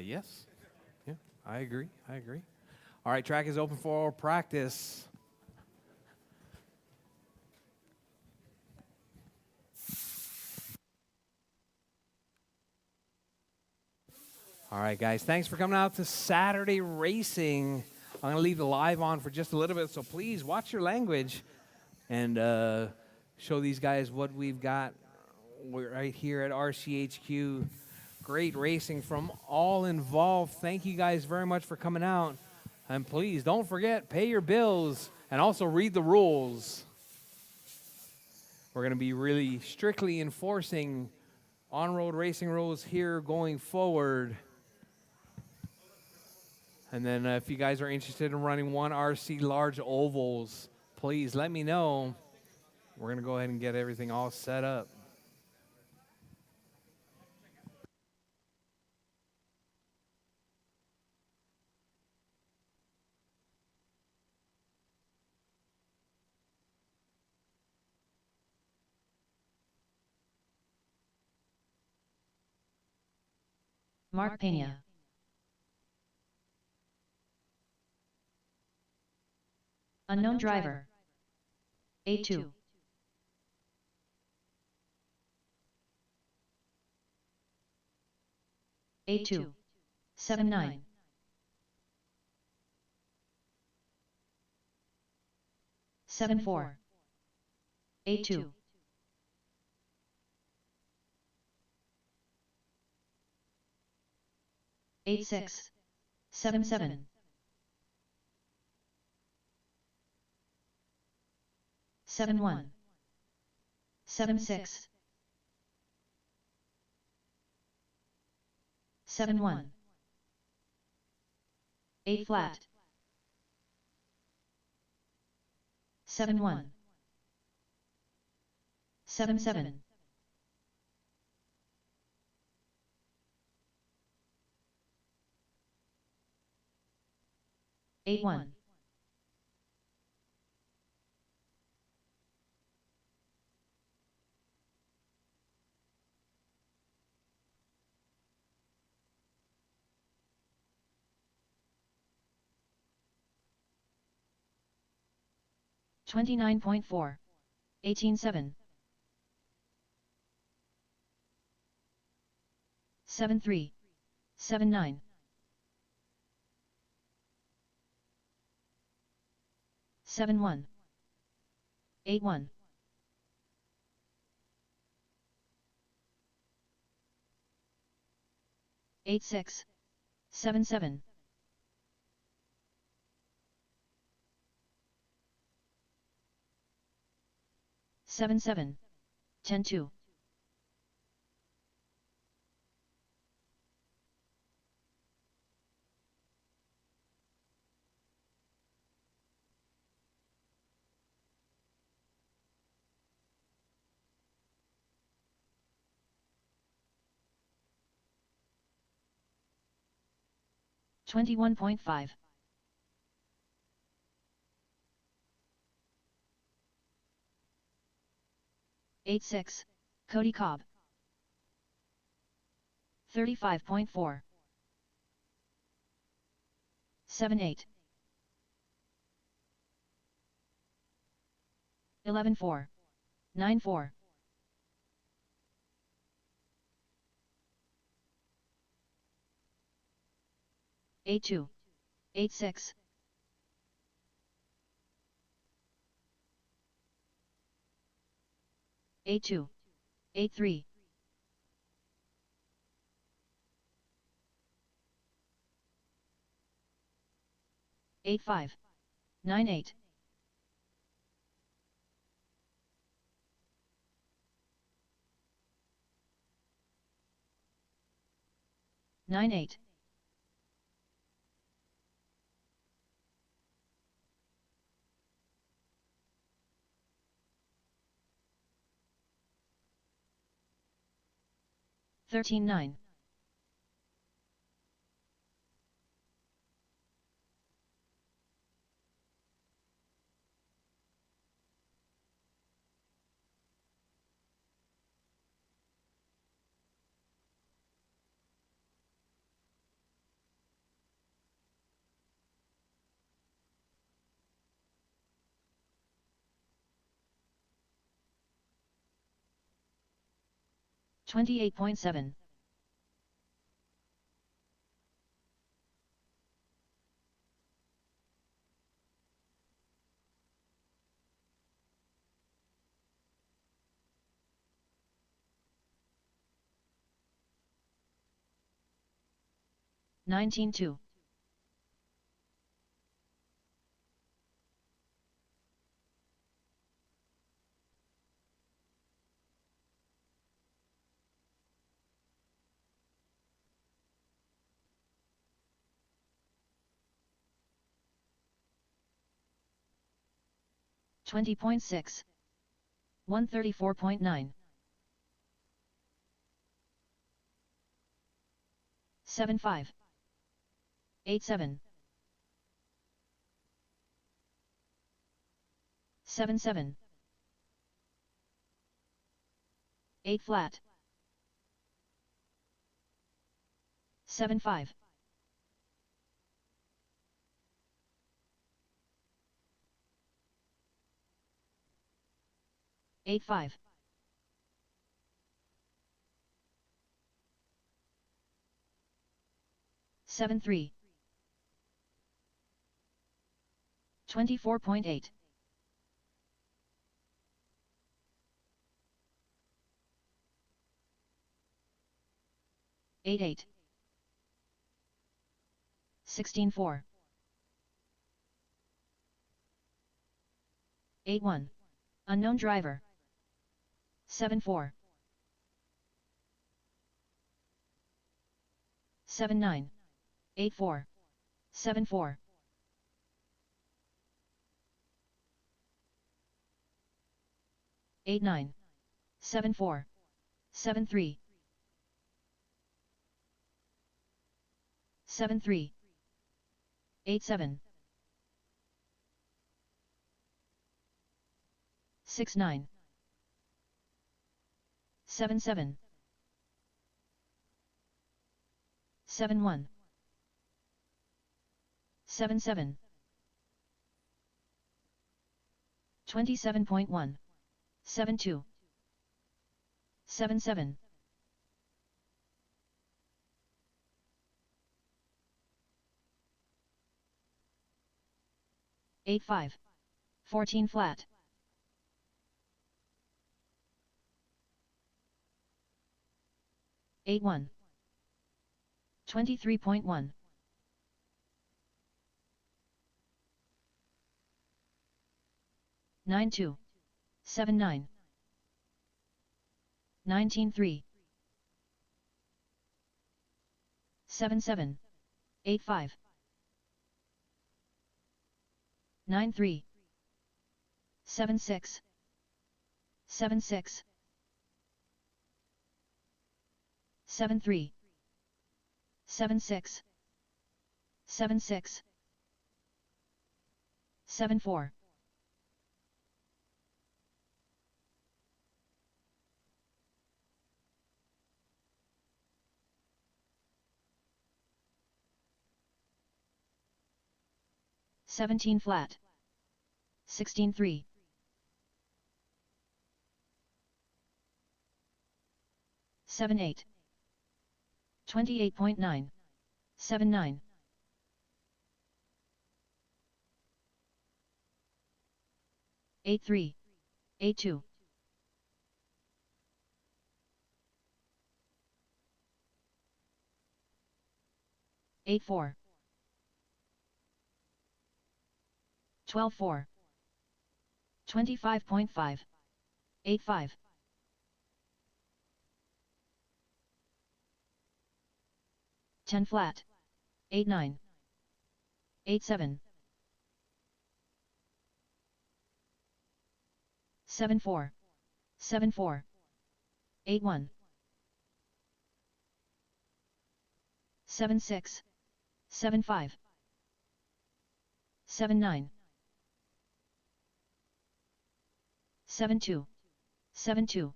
Yes. Yeah, I agree. All right, track is open for practice. All right, guys, thanks for coming out to Saturday Racing. I'm going to leave the live on for just a little bit, so please watch your language and show these guys what we've got. We're right here at RCHQ. Great racing from all involved. Thank you guys very much for coming out. And please don't forget, pay your bills and also read the rules. We're going to be really strictly enforcing on-road racing rules here going forward. And then if you guys are interested in running 1RC large ovals, please let me know. We're going to go ahead and get everything all set up. Mark Pena. Unknown driver. A2. A2. 79. Seven 4. A2. 86. 77. 71. 76. 71. 8 flat. 71. 77. 81. 29.4. 18.7. 7.3. 7.9. 7.1. 8.1. 8.6. 7.7. 7-7. 10-2. 21.5. 8-6. Cody Cobb. 35.4. 7-8. 11-4. 9-4. 8-2. 8-6. 8-2. 8-3. 8-5. 9-8. 9-8. 13-9. 28.7. 19-2. 20.6. 134.9. 7-5. 8-7. 7-7. 8 flat. 7-5. 8-5. 7-3. 24.8. 8-8. 16-4. 8-1. Unknown driver. 7-4. 7-9. 8-4. 7-4. 8-9. 7-4. 7-3. 7-3. 8-7. 6-9. 7-7. 7-1. 7-7. 27.1. 7-2. 7-7. 8-5. 14 flat. 8-1. 23.1. 9-2. 7-9. 19-3. 7-7. 8-5. 9-3. 7-6. 7-6. 7-3. 7-6. 7-6. 7-4. 17 flat. 16-3. 7-8. 28.9. 7-9. 8-3. 8-2. 8-4. 12-4. 25.5. 8-5. 10 flat. 8-9. 8-7. 7-4. 7-4. 8-1. 7-6. 7-5. 7-9. 7-2. 7-2.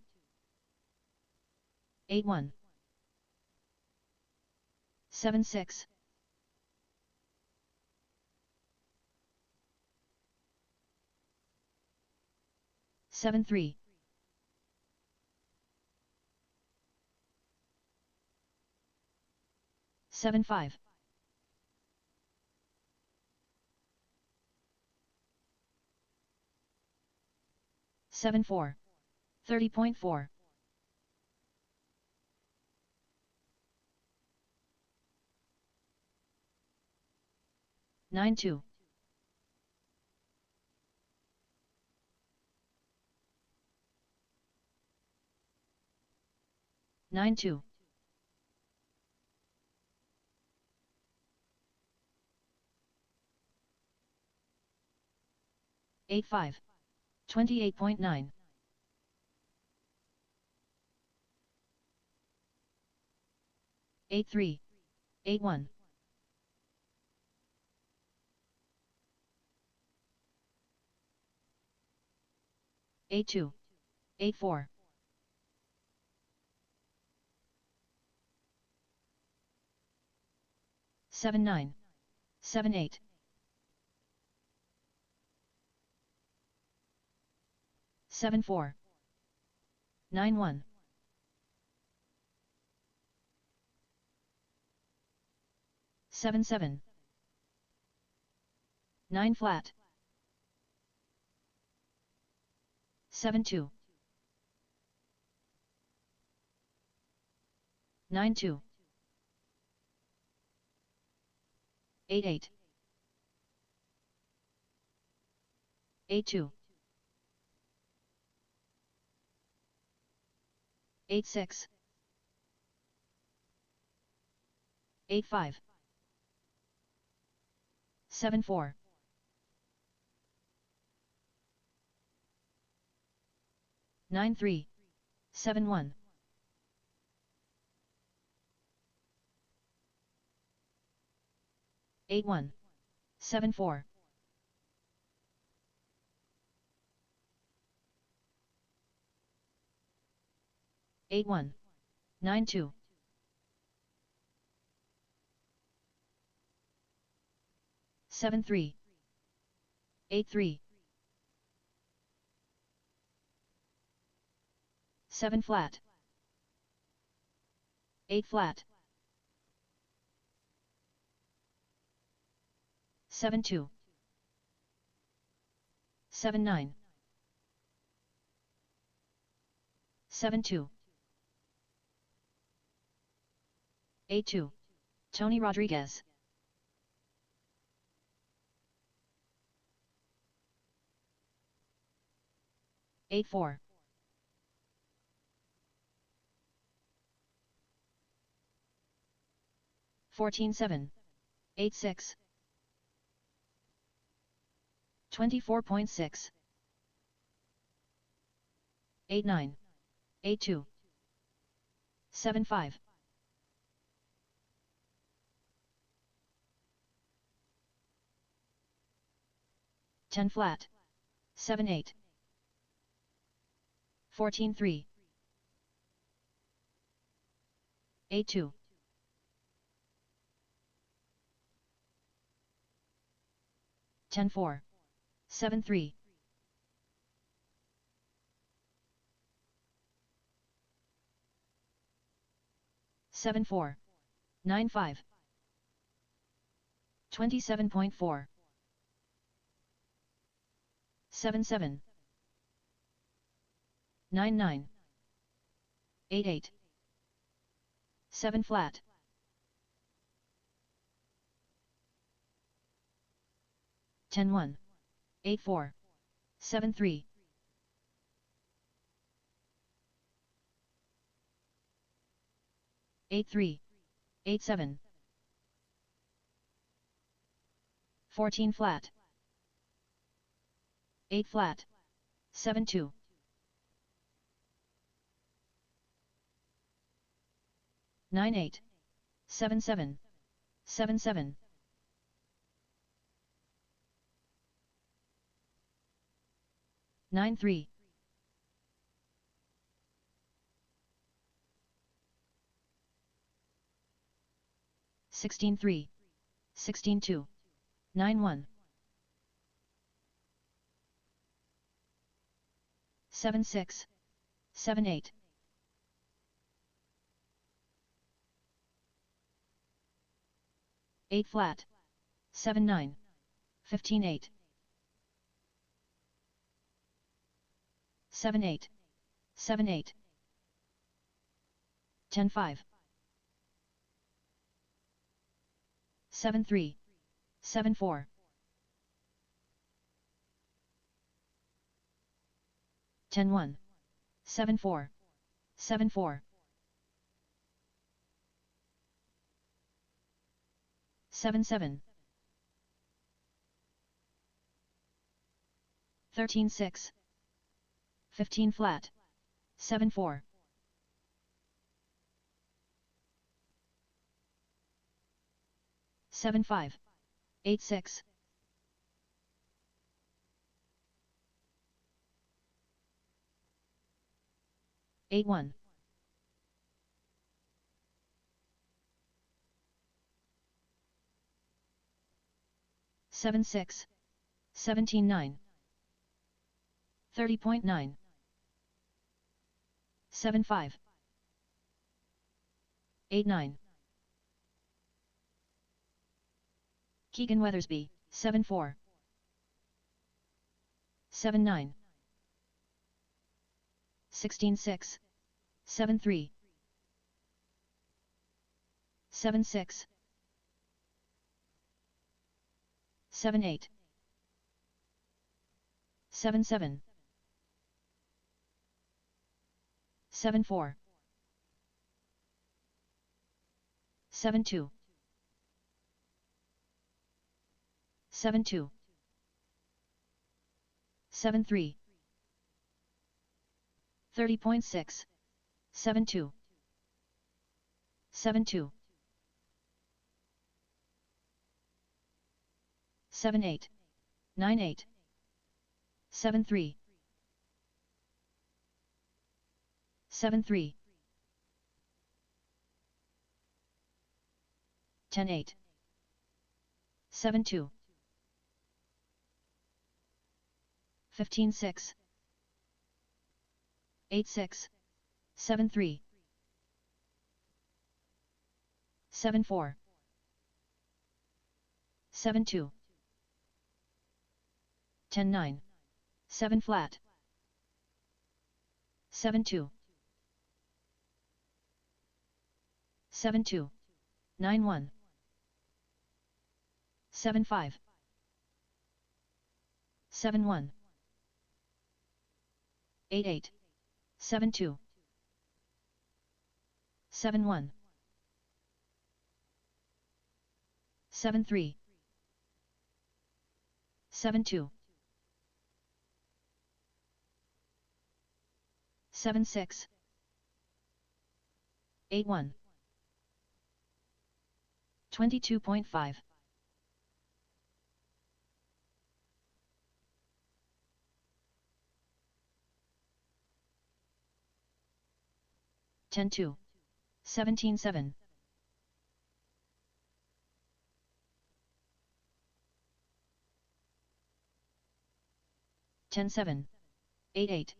8-1. 7-6. 7-3. 7-5. 7-4. 30.4. 9-2. 9-2. 8-5. 28.9. 8-3. 8-1. 8-2. 8-4. 7-9. 7-8. 7-4. 9-1. 7-7. 9 flat. 7-2. 9-2. 8-8. 8-2. 8-6. 8-5. 7-4. 9-3. 7-1. 8-1. 7-4. 8-1. 9-2. 7-3. 8-3. 7 flat. 8 flat. 7-2. 7-9. 7-2. 8-2. Tony Rodriguez. 8-4. 14-7. 8-6. 24.6. 8-9. 8-2. 7-5. 10 flat. 7-8. 14-3. 8-2. 10-4. 7-3. 7-4. 9-5. 27.4. 7-7. 9-9. 8-8. 7 flat. 10-1. 8-4. 7-3. 8-3. 8-7. 14 flat. 8 flat. 7-2. 9-8. 7-7. 7-7. 9-3. 16-3. 16-2. 9-1. 7-6. 7-8. 8 flat. 7-9. 15-8. 7-8. 7-8. 10-5. 7-3. 7-4. 10-1. 7-4. 7-4. 7-7. 13-6. 15 flat. 7-4. 7-5. 8-6. 8-1. 7-6. 17-9. 30.9. 7-5. 8-9. Keegan Weathersby, 7-4. 7-9. 16-6. 7-3. 7-6. 7-8. 7-7. 7-4. 7-2. 7-2. 7-3. 30.6. 7-2. 7-2. 7-8. 9-8. 7-3. 7-3. 10-8. 7-2. 15-6. 8-6. 7-3. 7-4. 7-2. 10-9. 7 flat. 7-2. 7-2. 9-1. 7-5. 7-1. 8-8. 7-2. 7-1. 7-3. 7-2. 7-6. 8-1. 22.5. 10-2. 17-7. 10-7. 8-8.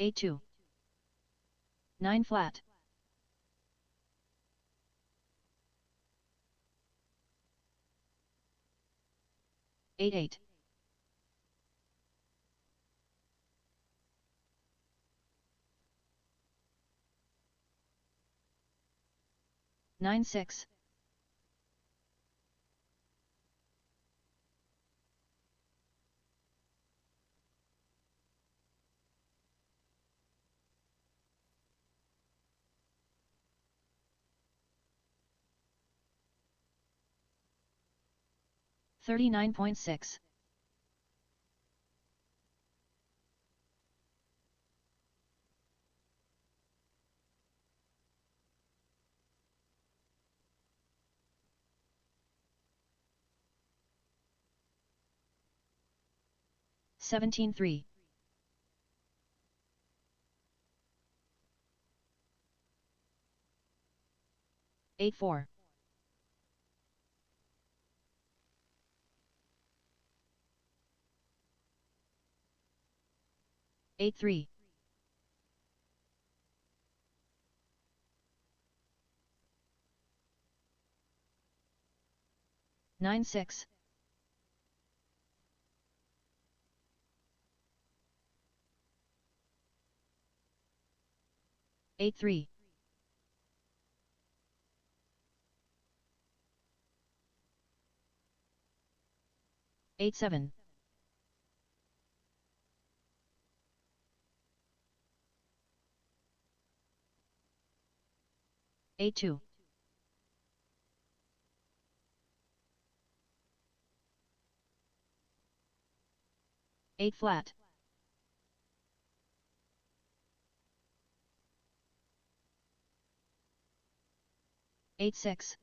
8-2. 9 flat. 8-8. 9-6. 39.6. 17-3. 8-4. 8-3. 9-6. 8-3. 8-7. 8-2. 8 flat. 8-6.